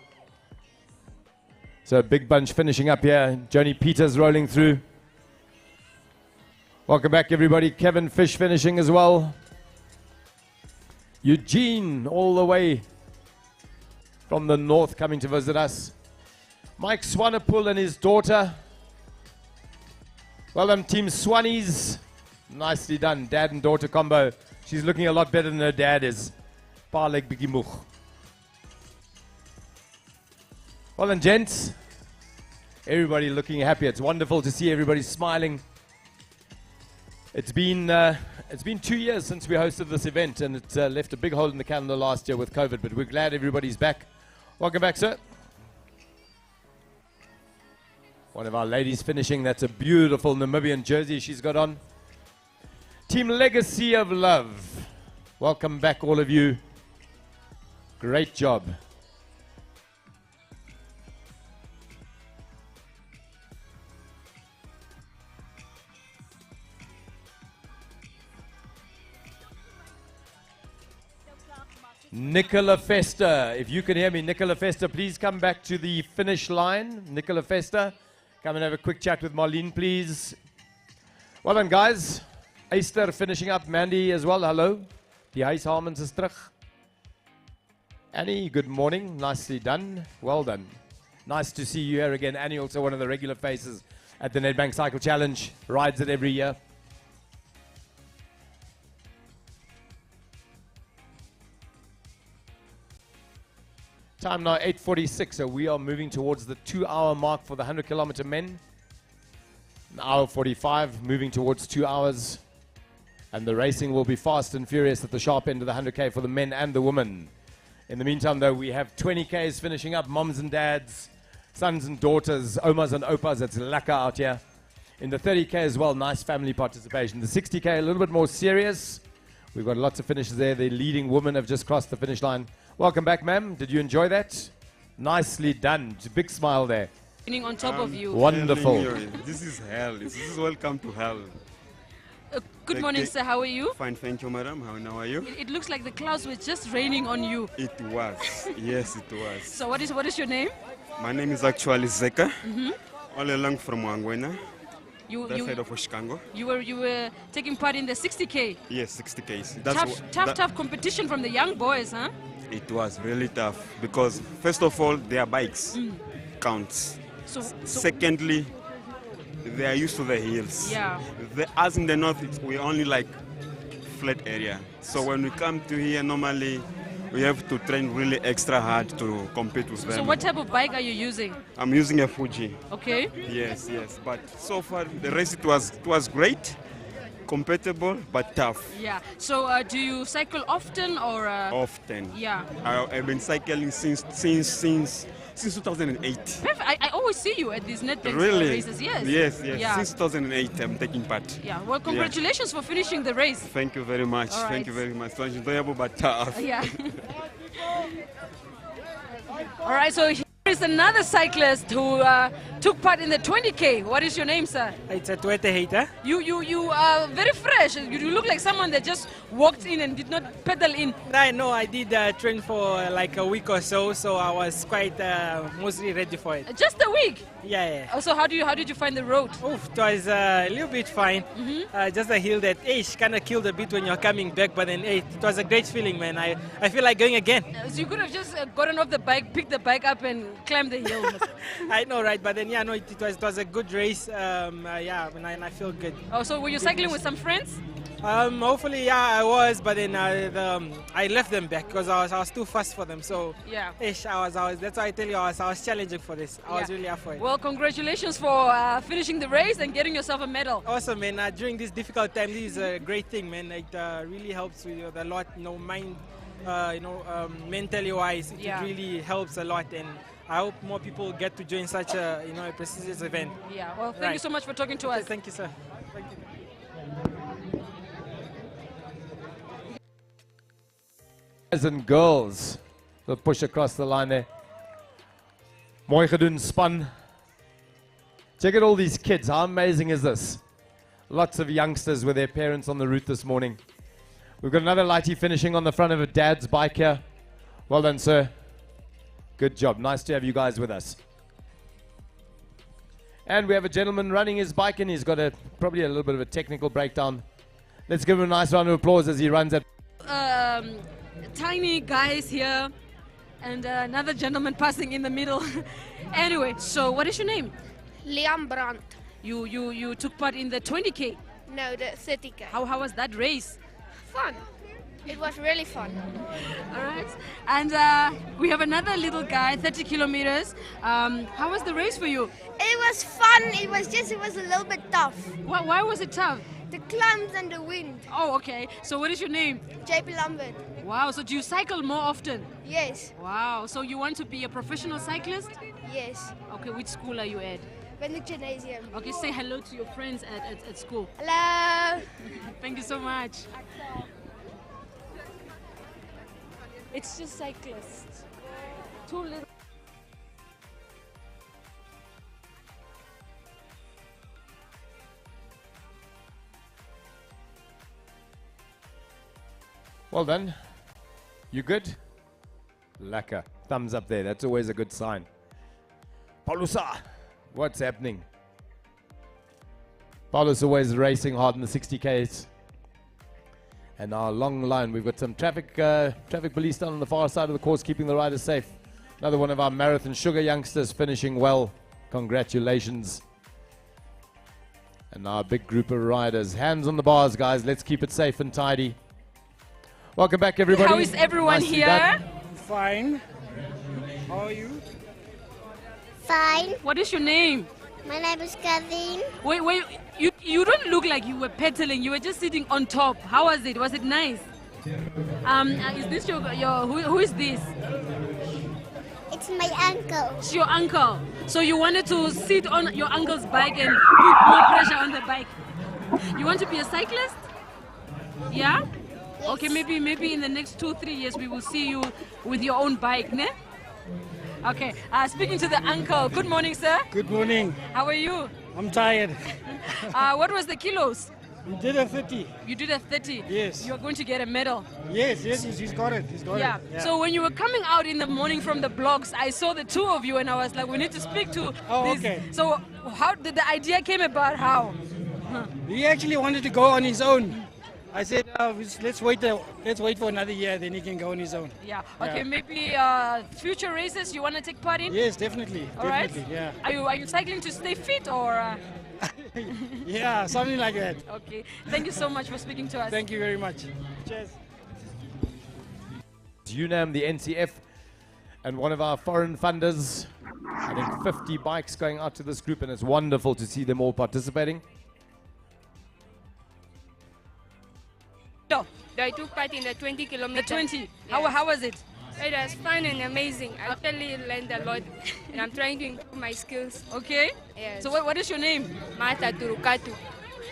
So a big bunch finishing up here. Joni Peters rolling through. Welcome back, everybody. Kevin Fish finishing as well. Eugene all the way from the north coming to visit us. Mike Swanepoel and his daughter. Well done, Team Swannies. Nicely done, dad and daughter combo. She's looking a lot better than her dad is. Paarlik Biggie Moeg. Well done, gents. Everybody looking happy. It's wonderful to see everybody smiling. It's been 2 years since we hosted this event, and it left a big hole in the calendar last year with COVID, but we're glad everybody's back. Welcome back, sir. One of our ladies finishing. That's a beautiful Namibian jersey she's got on. Team Legacy of Love. Welcome back, all of you. Great job. Nicola Fester, if you can hear me, Nicola Fester, please come back to the finish line. Nicola Fester, come and have a quick chat with Marlene, please. Well done, guys. Easter finishing up. Mandy as well, hello. Die huishamens is terug. Annie, good morning. Nicely done. Well done. Nice to see you here again. Annie, also one of the regular faces at the Nedbank Cycle Challenge. Rides it every year. Time now 8:46, so we are moving towards the 2-hour mark for the 100-kilometer men. An hour 45, moving towards 2 hours. And the racing will be fast and furious at the sharp end of the 100K for the men and the women. In the meantime, though, we have 20Ks finishing up. Moms and dads, sons and daughters, omas and opas. It's lekker out here. In the 30K as well, nice family participation. The 60K, a little bit more serious. We've got lots of finishes there. The leading women have just crossed the finish line. Welcome back, ma'am. Did you enjoy that? Nicely done. Big smile there. On top of you. Wonderful. This is hell. This is welcome to hell. Good morning, sir. How are you? Fine, thank you, madam. How are you? It looks like the clouds were just raining on you. It was. Yes, it was. So what is your name? My name is actually Zeka. All along from Wangwena. That side of Oshikango. You were taking part in the 60K. Yes, 60Ks. Tough competition from the young boys, huh? It was really tough because first of all, their bikes counts. So secondly, they are used to the hills. Yeah. As in the north, we only like flat area. So when we come to here, normally we have to train really extra hard to compete with them. So what type of bike are you using? I'm using a Fuji. Okay. Yes. But so far the race it was great, compatible but tough. Yeah. So do you cycle often or? Often. Yeah. I've been cycling since 2008. Perfect. I always see you at these Nedbank Really? races. Yes. Yes. Yeah. Since 2008, I'm taking part. Yeah. Well, congratulations for finishing the race. Thank you very much. All right. Thank you very much. It was enjoyable but tough. Yeah. All right. So here is another cyclist who took part in the 20K. What is your name, sir? It's a Twete hater. You are very fresh. You look like someone that just walked in and did not pedal in. I know I did train for like a week or so, so I was quite mostly ready for it. Just a week? Yeah. Also, how did you find the road? Oof, it was a little bit fine. Just a hill that kind of killed a bit when you're coming back, but then it was a great feeling, man. I feel like going again. So you could have just gotten off the bike, picked the bike up and climbed the hill. I know, right? But then, no, it was a good race. And I feel good. Oh, so were you cycling with some friends? Hopefully, I was, but then I left them back because I was too fast for them. So yeah, that's why I tell you I was challenging for this. I was really up for it. Well, congratulations for finishing the race and getting yourself a medal. Awesome, man. During this difficult time, this is a great thing, man. It really helps with a lot. Mind, mentally wise, it really helps a lot, and I hope more people get to join such a a prestigious event. Yeah. Well, thank you so much for talking to us. Thank you, sir. Thank you. Guys and girls, the push across the line there. Mooi gedoen, span. Check out all these kids. How amazing is this? Lots of youngsters with their parents on the route this morning. We've got another lighty finishing on the front of a dad's bike here. Well done, sir. Good job. Nice to have you guys with us. And we have a gentleman running his bike, and he's got probably a little bit of a technical breakdown. Let's give him a nice round of applause as he runs it. Tiny guys here, and another gentleman passing in the middle. Anyway, so what is your name? Liam Brandt. You took part in the 20K? No, the 30K. How was that race? Fun. It was really fun. All right. And we have another little guy, 30 kilometers. How was the race for you? It was fun. It was a little bit tough. Why was it tough? The climbs and the wind. Oh, okay. So what is your name? JP Lambert. Wow, so do you cycle more often? Yes. Wow, so you want to be a professional cyclist? Yes. Okay, which school are you at? Windhoek Gymnasium. Okay, say hello to your friends at school. Hello. Thank you so much. It's just cyclists. Two little... Well done. You good? Lekker. Thumbs up there. That's always a good sign. Paulusa, what's happening? Paulus always racing hard in the 60Ks. And our long line, we've got some traffic police down on the far side of the course, keeping the riders safe. Another one of our Marathon Sugar youngsters finishing well. Congratulations. And now a big group of riders. Hands on the bars, guys. Let's keep it safe and tidy. Welcome back, everybody. How is everyone Nice to be here? back. Fine. How are you? Fine. What is your name? My name is Kevin. Wait, you don't look like you were pedaling. You were just sitting on top. How was it? Was it nice? Is this your who is this? It's my uncle. It's your uncle. So you wanted to sit on your uncle's bike and put more pressure on the bike. You want to be a cyclist? Yeah? Yes. Okay, maybe in the next 2-3 years we will see you with your own bike, ne? Okay, speaking to the uncle. Good morning, sir. Good morning. How are you? I'm tired. What was the kilos? We did a 30. You did a 30? Yes. You're going to get a medal? Yes, he's got it. He's got it. Yeah. So when you were coming out in the morning from the blocks, I saw the two of you and I was like, we need to speak to this. Okay. So how did the idea came about? How? He actually wanted to go on his own. I said, let's wait for another year, then he can go on his own. Yeah. Okay. Maybe future races you want to take part in? Yes, definitely. All right. Yeah. Are you cycling to stay fit or? Yeah, something like that. Okay. Thank you so much for speaking to us. Thank you very much. Cheers. UNAM, the NCF, and one of our foreign funders. I think 50 bikes going out to this group, and it's wonderful to see them all participating. No, I took part in the 20 kilometers. The 20. How was it? It was fun and amazing. I actually learned a lot, and I'm trying to improve my skills. Okay. Yes. So what is your name? Martha Turukatu.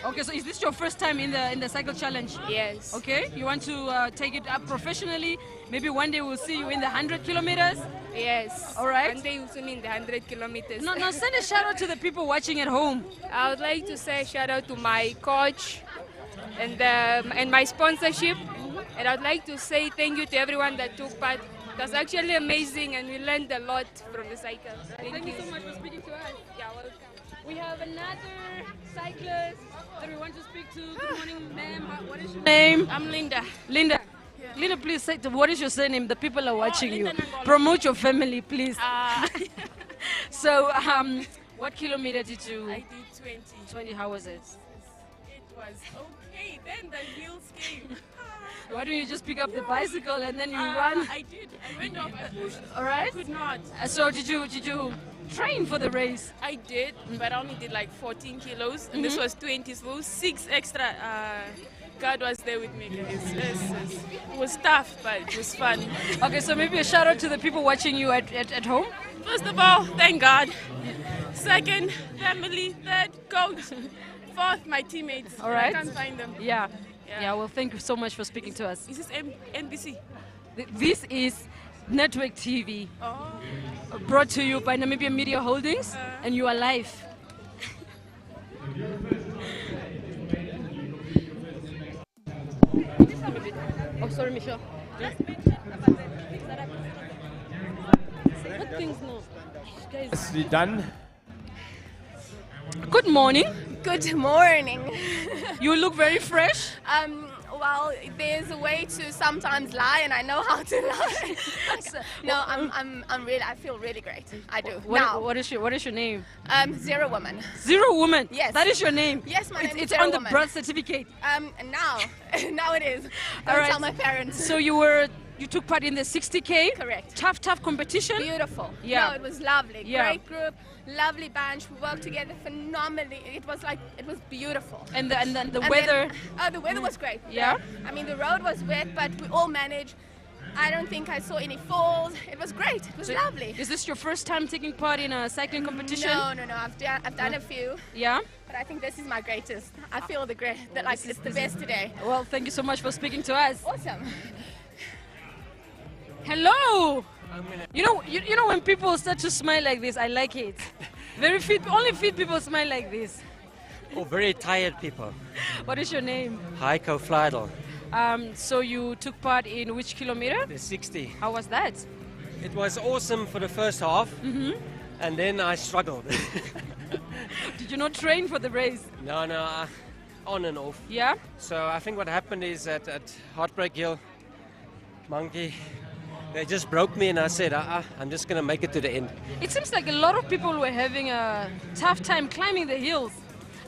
Okay, so is this your first time in the cycle challenge? Yes. Okay, you want to take it up professionally? Maybe one day we'll see you in the 100 kilometers? Yes. All right. One day you'll see me in the 100 kilometers. Now send a shout out to the people watching at home. I would like to say shout out to my coach and my sponsorship. And I'd like to say thank you to everyone that took part. It was actually amazing, and we learned a lot from the cycle. Thank you so much for speaking to us. Yeah, welcome. We have another cyclist that we want to speak to. Good morning, ma'am. What is your name? I'm Linda. Linda. Yeah. Linda, please say what is your surname? The people are watching you. Linda Nangolo. Promote your family, please. Uh, So, what kilometer did you? I did 20. 20. How was it? It was okay. Then the heels came. Why don't you just pick up the bicycle and then you run? I did. I went off. I pushed. All right. I could not. So did you train for the race? I did, but I only did like 14 kilos, and this was 20, so 6 extra. God was there with me, guys. Yes. It was tough, but it was fun. Okay, so maybe a shout out to the people watching you at home. First of all, thank God. Second, family. Third, coach. Fourth, my teammates. All right. I can't find them. Yeah. Well, thank you so much for speaking to us. Is this NBC? This is Network TV. Oh. Brought to you by Namibia Media Holdings, and you are live. Oh, sorry, Michelle. What things now? Guys. Nicely done. Good morning. Good morning. You look very fresh. Well, there's a way to sometimes lie, and I know how to lie. No, I feel really great. I do. What is your name? Zero Woman. Zero Woman. Yes. That is your name. Yes, my name is It's Zero on the Woman. birth certificate. Now it is. All right. Tell my parents. So you took part in the 60K. Correct. Tough competition. Beautiful. Yeah. No, it was lovely. Yeah. Great group, lovely bunch. We worked together phenomenally. It was beautiful. And then the weather. The weather was great. Yeah. I mean, the road was wet, but we all managed. I don't think I saw any falls. It was great. It was lovely. Is this your first time taking part in a cycling competition? No. I've done a few. Yeah. But I think this is my greatest. I feel it's the best today. Well, thank you so much for speaking to us. Awesome. Hello. You know when people start to smile like this, I like it. Only fit people smile like this. Oh, very tired people. What is your name? Heiko Fladel. So you took part in which kilometer? The 60. How was that? It was awesome for the first half, and then I struggled. Did you not train for the race? No, on and off. Yeah? So I think what happened is that at Heartbreak Hill, Monkey, they just broke me, and I said, I'm just going to make it to the end. It seems like a lot of people were having a tough time climbing the hills.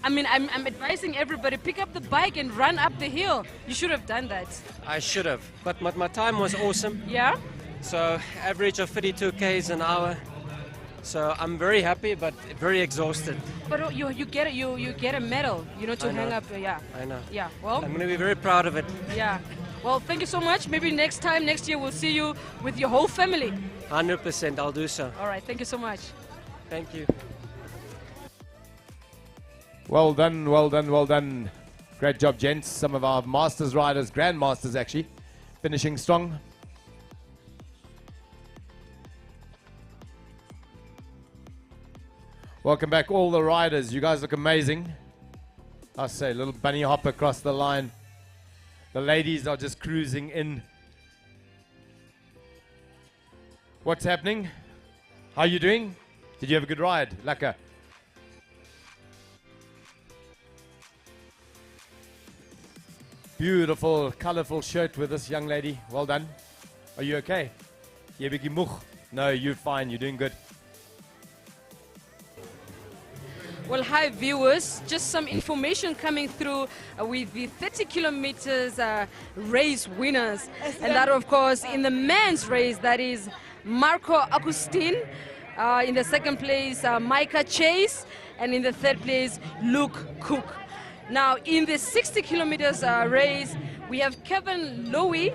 I mean, I'm advising everybody, pick up the bike and run up the hill. You should have done that. I should have, but my time was awesome. Yeah? So average of 32 Ks an hour. So I'm very happy, but very exhausted. But you get a medal, to hang up. Yeah. I know. Yeah. Well. I'm going to be very proud of it. Yeah. Well, thank you so much. Maybe next year, we'll see you with your whole family. 100%, I'll do so. All right. Thank you so much. Thank you. Well done. Great job, gents. Some of our masters riders, grandmasters actually, finishing strong. Welcome back, all the riders. You guys look amazing. I say, little bunny hop across the line. The ladies are just cruising in. What's happening? How are you doing? Did you have a good ride, Laka? Beautiful, colorful shirt with this young lady. Well done. Are you okay? No, you're fine. You're doing good. Well, hi viewers, just some information coming through with the 30 kilometers race winners. And that of course in the men's race, that is Marco Agustin, in the second place Micah Chase, and in the third place Luke Cook. Now in the 60 kilometers race, we have Kevin Lowy,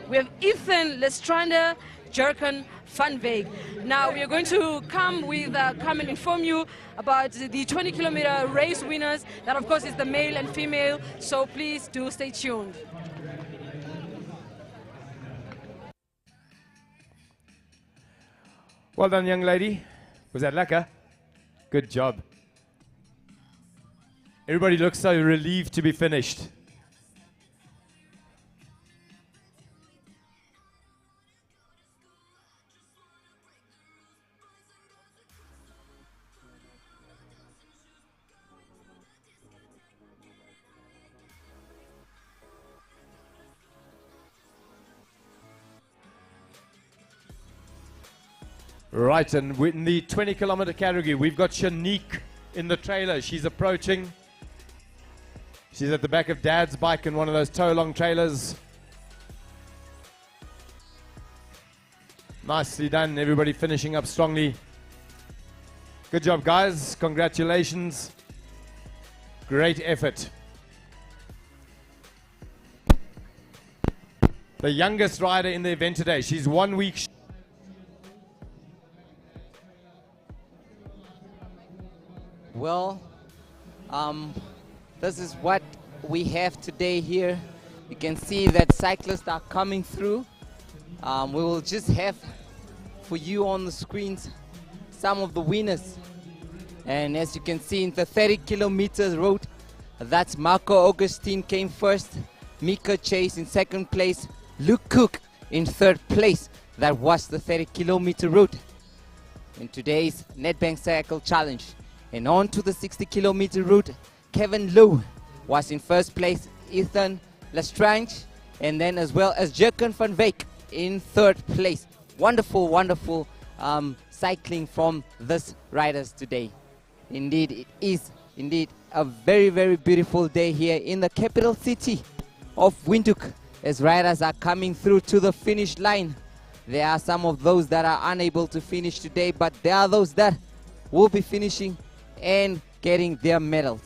we have Ethan Lestrander, Jerkin Van Veek. Now we are going to come and inform you about the 20-kilometer race winners. That of course is the male and female, so please do stay tuned. Well done, young lady. Was that lekker? Good job. Everybody looks so relieved to be finished. Right, and in the 20-kilometer category, we've got Shanique in the trailer. She's approaching. She's at the back of Dad's bike in one of those tow-along trailers. Nicely done, everybody finishing up strongly. Good job, guys. Congratulations. Great effort. The youngest rider in the event today. She's 1 week. Well, this is what we have today here. You can see that cyclists are coming through. We will just have for you on the screens some of the winners. And as you can see in the 30 kilometers road, that's Marco Augustin came first, Mika Chase in second place, Luke Cook in third place. That was the 30 kilometer route in today's Nedbank Cycle Challenge. And on to the 60 kilometer route, Kevin Lowe was in first place, Ethan Lestrange, and then as well as Jerkin Van Veek in third place. Wonderful, wonderful cycling from these riders today. Indeed, it is indeed a very, very beautiful day here in the capital city of Windhoek as riders are coming through to the finish line. There are some of those that are unable to finish today, but there are those that will be finishing and getting their medals.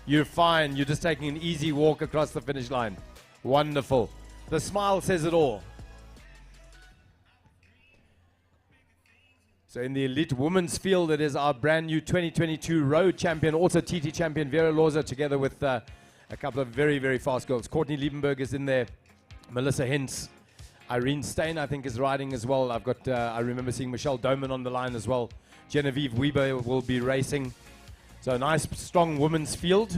You're fine. You're just taking an easy walk across the finish line. Wonderful. The smile says it all. So in the elite women's field, it is our brand new 2022 road champion, also TT champion Vera Loza, together with a couple of very, very fast girls. Courtney Liebenberg is in there. Melissa Hintz. Irene Stein, I think, is riding as well. I've got, I remember seeing Michelle Doman on the line as well. Genevieve Weber will be racing. So a nice, strong women's field.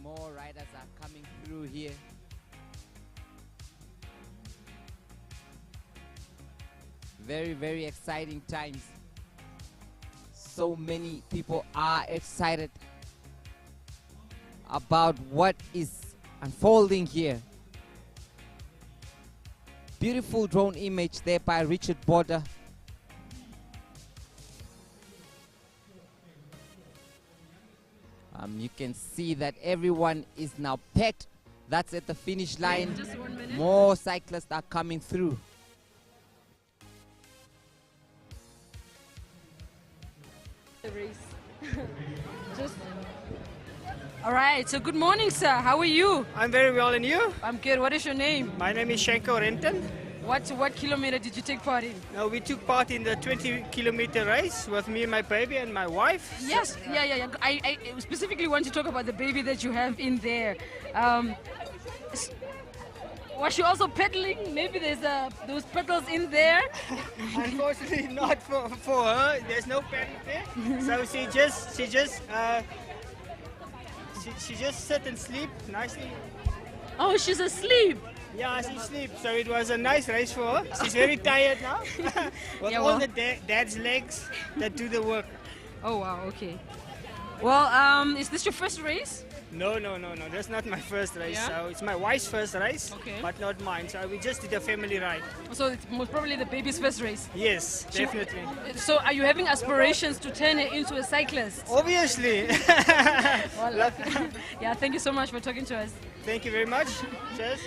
More riders are coming through here. Very, very exciting times. So many people are excited about what is unfolding here. Beautiful drone image there by Richard Border. You can see that everyone is now packed. That's at the finish line. Just 1 minute. More cyclists are coming through. The race. All right, so good morning, sir. How are you? I'm very well, and you? I'm good. What is your name? My name is Shanko Renton. What kilometer did you take part in? We took part in the 20-kilometer race with me and my baby and my wife. Yes, yeah. I specifically want to talk about the baby that you have in there. Was she also pedaling? Maybe there's those pedals in there. Unfortunately, not for her. There's no pedal there. So she just sit and sleep nicely. Oh, she's asleep. Yeah, she sleeps. So it was a nice race for her. She's very tired now. With Yeah, all well. the dad's legs that do the work. Oh wow, okay. Well, is this your first race? No. That's not my first race. Yeah? So it's my wife's first race, Okay. but not mine. So we just did a family ride. So it's most probably the baby's first race. Yes, She- definitely. So are you having aspirations to turn her into a cyclist? Obviously. Well, yeah, thank you so much for talking to us. Thank you very much. Cheers.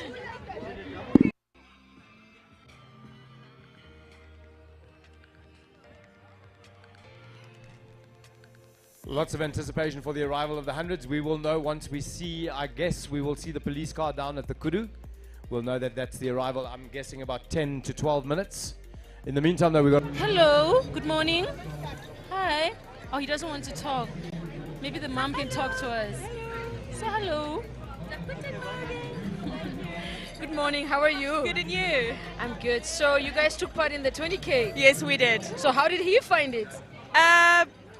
Lots of anticipation for the arrival of the hundreds. We will know once we see, I guess we will see the police car down at the Kudu. We'll know that that's the arrival, I'm guessing about 10 to 12 minutes. In the meantime, though, we've got... Hello, good morning. Hi. Oh, he doesn't want to talk. Maybe the mom can talk to us. Say hello. Good morning, how are you? Good, and you? I'm good. So you guys took part in the 20K? Yes, we did. So how did he find it?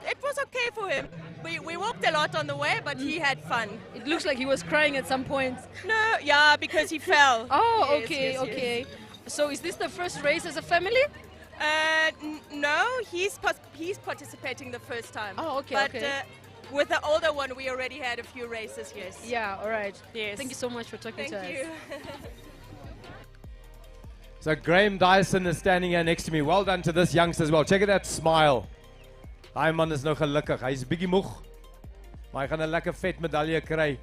It was okay for him. We walked a lot on the way, but he had fun. It looks like he was crying at some point. No, yeah, because he fell. Oh, Yes, okay, yes, okay. yes. So is this the first race as a family? No, he's participating the first time. Oh, okay, But okay. with the older one, we already had a few races, yes. Yeah, all right. Yes. Thank you so much for talking to us. Thank you. So Graham Dyson is standing here next to me. Well done to this youngster as well. Check out that smile. Hy man is nou gelukkig. Hy's bietjie moeg. Maar hy gaan 'n lekker vet medalje kry.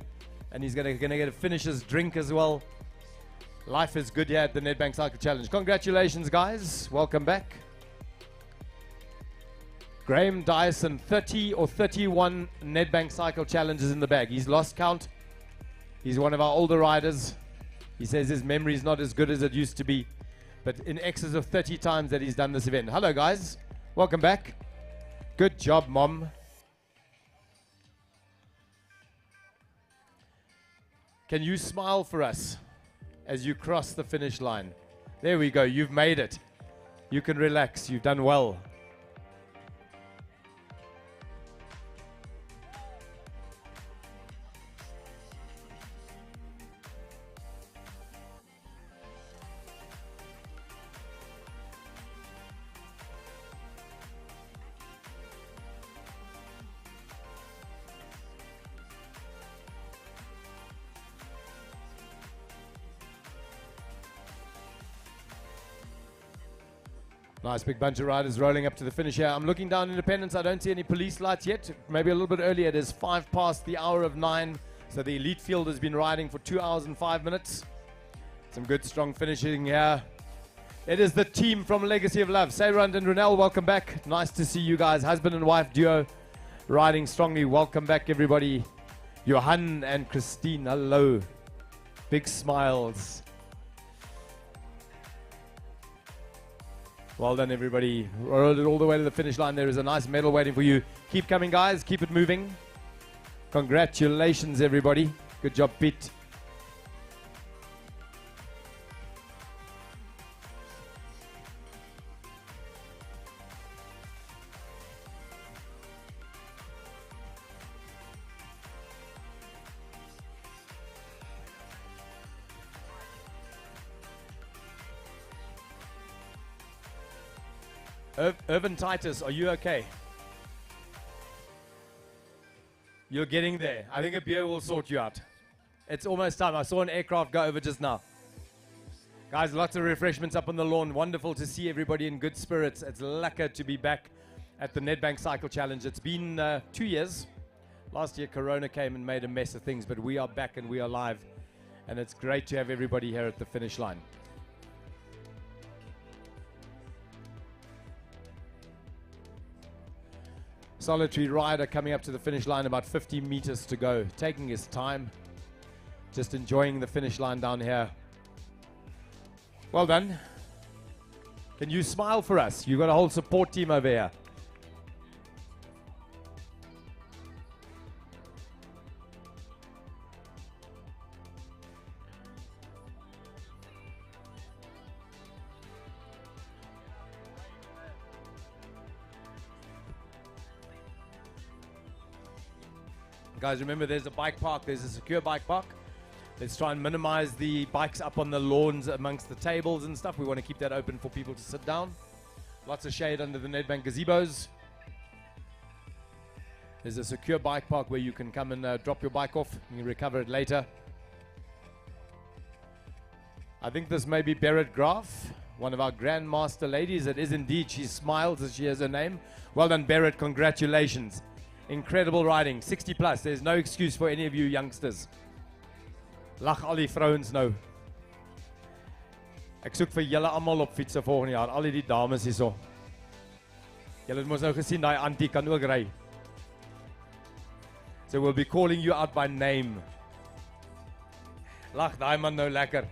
And he's gonna get a finish his drink as well. Life is good here at the Nedbank Cycle Challenge. Congratulations, guys. Welcome back. Graham Dyson, 30 or 31 Nedbank Cycle Challenges in the bag. He's lost count. He's one of our older riders. He says his memory is not as good as it used to be. But in excess of 30 times that he's done this event. Hello, guys. Welcome back. Good job, Mom. Can you smile for us as you cross the finish line? There we go. You've made it. You can relax. You've done well. Nice big bunch of riders rolling up to the finish here. I'm looking down Independence. I don't see any police lights yet. Maybe a little bit earlier. It is 5 past the hour of 9. So the elite field has been riding for 2 hours and 5 minutes. Some good strong finishing here. It is the team from Legacy of Love. Sayrand and Runel, welcome back. Nice to see you guys. Husband and wife duo riding strongly. Welcome back, everybody. Johan and Christine, hello. Big smiles. Well done, everybody. Rode it all the way to the finish line. There is a nice medal waiting for you. Keep coming, guys. Keep it moving. Congratulations, everybody. Good job, Pete. Irvin Titus, are you okay? You're getting there. I think a beer will sort you out. It's almost time. I saw an aircraft go over just now. Guys, lots of refreshments up on the lawn. Wonderful to see everybody in good spirits. It's lekker to be back at the Nedbank Cycle Challenge. It's been 2 years. Last year, Corona came and made a mess of things, but we are back and we are live. And it's great to have everybody here at the finish line. Solitary rider coming up to the finish line, about 50 meters to go, taking his time, just enjoying the finish line down here. Well done. Can you smile for us? You've got a whole support team over here. Guys, remember there's a bike park, there's a secure bike park. Let's try and minimize the bikes up on the lawns amongst the tables and stuff. We want to keep that open for people to sit down. Lots of shade under the Nedbank gazebos. There's a secure bike park where you can come and drop your bike off. You can recover it later. I think this may be Berit Graf, one of our Grandmaster ladies. It is indeed. She smiles as she has her name. Well done, Berit. Congratulations. Incredible riding. 60 plus. There's no excuse for any of you youngsters. Lag al die vrouens nou. Ek soek vir julle almal op fietsse volgende jaar. Al die dames hierso. Julle het mos nou gesien daai antie kan ook ry. So we'll be calling you out by name. Lag daai man nou lekker.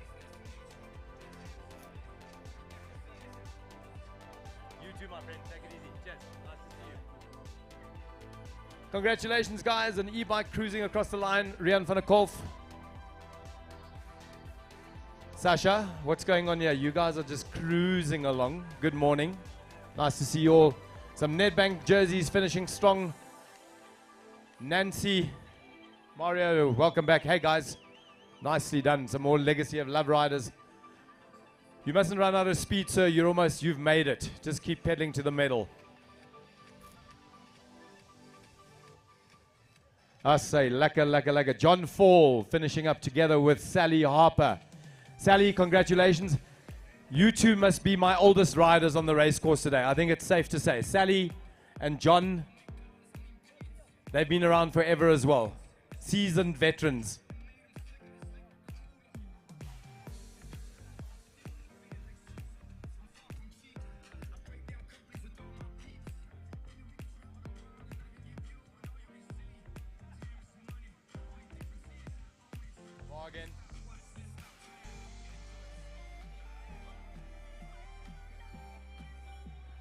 You too, my friend. Take it easy. Cheers. Nice to see you. Congratulations, guys. An e-bike cruising across the line. Rian van der Kolf. Sasha, what's going on here? You guys are just cruising along. Good morning. Nice to see you all. Some Nedbank jerseys finishing strong. Nancy, Mario, welcome back. Hey guys, nicely done. Some more legacy of Love Riders. You mustn't run out of speed, sir. You've made it. Just keep pedaling to the medal. I say, lekker, lekker, lekker. John Fall finishing up together with Sally Harper. Sally, congratulations. You two must be my oldest riders on the race course today. I think it's safe to say. Sally and John, they've been around forever as well. Seasoned veterans. Morgan.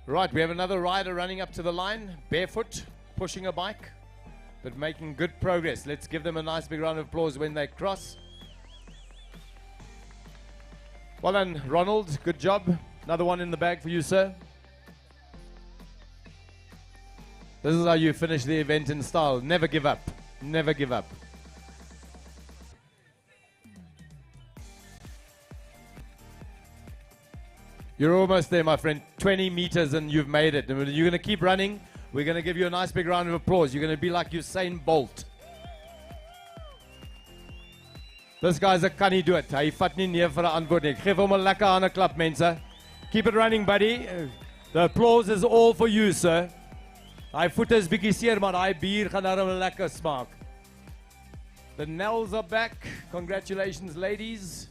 Right, we have another rider running up to the line, barefoot, pushing a bike, but making good progress. Let's give them a nice big round of applause when they cross. Well done, Ronald. Good job. Another one in the bag for you, sir. This is how you finish the event in style. Never give up. Never give up. You're almost there, my friend. 20 meters and you've made it. And you're going to keep running. We're going to give you a nice big round of applause. You're going to be like Usain Bolt. This guy's a kan nie do it. Hy vat nie nee vir 'n antwoord nie. Geef hom 'n lekker hande klap, mense. Keep it running, buddy. The applause is all for you, sir. Hy voete is bietjie seer, maar daai bier gaan darem lekker smaak. The Nels are back. Congratulations, ladies.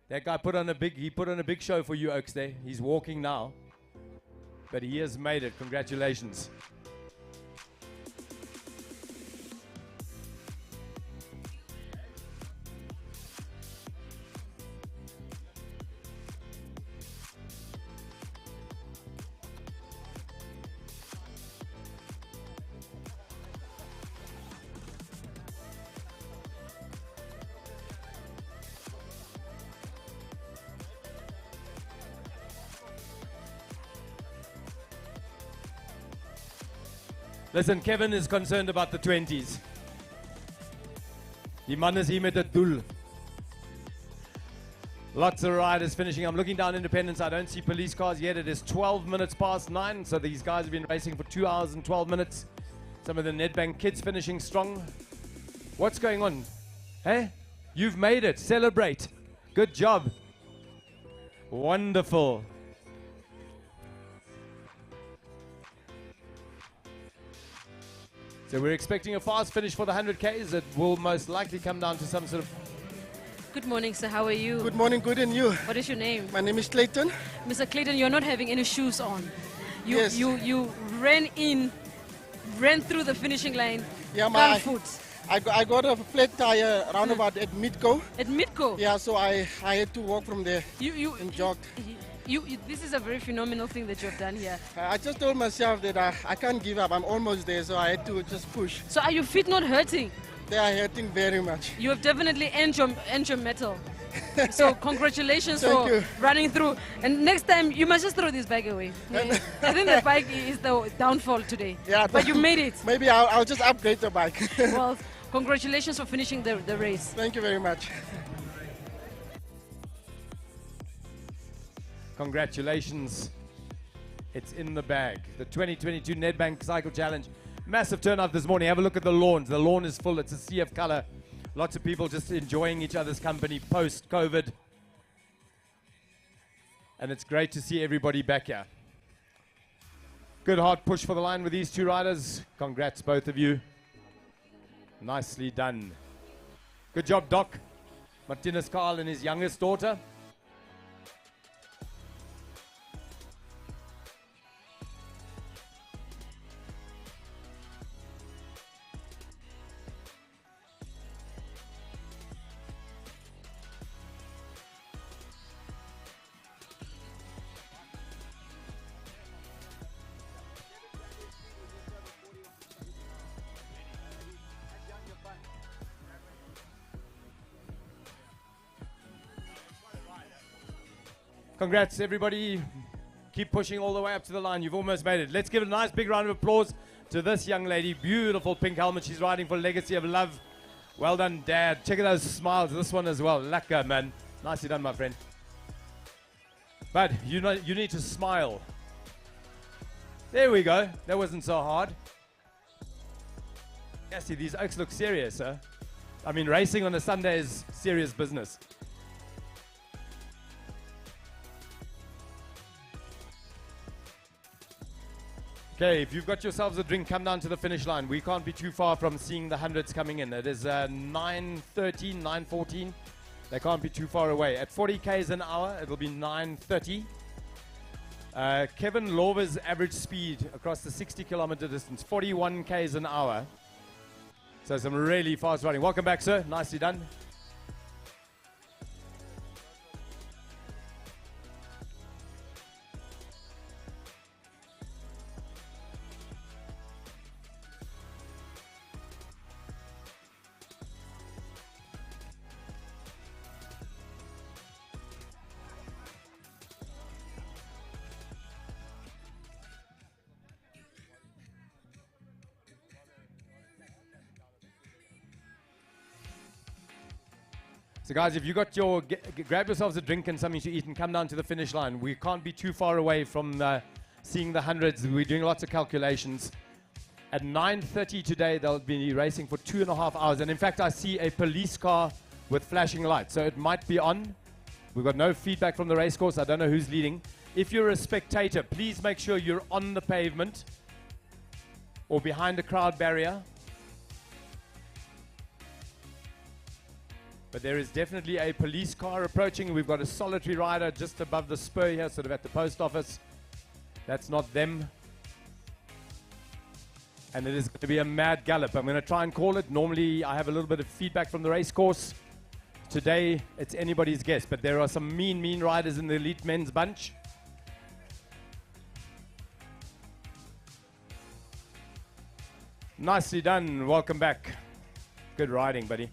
That guy put on a big show for you, Oaks there. He's walking now. But he has made it. Congratulations. Listen, Kevin is concerned about the 20s. Die man is hier met 'n doel. Lots of riders finishing. I'm looking down Independence. I don't see police cars yet. It is 12 minutes past 9. So these guys have been racing for 2 hours and 12 minutes. Some of the Nedbank kids finishing strong. What's going on? Hey, you've made it. Celebrate. Good job. Wonderful. So we're expecting a fast finish for the 100Ks. It will most likely come down to some sort of... Good morning, sir. How are you? Good morning, good, and you? What is your name? My name is Clayton. Mr. Clayton, you're not having any shoes on. Yes. You ran through the finishing line. Yeah, I got a flat tire roundabout at Midco. At Midco? Yeah, so I had to walk from there and jog. This is a very phenomenal thing that you have done here. I just told myself that I can't give up. I'm almost there, so I had to just push. So are your feet not hurting? They are hurting very much. You have definitely earned your medal. So congratulations Thank for you. running through. And next time you must just throw this bag away. I think the bike is the downfall today. Yeah, but you made it. Maybe I'll just upgrade the bike. Well, congratulations for finishing the race. Thank you very much. Congratulations. It's in the bag. The 2022 Nedbank Cycle Challenge. Massive turnout this morning. Have a look at the lawns. The lawn is full. It's a sea of color. Lots of people just enjoying each other's company post-COVID. And it's great to see everybody back here. Good hard push for the line with these two riders. Congrats, both of you. Nicely done. Good job, Doc. Martinez Carl and his youngest daughter. Congrats, everybody. Keep pushing all the way up to the line. You've almost made it. Let's give a nice big round of applause to this young lady. Beautiful pink helmet. She's riding for Legacy of Love. Well done, Dad. Check out those smiles. This one as well. Lekker, man. Nicely done, my friend. But you need to smile. There we go. That wasn't so hard. Yeah, see, these oaks look serious, huh? I mean, racing on a Sunday is serious business. Okay, if you've got yourselves a drink, come down to the finish line. We can't be too far from seeing the hundreds coming in. It is 9:13, 9:14. They can't be too far away. At 40 k's an hour, it'll be 9:30. Kevin Lover's average speed across the 60-kilometer distance, 41 k's an hour. So some really fast riding. Welcome back, sir. Nicely done. So guys, if you got your, grab yourselves a drink and something to eat and come down to the finish line. We can't be too far away from seeing the hundreds. We're doing lots of calculations. At 9:30 today, they'll be racing for 2.5 hours. And in fact, I see a police car with flashing lights. So it might be on. We've got no feedback from the race course. I don't know who's leading. If you're a spectator, please make sure you're on the pavement or behind a crowd barrier. But there is definitely a police car approaching. We've got a solitary rider just above the spur here, sort of at the post office. That's not them. And it is going to be a mad gallop. I'm going to try and call it. Normally, I have a little bit of feedback from the race course. Today, it's anybody's guess. But there are some mean riders in the elite men's bunch. Nicely done. Welcome back. Good riding, buddy.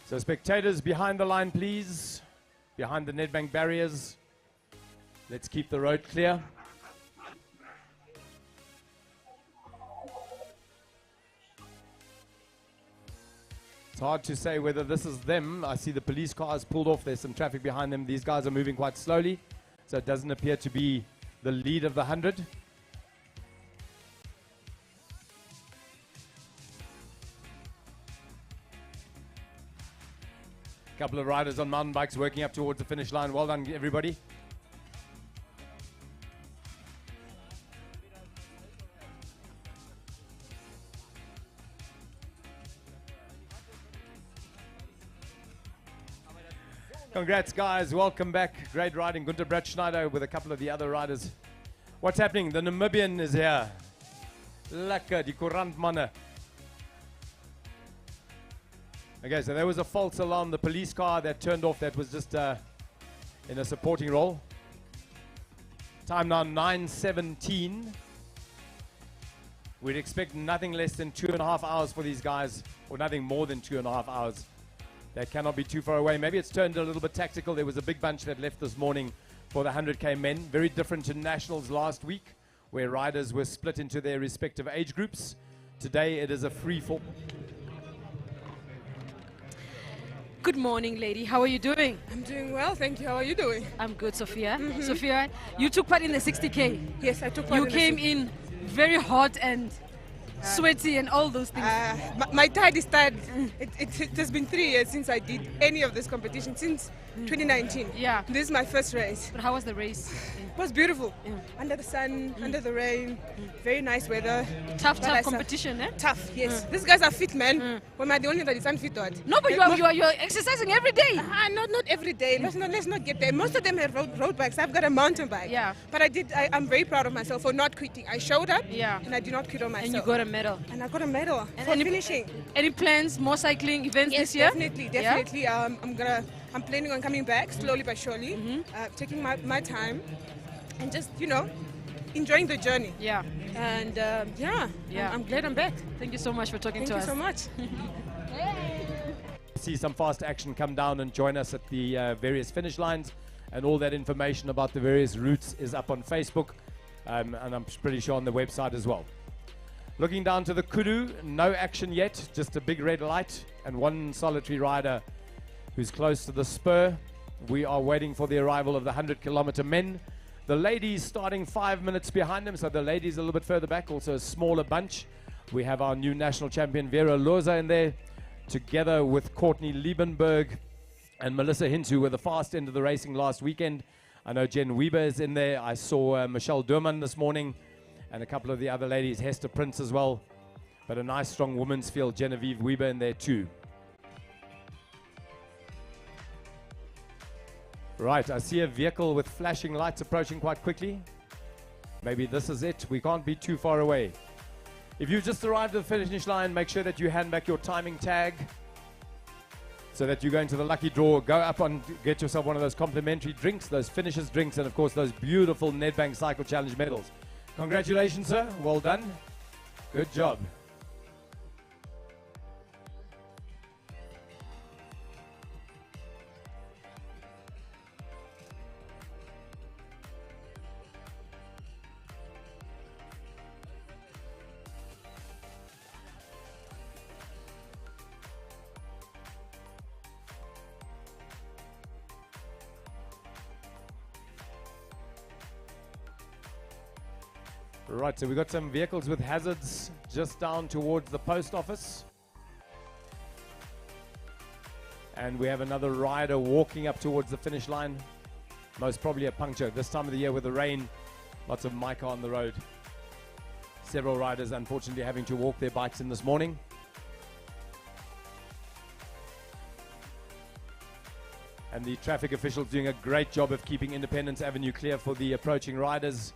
So spectators behind the line, please. Behind the Nedbank barriers. Let's keep the road clear. It's hard to say whether this is them. I see the police cars pulled off. There's some traffic behind them. These guys are moving quite slowly. So it doesn't appear to be the lead of the 100. Couple of riders on mountain bikes working up towards the finish line. Well done, everybody. Congrats, guys. Welcome back. Great riding. Gunter Bratschneider with a couple of the other riders. What's happening? The Namibian is here. Lekker, die Courant manne. Okay, so there was a false alarm. The police car that turned off, that was just in a supporting role. Time now 9:17. We'd expect nothing less than 2.5 hours for these guys, or nothing more than 2.5 hours. They cannot be too far away. Maybe it's turned a little bit tactical. There was a big bunch that left this morning for the 100K men. Very different to Nationals last week, where riders were split into their respective age groups. Today it is a free-for. Good morning, lady. How are you doing? I'm doing well, thank you. How are you doing? I'm good, Sophia. Sophia, you took part in the 60K. Yes, I took part. You came in very hot and sweaty and all those things. My tide is tired. It has been 3 years since I did any of this competition, since 2019. Yeah. This is my first race. But how was the race? It was beautiful. Under the sun, under the rain, very nice weather. Tough competition, eh? Tough, yes. These guys are fit, man. Well, am I the only one that is unfit? No, but you're exercising every day. Not every day. Let's not get there. Most of them have road bikes. I've got a mountain bike. Yeah. But I'm very proud of myself for not quitting. I showed up. Yeah. And I did not quit on myself. And you got a medal. And I got a medal and for finishing. Any plans, more cycling events this year? Definitely. Yeah? I'm planning on coming back slowly but surely, taking my time, and just enjoying the journey. Yeah. And I'm glad I'm back. Thank you so much for talking to us. Thank you so much. See some fast action come down and join us at the various finish lines, and all that information about the various routes is up on Facebook, and I'm pretty sure on the website as well. Looking down to the kudu, no action yet, just a big red light and one solitary rider who's close to the spur. We are waiting for the arrival of the 100-kilometer men. The ladies starting 5 minutes behind them, so the ladies a little bit further back, also a smaller bunch. We have our new national champion Vera Loza in there, together with Courtney Liebenberg and Melissa Hintz, who were the fast end of the racing last weekend. I know Jen Weber is in there. I saw Michelle Durman this morning, and a couple of the other ladies, Hester Prince as well. But a nice strong women's field, Genevieve Weber in there too. Right, I see a vehicle with flashing lights approaching quite quickly. Maybe this is it. We can't be too far away. If you've just arrived at the finish line, make sure that you hand back your timing tag so that you go into the lucky draw. Go up and get yourself one of those complimentary drinks, those finishers drinks, and of course those beautiful Nedbank Cycle Challenge medals. Congratulations, sir. Well done. Good job. Right, so we've got some vehicles with hazards just down towards the post office. And we have another rider walking up towards the finish line. Most probably a puncture. This time of the year with the rain, lots of mica on the road. Several riders unfortunately having to walk their bikes in this morning. And the traffic officials doing a great job of keeping Independence Avenue clear for the approaching riders.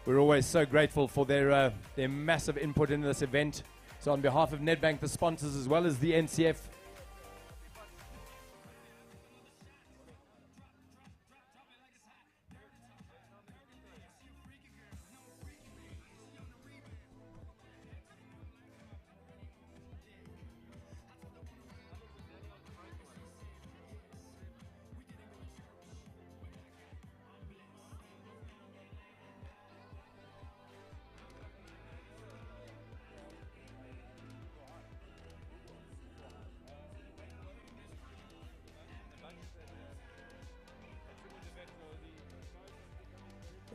We're always so grateful for their massive input in this event. So on behalf of Nedbank, the sponsors, as well as the NCF,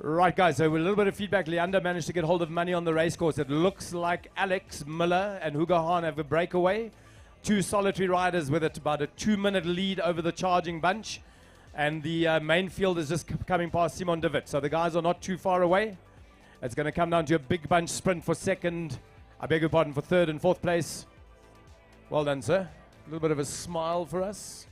right, guys, so with a little bit of feedback, Leander managed to get hold of money on the race course. It looks like Alex Miller and Hugo Hahn have a breakaway. Two solitary riders with about a 2-minute lead over the charging bunch. And the main field is just coming past Simon David. So the guys are not too far away. It's going to come down to a big bunch sprint for second. I beg your pardon, for third and fourth place. Well done, sir. A little bit of a smile for us.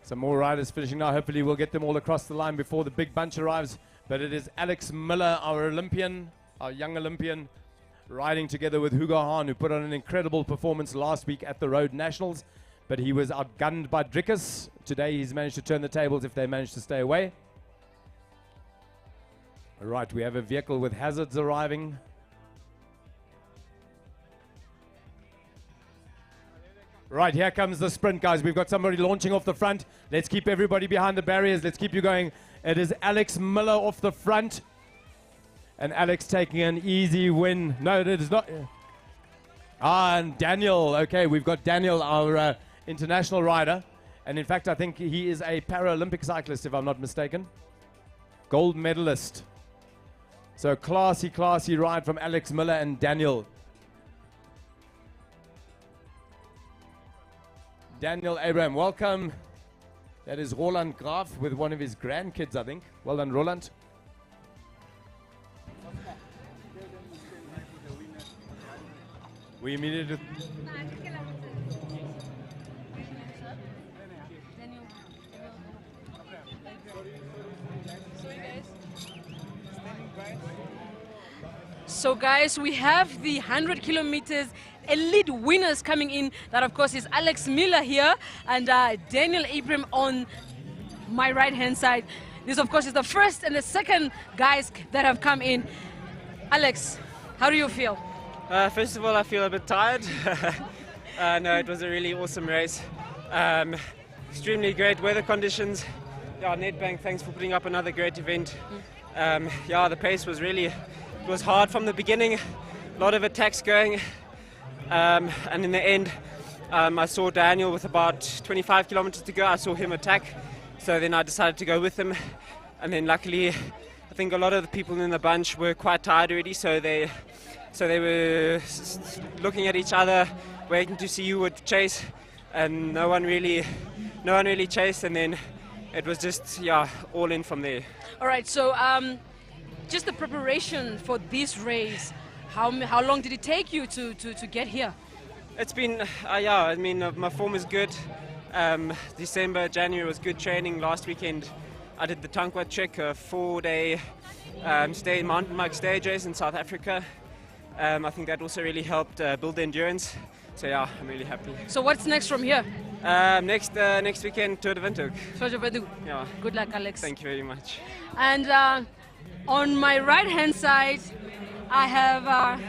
Some more riders finishing now. Hopefully we'll get them all across the line before the big bunch arrives. But it is Alex Miller, our Olympian, our young Olympian, riding together with Hugo Hahn, who put on an incredible performance last week at the Road Nationals. but he was outgunned by Drickus. Today he's managed to turn the tables if they manage to stay away. All right, we have a vehicle with hazards arriving. Right, here comes the sprint, guys. We've got somebody launching off the front. Let's keep everybody behind the barriers. Let's keep you going. It is Alex Miller off the front. And Alex taking an easy win. No, it is not. And Daniel. Okay, we've got Daniel, our international rider. And in fact, I think he is a Paralympic cyclist, if I'm not mistaken. Gold medalist. So classy, classy ride from Alex Miller and Daniel. Daniel Abraham, welcome. That is Roland Graf with one of his grandkids, I think. Well done, Roland. We immediately... So guys, we have the 100 kilometers elite winners coming in. That of course is Alex Miller here and Daniel Abraham on my right hand side. This of course is the first and the second guys that have come in. Alex, how do you feel? First of all, I feel a bit tired. No, it was a really awesome race. Extremely great weather conditions. Yeah, Nedbank, thanks for putting up another great event. Yeah, the pace was really, it was hard from the beginning. A lot of attacks going. And in the end, I saw Daniel with about 25 kilometers to go. I saw him attack. So then I decided to go with him. And then luckily, I think a lot of the people in the bunch were quite tired already. So they were looking at each other, waiting to see who would chase. And no one really chased. And then it was just, yeah, all in from there. All right, so just the preparation for this race, how long did it take you to get here? It's been, yeah, I mean, my form is good. December, January was good training. Last weekend I did the Tankwa Trek, a 4-day mountain bike stage race in South Africa. I think that also really helped build the endurance. So yeah, I'm really happy. So what's next from here? Next weekend, Tour de Windhoek. Tour de Windhoek. Yeah. Good luck, Alex. Thank you very much. And on my right-hand side, I have,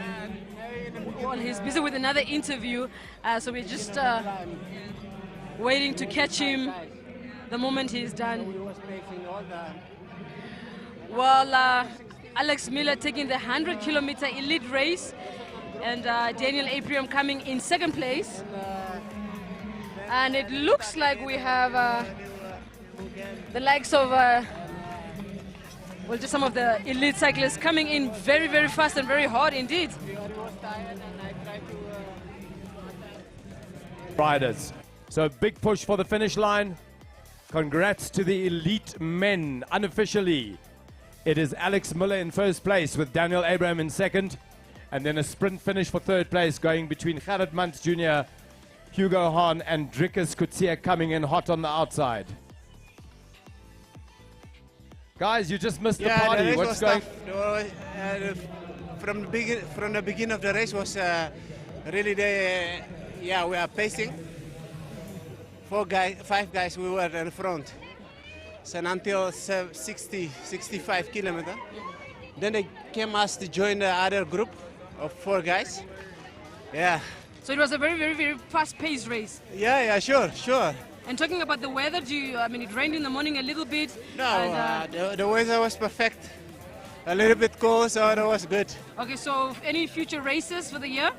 well, he's busy with another interview, so we're just waiting to catch him the moment he's done. Well, Alex Miller taking the 100-kilometer elite race, and Daniel Abraham coming in second place. And it looks like we have the likes of, well, just some of the elite cyclists coming in very, very fast and very hard indeed. Riders. So big push for the finish line. Congrats to the elite men. Unofficially, it is Alex Miller in first place with Daniel Abraham in second. And then a sprint finish for third place going between Gerrit Muntz Jr., Hugo Hahn and Drickus Coetzee coming in hot on the outside. Guys, you just missed the party. The race What's was going? tough. From the beginning of the race was really we are pacing. 5 guys we were in front. So until 65 kilometers, then they came us to join the other group of 4 guys. Yeah. So it was a very, very, very fast-paced race. Yeah, sure. And talking about the weather, I mean, it rained in the morning a little bit. No, and, the weather was perfect. A little bit cold, so it was good. Okay, so any future races for the year?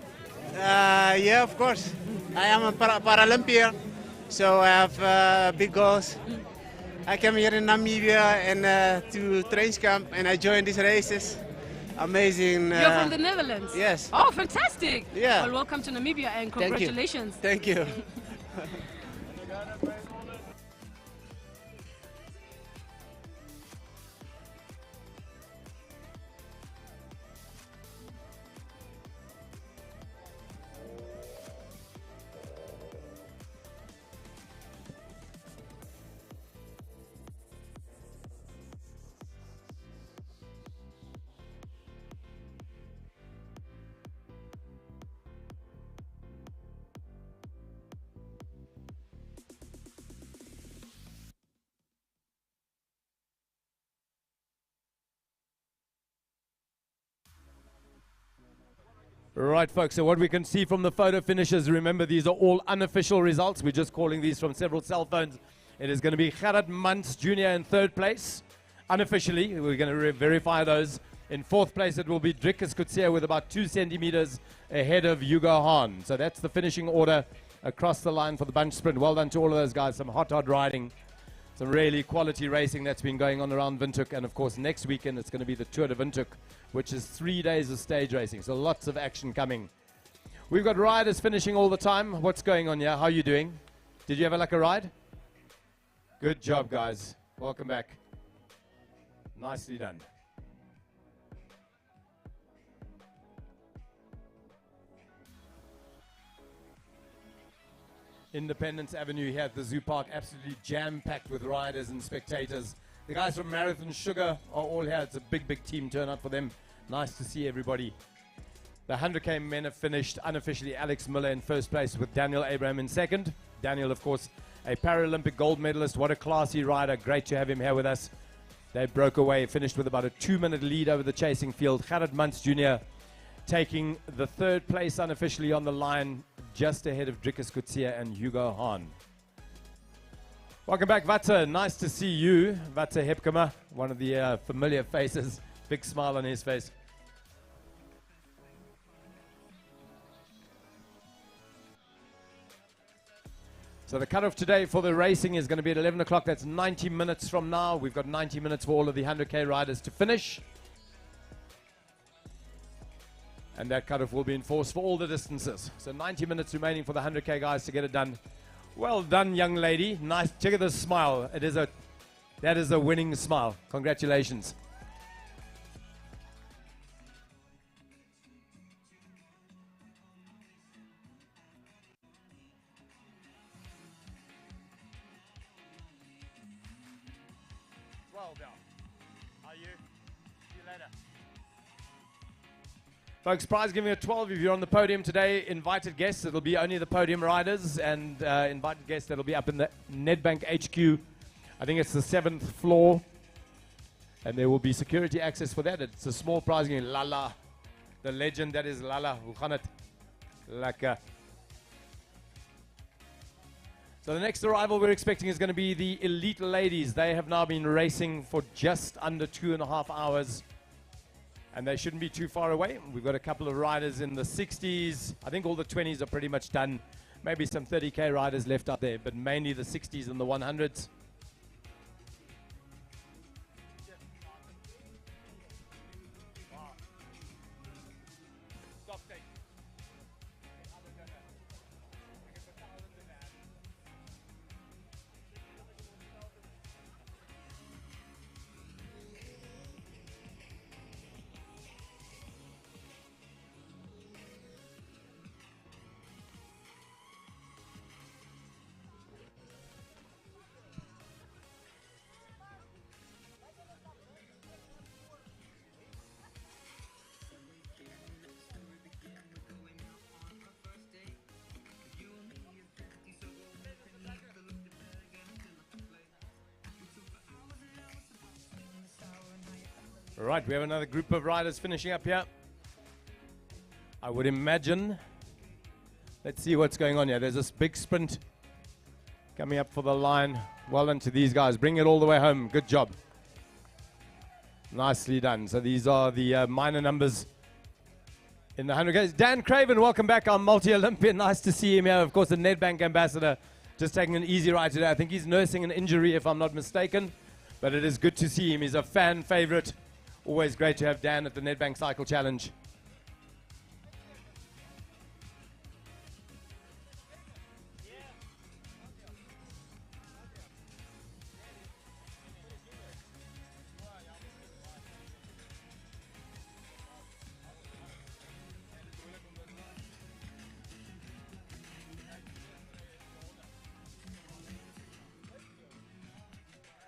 Yeah, of course. I am a Paralympian, so I have big goals. I came here in Namibia and to train camp, and I joined these races. Amazing. You're from the Netherlands? Yes. Oh, fantastic. Yeah. Well, welcome to Namibia and congratulations. Thank you. Right, folks, so what we can see from the photo finishes, remember these are all unofficial results. We're just calling these from several cell phones. It is going to be Gerard Mans Jr. in third place. Unofficially, we're going to verify those. In fourth place, it will be Drickus Kutsia with about 2 centimeters ahead of Hugo Hahn. So that's the finishing order across the line for the bunch sprint. Well done to all of those guys. Some hot riding. Some really quality racing that's been going on around Windhoek. And, of course, next weekend it's going to be the Tour de Windhoek, which is 3 days of stage racing. So lots of action coming. We've got riders finishing all the time. What's going on here? How are you doing? Did you ever like a ride? Good job, guys. Welcome back. Nicely done. Independence Avenue here at the Zoo Park, absolutely jam-packed with riders and spectators. The guys from Marathon Sugar are all here. It's a big, big team turnout for them. Nice to see everybody. The 100K men have finished unofficially. Alex Miller in first place with Daniel Abraham in second. Daniel, of course, a Paralympic gold medalist. What a classy rider. Great to have him here with us. They broke away, finished with about a 2-minute lead over the chasing field. Gerard Mans Jr. taking the third place unofficially on the line, just ahead of Drickus Kutsia and Hugo Hahn. Welcome back, Vatsa. Nice to see you. Vatsa Hepkema, one of the familiar faces. Big smile on his face. So the cutoff today for the racing is going to be at 11 o'clock. That's 90 minutes from now. We've got 90 minutes for all of the 100K riders to finish. And that cutoff will be enforced for all the distances. So 90 minutes remaining for the 100K guys to get it done. Well done, young lady. Nice. Check out the smile. That is a winning smile. Congratulations. Well done. Are you? See you later. Folks, prize giving at 12. If you're on the podium today, invited guests, it'll be only the podium riders, and invited guests that'll be up in the Nedbank HQ. I think it's the 7th floor, and there will be security access for that. It's a small prize giving. Lala, the legend that is Lala. Hoe gaan het? Lekker. So the next arrival we're expecting is going to be the elite ladies. They have now been racing for just under 2.5 hours. And they shouldn't be too far away. We've got a couple of riders in the 60s. I think all the 20s are pretty much done. Maybe some 30K riders left out there, but mainly the 60s and the 100s. Right, we have another group of riders finishing up here. I would imagine. Let's see what's going on here. There's this big sprint coming up for the line. Well done to these guys. Bring it all the way home. Good job. Nicely done. So these are the minor numbers in the 100Ks. Dan Craven, welcome back, our multi-Olympian. Nice to see him here. Of course, the Nedbank ambassador. Just taking an easy ride today. I think he's nursing an injury, if I'm not mistaken. But it is good to see him. He's a fan favorite. Always great to have Dan at the Nedbank Cycle Challenge.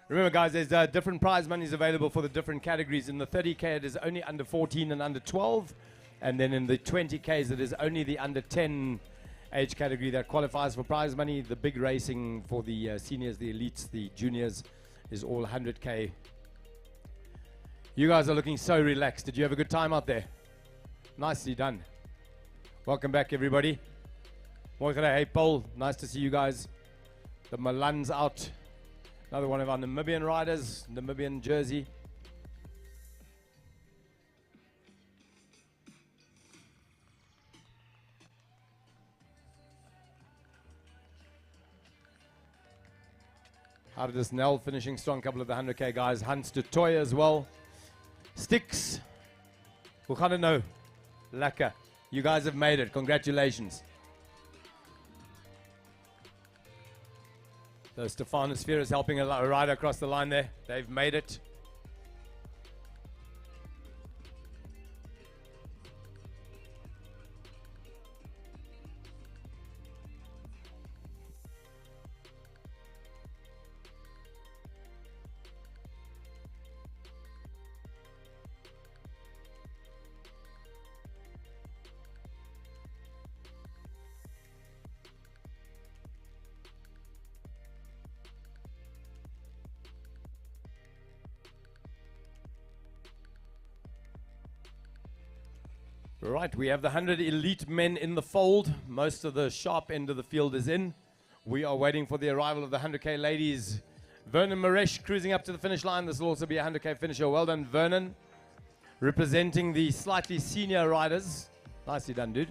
Remember, guys, there's different prize monies available for the different categories. In the 30K, it is only under 14 and under 12. And then in the 20Ks, it is only the under 10 age category that qualifies for prize money. The big racing for the seniors, the elites, the juniors is all 100K. You guys are looking so relaxed. Did you have a good time out there? Nicely done. Welcome back, everybody. Hey, Paul. Nice to see you guys. The Milan's out. Another one of our Namibian riders, Namibian jersey. Hardus Nell finishing strong, couple of the 100k guys. Hans de Toy as well. Sticks. No. Laka. You guys have made it. Congratulations. So Stefanus Sphere is helping a rider across the line there. They've made it. Right, we have the 100 elite men in the fold. Most of the sharp end of the field is in. We are waiting for the arrival of the 100k ladies. Vernon Maresh cruising up to the finish line. This will also be a 100k finisher. Well done, Vernon. Representing the slightly senior riders. Nicely done, dude.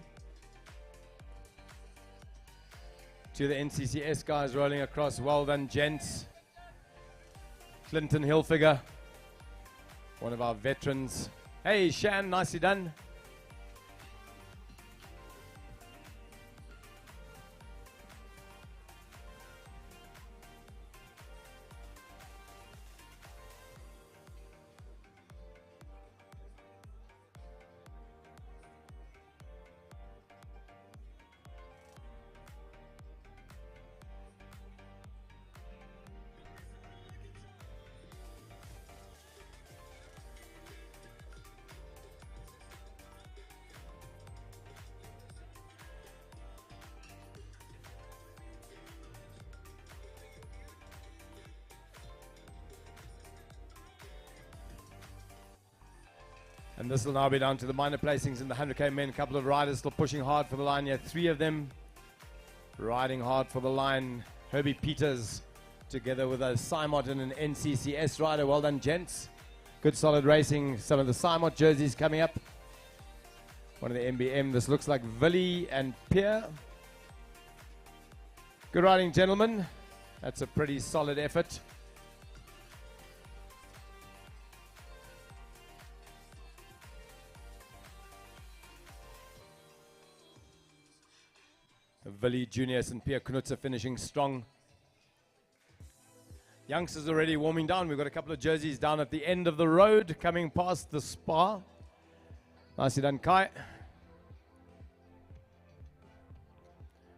To the NCCS guys rolling across. Well done, gents. Clinton Hilfiger, one of our veterans. Hey, Shan, nicely done. And this will now be down to the minor placings in the 100k men. A couple of riders still pushing hard for the line here. 3 of them riding hard for the line. Herbie Peters together with a Simot and an NCCS rider. Well done, gents. Good solid racing. Some of the Simot jerseys coming up. One of the MBM. This looks like Villy and Pierre. Good riding, gentlemen. That's a pretty solid effort. Villy Junius and Pierre Knutzer finishing strong. Youngsters already warming down. We've got a couple of jerseys down at the end of the road coming past the spa. Nicely done, Kai.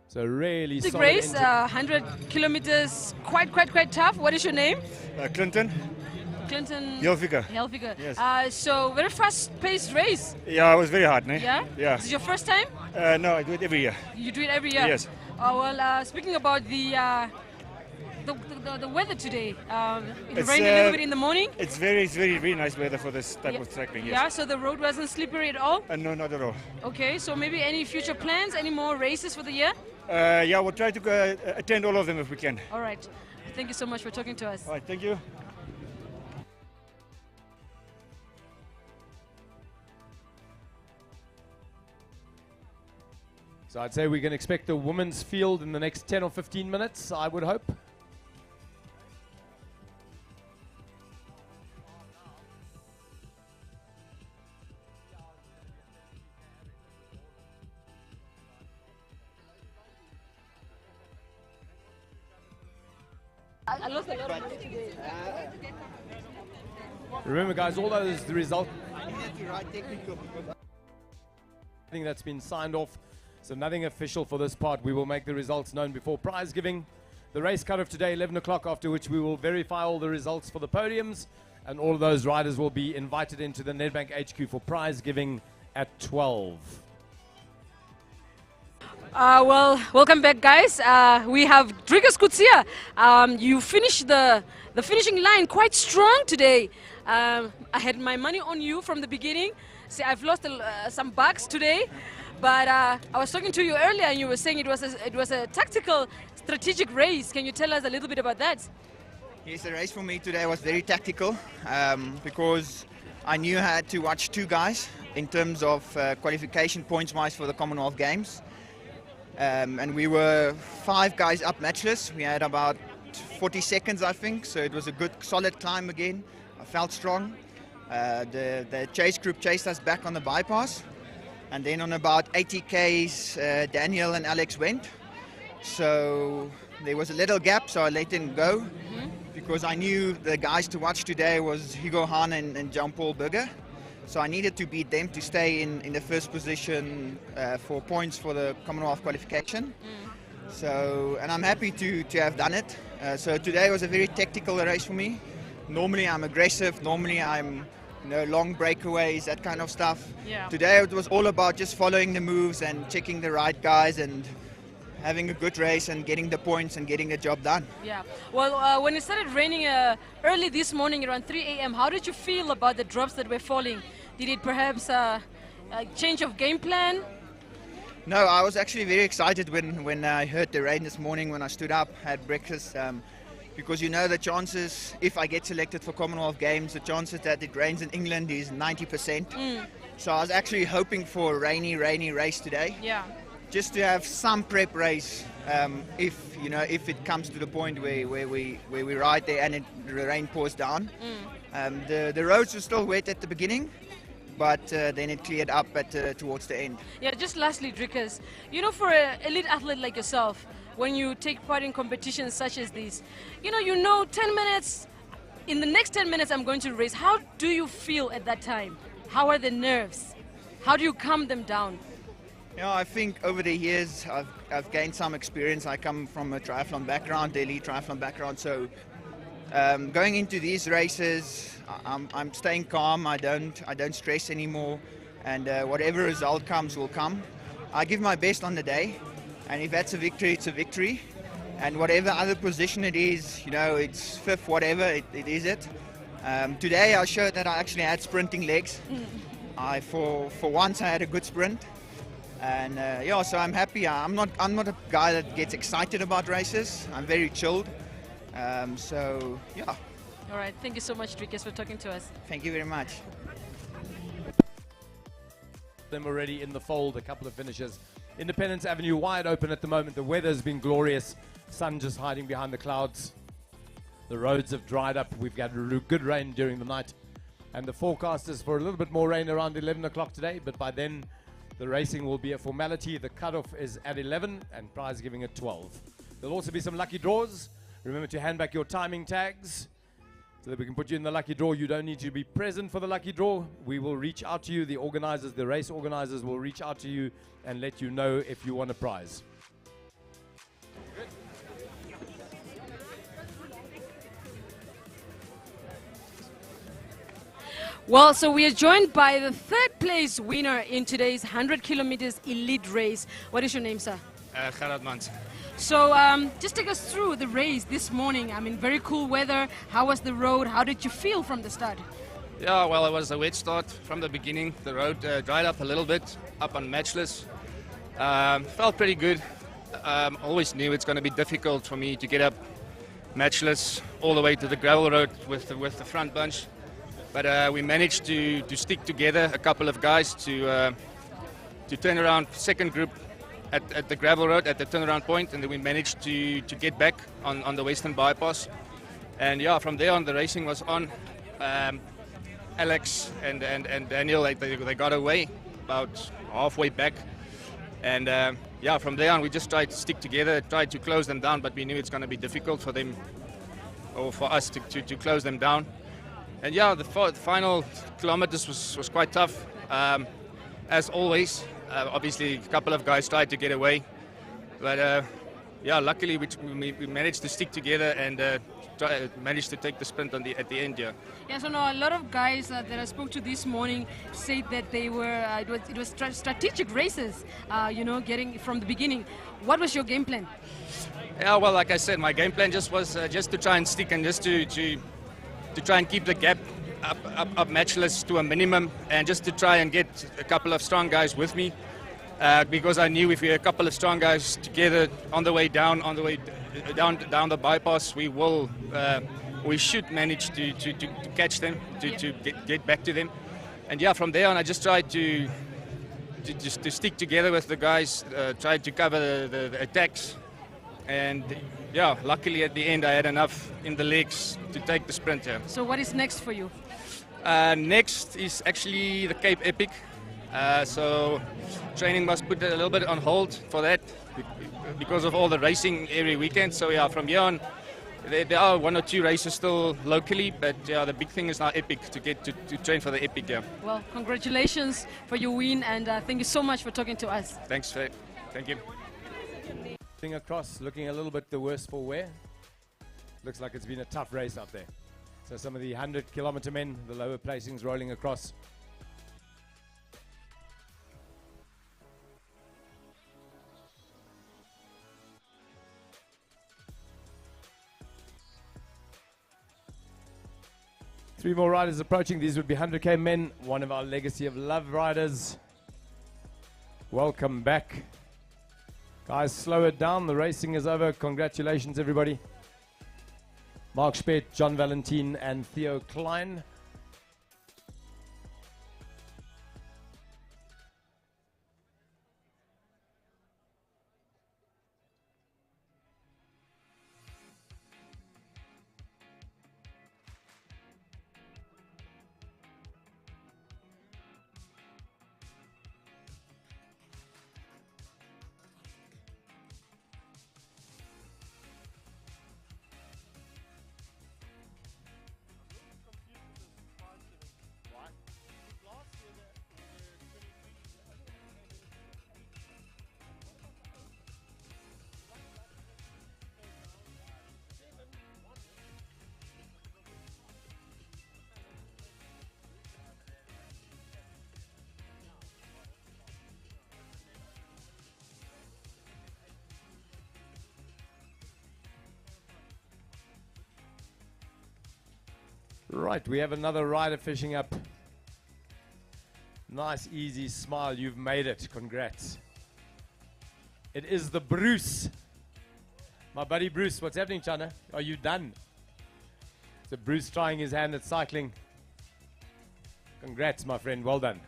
So really solid race, 100 kilometers, quite tough. What is your name? Clinton. Clinton Hilfiger. Yes. So very fast-paced race. Yeah, it was very hard, ne? Yeah? Yeah. Is it your first time? No, I do it every year. You do it every year? Yes. Oh, well, speaking about the weather today, it rained a little bit in the morning. It's very nice weather for this type of cycling, yes. Yeah, so the road wasn't slippery at all? No, not at all. Okay, so maybe any future plans, any more races for the year? Yeah, we'll try to attend all of them if we can. All right. Thank you so much for talking to us. All right, thank you. So I'd say we can expect the women's field in the next 10 or 15 minutes, I would hope. I lost a lot of money today. Remember, guys, all those the result. I think that's been signed off. So nothing official for this part. We will make the results known before prize giving. The race cut-off today, 11 o'clock, after which we will verify all the results for the podiums. And all of those riders will be invited into the Nedbank HQ for prize giving at 12. Well, welcome back, guys. We have Drigas Kutsia. You finished the finishing line quite strong today. I had my money on you from the beginning. See, I've lost some bucks today. But I was talking to you earlier, and you were saying it was a tactical, strategic race. Can you tell us a little bit about that? Yes, the race for me today was very tactical because I knew I had to watch two guys in terms of qualification points-wise for the Commonwealth Games. And we were 5 guys up matchless. We had about 40 seconds, I think, so it was a good, solid climb again. I felt strong. The chase group chased us back on the bypass. And then on about 80 Ks, Daniel and Alex went. So there was a little gap, so I let them go because I knew the guys to watch today was Hugo Hahn and Jean-Paul Burger. So I needed to beat them to stay in the first position for points for the Commonwealth qualification. So, and I'm happy to have done it. So today was a very tactical race for me. Normally I'm aggressive, normally I'm long breakaways, that kind of stuff. Yeah. Today it was all about just following the moves and checking the right guys and having a good race and getting the points and getting the job done. Yeah. Well, when it started raining early this morning around 3 a.m., how did you feel about the drops that were falling? Did it perhaps a change of game plan? No, I was actually very excited when I heard the rain this morning when I stood up, had breakfast. Because the chances, if I get selected for Commonwealth Games, the chances that it rains in England is 90%. So I was actually hoping for a rainy race today. Yeah. Just to have some prep race, if it comes to the point where we ride there and the rain pours down. The roads were still wet at the beginning, but then it cleared up towards the end. Yeah, just lastly, Drickers, for an elite athlete like yourself, when you take part in competitions such as these, 10 minutes, in the next 10 minutes I'm going to race. How do you feel at that time? How are the nerves? How do you calm them down? I think over the years I've gained some experience. I come from a triathlon background, the elite triathlon background, so going into these races, I'm staying calm. I don't stress anymore, and whatever result comes will come. I give my best on the day, and if that's a victory, it's a victory. And whatever other position it is, it's fifth, whatever it is. Today I showed that I actually had sprinting legs. For once I had a good sprint, and so I'm happy. I'm not a guy that gets excited about races. I'm very chilled. So yeah. All right. Thank you so much, Drickers, for talking to us. Thank you very much. Them already in the fold, a couple of finishes. Independence Avenue wide open at the moment. The weather's been glorious. Sun just hiding behind the clouds. The roads have dried up. We've got good rain during the night. And the forecast is for a little bit more rain around 11 o'clock today, but by then the racing will be a formality. The cutoff is at 11 and prize giving at 12. There'll also be some lucky draws. Remember to hand back your timing tags so that we can put you in the lucky draw. You don't need to be present for the lucky draw. We will reach out to you. The organizers, the race organizers will reach out to you and let you know if you want a prize. Well, so we are joined by the third place winner in today's 100 kilometers elite race. What is your name, sir? Gerard Mans. So just take us through the race this morning. I mean, very cool weather. How was the road? How did you feel from the start? Yeah, well, it was a wet start from the beginning. The road dried up a little bit, up on matchless. Felt pretty good. Always knew it's going to be difficult for me to get up matchless all the way to the gravel road with the front bunch. But we managed to stick together, a couple of guys, to turn around second group at the gravel road at the turnaround point, and then we managed to get back on the western bypass. And yeah, from there on the racing was on. Alex and Daniel, they got away about halfway back. And yeah, from there on we just tried to stick together, tried to close them down, but we knew it's going to be difficult for them, or for us to close them down. And yeah, the final kilometers was quite tough, as always. Obviously, a couple of guys tried to get away, but yeah, luckily we managed to stick together and managed to take the sprint at the end. Yeah, so now a lot of guys that I spoke to this morning said that they were it was strategic races, getting from the beginning. What was your game plan? Yeah, well, like I said, my game plan just was just to try and stick and just to try and keep the gap up matchless to a minimum, and just to try and get a couple of strong guys with me. because I knew if we were a couple of strong guys together on the way down, down the bypass, we should manage to catch them, to get back to them. And yeah, from there on, I just tried to stick together with the guys, tried to cover the attacks, and yeah, luckily at the end I had enough in the legs to take the sprint here. So what is next for you? Next is actually the Cape Epic. So training was put a little bit on hold for that because of all the racing every weekend. So yeah, from here on, there are 1 or 2 races still locally, but yeah, the big thing is now Epic, to get to train for the Epic. Yeah. Well, congratulations for your win, and thank you so much for talking to us. Thanks, Faye. Thank you. Thing across, looking a little bit the worse for wear. Looks like it's been a tough race out there. So some of the 100-kilometer men, the lower placings rolling across. Three more riders approaching. These would be 100K men. One of our Legacy of Love riders. Welcome back. Guys, slow it down. The racing is over. Congratulations, everybody. Mark Speth, John Valentine, and Theo Klein. Right, we have another rider fishing up. Nice, easy smile. You've made it. Congrats. It is the Bruce. My buddy Bruce. What's happening, Chana? Are you done? So Bruce trying his hand at cycling. Congrats, my friend. Well done.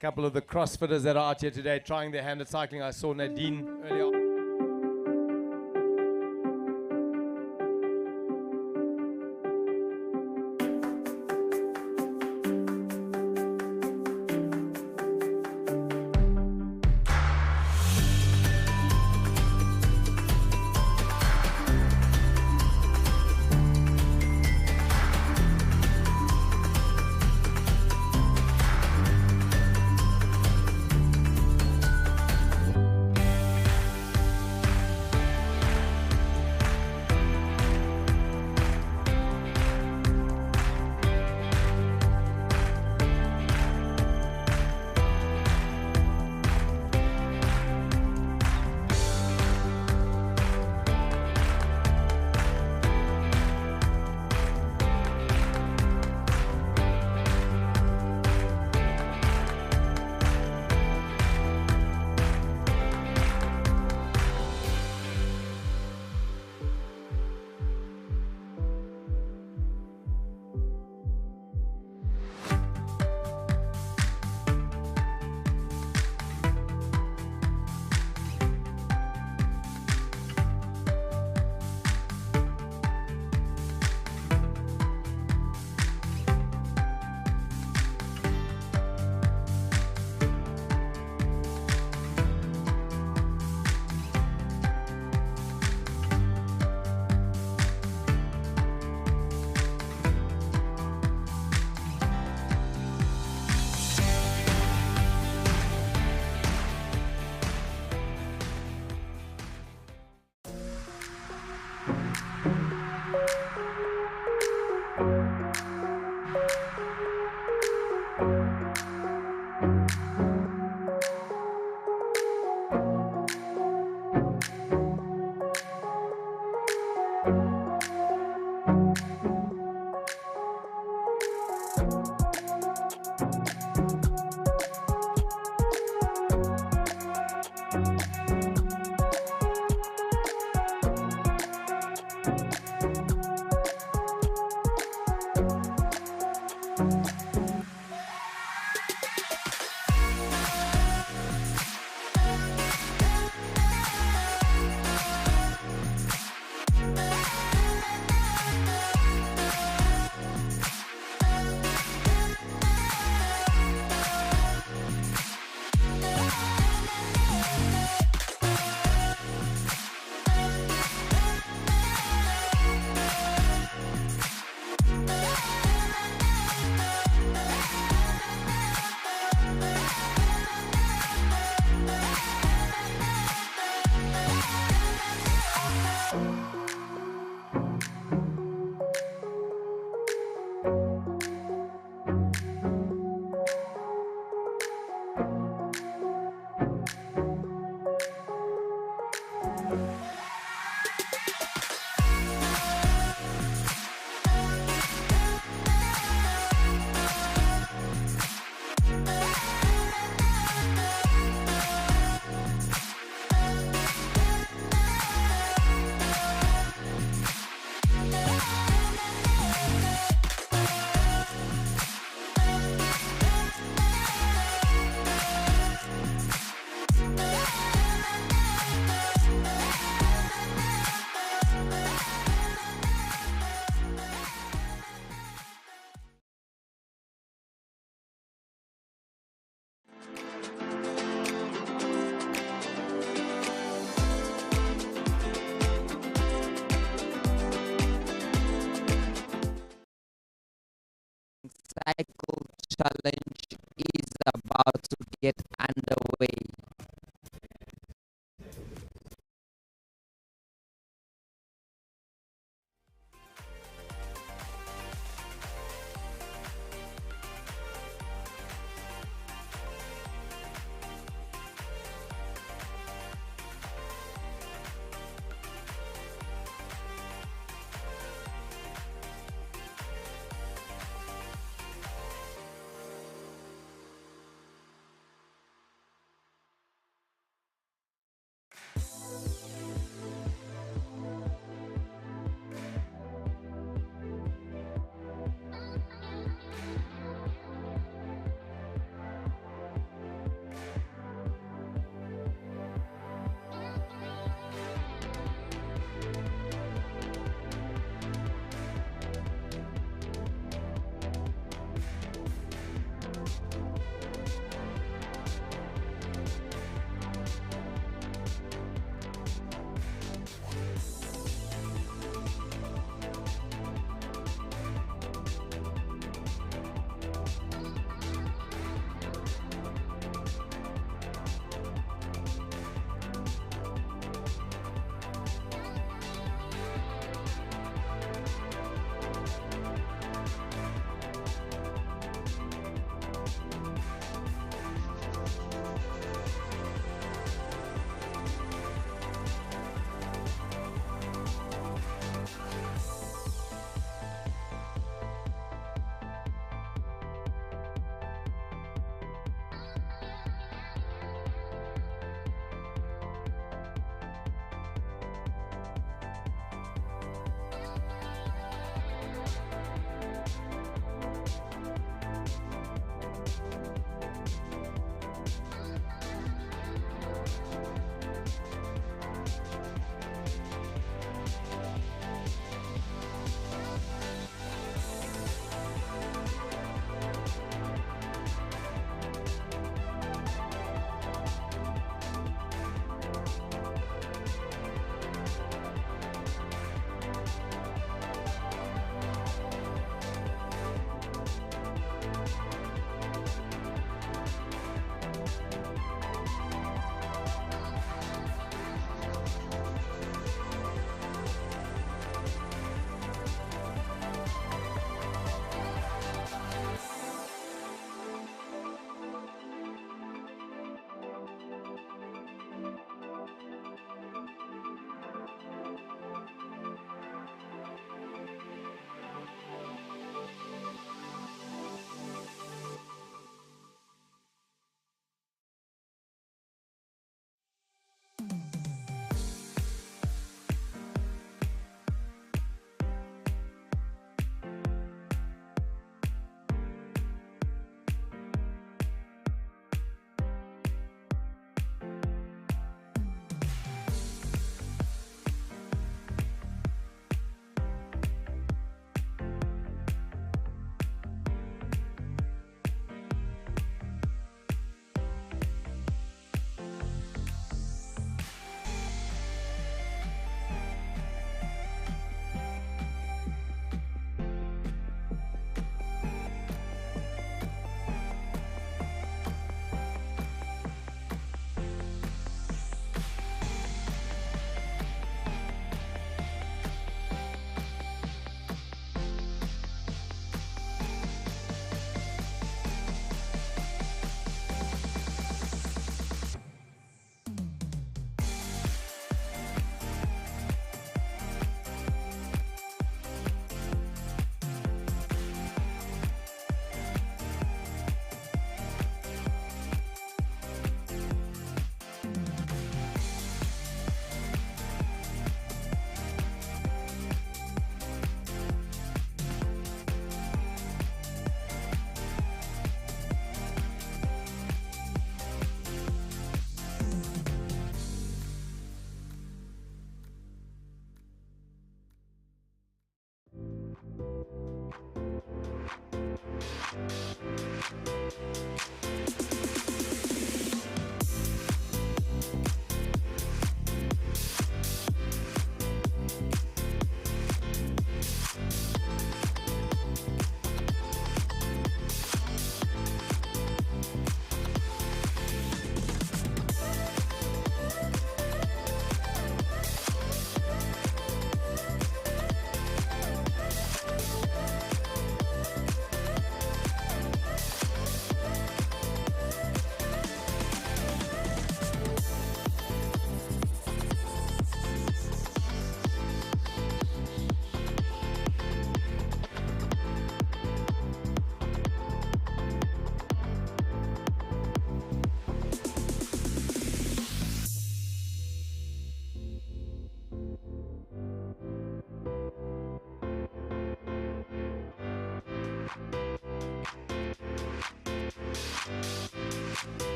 Couple of the CrossFitters that are out here today trying their hand at cycling. I saw Nadine earlier. cycle challenge is about to get underway.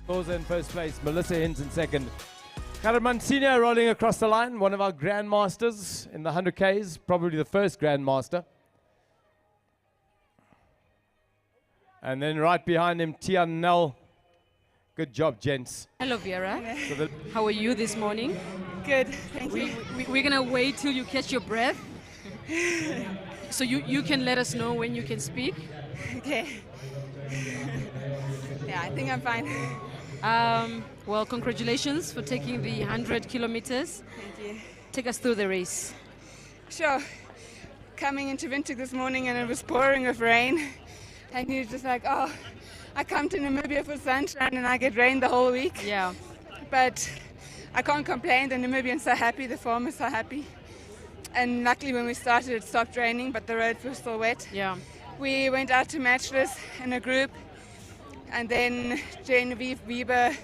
Goza in first place, Melissa Hins in second. Karaman Senior rolling across the line, one of our grandmasters in the 100Ks, probably the first grandmaster. And then right behind him, Tian Nell. Good job, gents. Hello, Vera. So How are you this morning? Good, thank you. We're going to wait till you catch your breath. So you can let us know when you can speak. Okay. Yeah, I think I'm fine. Well, congratulations for taking the 100 kilometers. Thank you. Take us through the race. Sure. Coming into Windhoek this morning and it was pouring with rain. And you're just like, oh, I come to Namibia for sunshine and I get rain the whole week. Yeah. But I can't complain. The Namibians are happy. The farmers are happy. And luckily when we started, it stopped raining, but the roads were still wet. Yeah. We went out to Matchless in a group. And then Genevieve Weber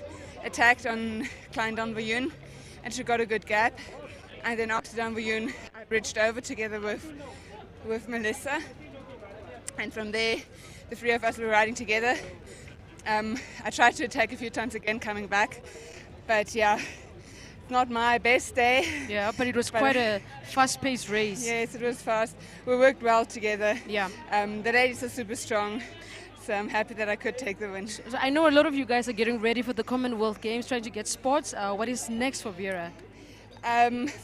climbed on Vuyun, and she got a good gap. And then after down Vuyun, I bridged over together with Melissa. And from there, the three of us were riding together. I tried to attack a few times again coming back, but yeah, not my best day. Yeah, but it was quite a fast-paced race. Yes, it was fast. We worked well together. Yeah. The ladies are super strong. So I'm happy that I could take the win. So I know a lot of you guys are getting ready for the Commonwealth Games, trying to get spots. What is next for Vera?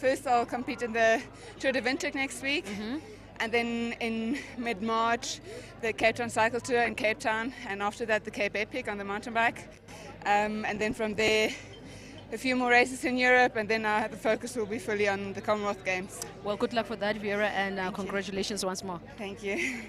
First, I'll compete in the Tour de Windhoek next week. And then in mid-March, the Cape Town Cycle Tour in Cape Town. And after that, the Cape Epic on the mountain bike. And then from there, a few more races in Europe. And then the focus will be fully on the Commonwealth Games. Well, good luck for that, Vera. And congratulations once more. Thank you.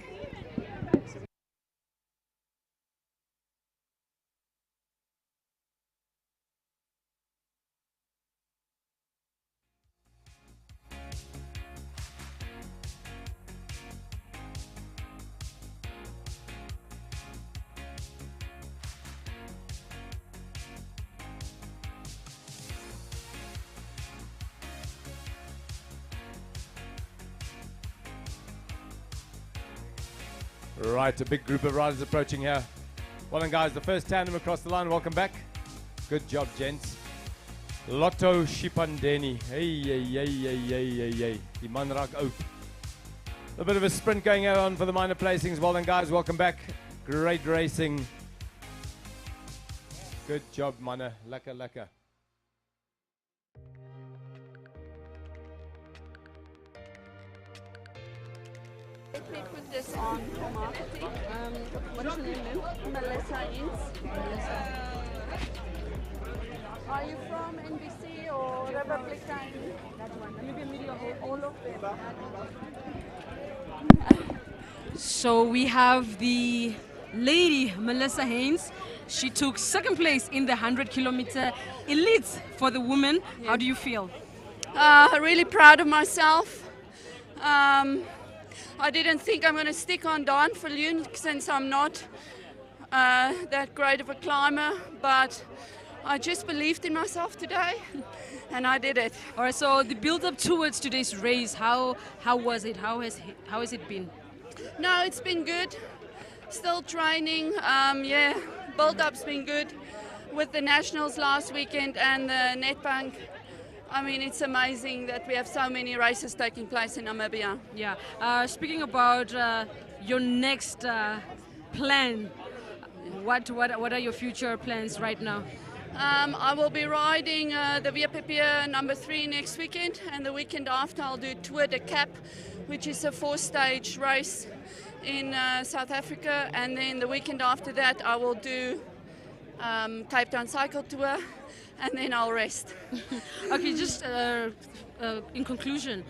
Right, a big group of riders approaching here. Well done, guys. The first tandem across the line. Welcome back. Good job, gents. Lotto Shipandeni. Hey, hey, hey, hey, hey, hey, hey. Die man raak oud. A bit of a sprint going on for the minor placings. Well done, guys. Welcome back. Great racing. Good job, manne. Lekker, lekker. We put this on for marketing. What is your name, ma'am? Melissa Inns. Are you from NBC or Republican? That one. Maybe media, all of them. So we have the lady, Melissa Haynes. She took second place in the 100-kilometer elite for the women. How do you feel? Really proud of myself. I didn't think I'm going to stick on Daan Viljoen since I'm not that great of a climber, but I just believed in myself today and I did it. All right, so the build-up towards today's race, how was it? How has it been? No, it's been good. Still training. Build-up's been good with the Nationals last weekend and the Nedbank. I mean, it's amazing that we have so many races taking place in Namibia. Yeah. Speaking about your next plan, what are your future plans right now? I will be riding the VPP number 3 next weekend, and the weekend after I'll do Tour de Cap, which is a 4-stage race in South Africa, and then the weekend after that I will do Cape Town Cycle Tour, and then I'll rest. Okay, just in conclusion,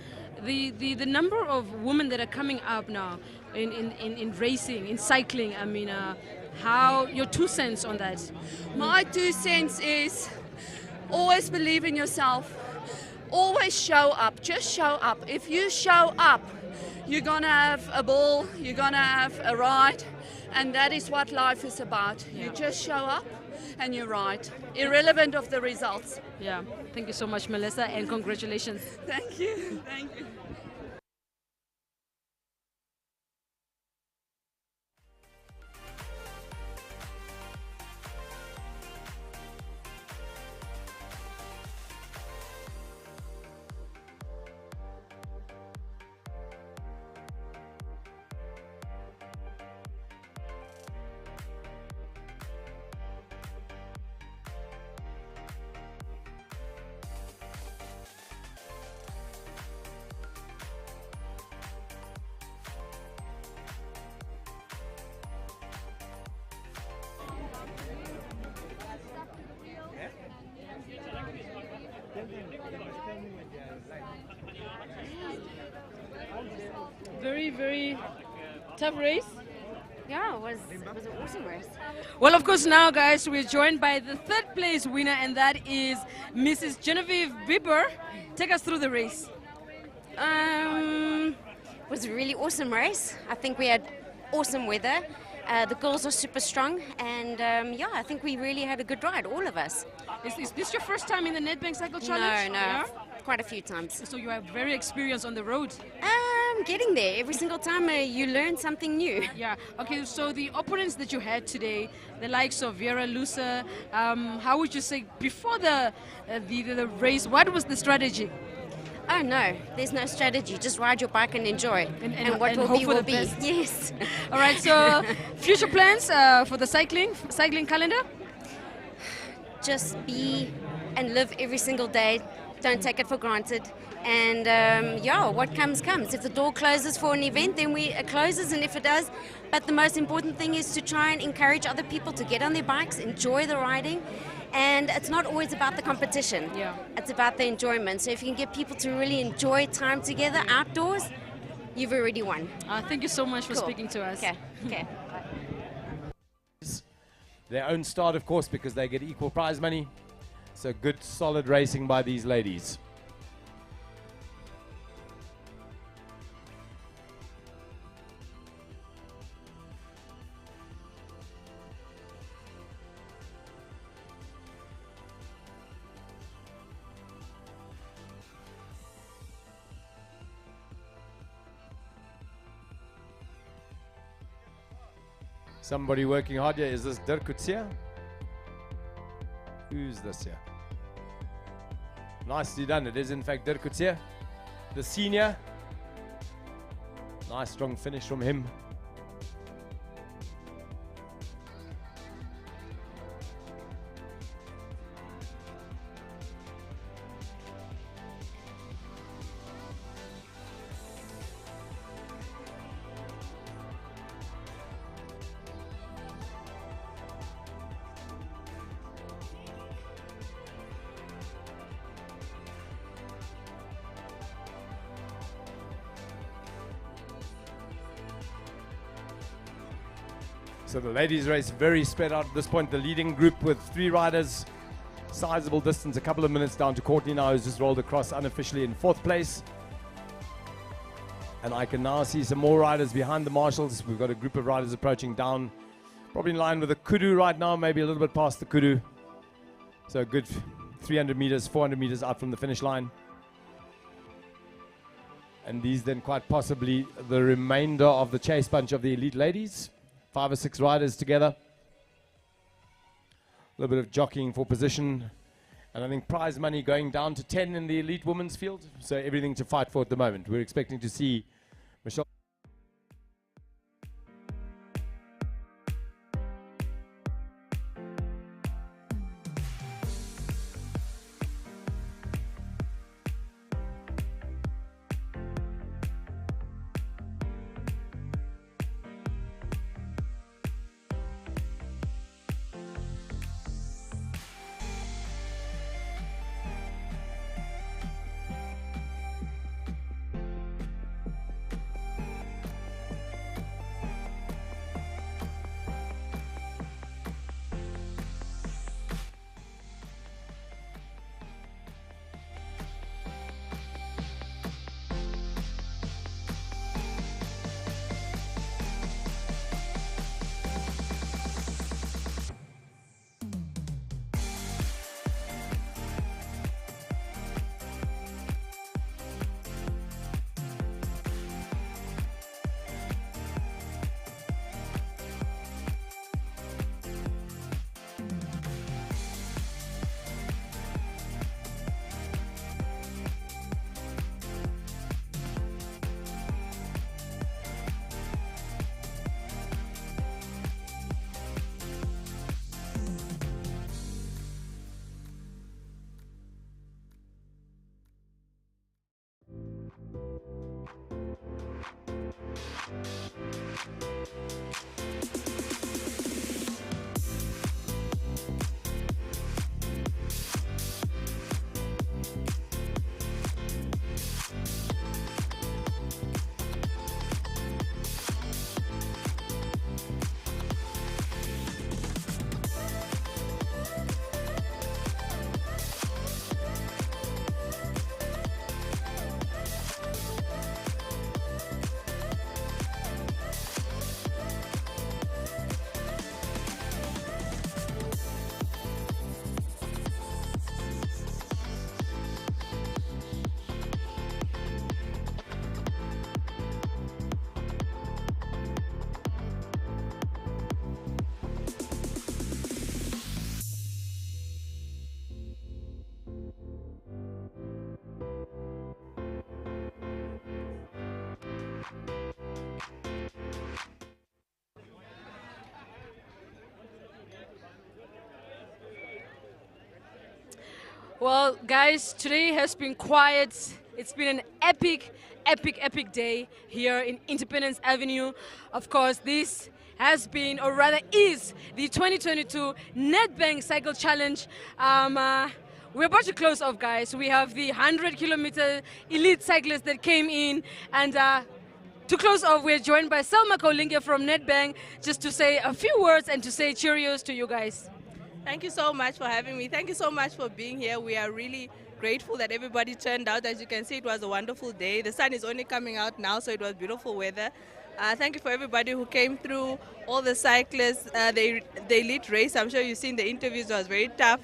the number of women that are coming up now in racing, in cycling, I mean, how your 2 cents on that? My 2 cents is always believe in yourself. Always show up. Just show up. If you show up, you're going to have a ball, you're going to have a ride, and that is what life is about. Yeah. You just show up and you ride, irrelevant of the results. Yeah. Thank you so much, Melissa, and congratulations. Thank you. Thank you. Very, very tough race. Yeah, it was an awesome race. Well, of course, now, guys, we're joined by the 3rd place winner, and that is Mrs. Genevieve Bieber. Take us through the race. It was a really awesome race. I think we had awesome weather. The girls are super strong, and I think we really had a good ride, all of us. Is this your first time in the Nedbank Cycle Challenge? No, Yeah? quite a few times. So you are very experienced on the road. Getting there. Every single time you learn something new. Yeah. Okay, so the opponents that you had today, the likes of Vera Lusa, how would you say, before the race, what was the strategy? Oh no, there's no strategy. Just ride your bike and enjoy. And what and will hope be, for will the be. best. Yes. All right, so future plans for the cycling calendar? Just be and live every single day. Don't take it for granted. And what comes, comes. If the door closes for an event, then it closes, and if it does. But the most important thing is to try and encourage other people to get on their bikes, enjoy the riding. And it's not always about the competition. Yeah. It's about the enjoyment. So if you can get people to really enjoy time together outdoors, you've already won. Thank you so much for speaking to us. Okay. Their own start, of course, because they get equal prize money. So good, solid racing by these ladies. Somebody working hard here. Is this Dirk Coetzee? Who's this here? Nicely done. It is in fact Dirk Coetzee, the senior. Nice strong finish from him. So the ladies race very spread out at this point. The leading group with 3 riders, sizable distance, a couple of minutes down to Courtney now, who's just rolled across unofficially in 4th place. And I can now see some more riders behind the marshals. We've got a group of riders approaching down, probably in line with the kudu right now, maybe a little bit past the kudu. So a good 300 meters, 400 meters out from the finish line. And these then quite possibly the remainder of the chase bunch of the elite ladies. 5 or 6 riders together. A little bit of jockeying for position. And I think prize money going down to 10 in the elite women's field. So everything to fight for at the moment. We're expecting to see Michelle. Well, guys, today has been quiet. It's been an epic day here in Independence Avenue. Of course, this has been, or rather is, the 2022 Nedbank Cycle Challenge. We're about to close off, guys. We have the 100-kilometer elite cyclists that came in, and to close off, we're joined by Selma Kolinge from Nedbank, just to say a few words and to say cheerios to you guys. Thank you so much for having me. Thank you so much for being here. We are really grateful that everybody turned out. As you can see, it was a wonderful day. The sun is only coming out now, so it was beautiful weather. Thank you for everybody who came through, all the cyclists, the elite race. I'm sure you've seen the interviews. It was very tough,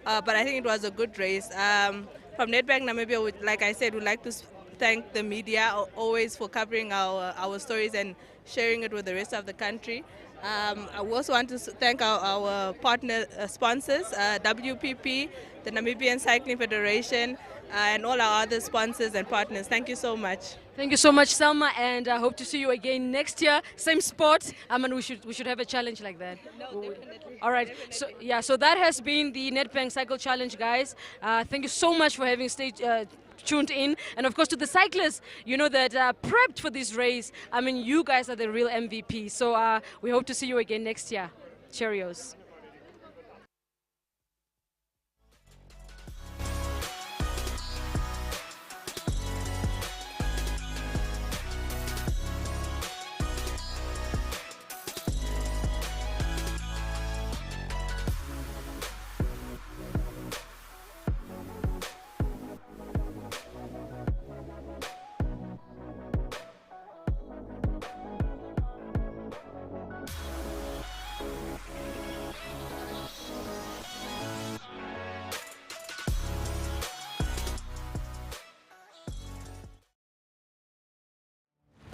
but I think it was a good race. From Nedbank Namibia, like I said, we'd like to thank the media always for covering our stories and sharing it with the rest of the country. I also want to thank our partner sponsors, WPP, the Namibian Cycling Federation, and all our other sponsors and partners. Thank you so much. Thank you so much, Selma, and I hope to see you again next year. Same sport. I mean, we should have a challenge like that. No, definitely. All right. So that has been the Nedbank Cycle Challenge, guys. Thank you so much for having tuned in, and of course to the cyclists, you know, that prepped for this race. I mean, you guys are the real MVP. So we hope to see you again next year. Cheerios.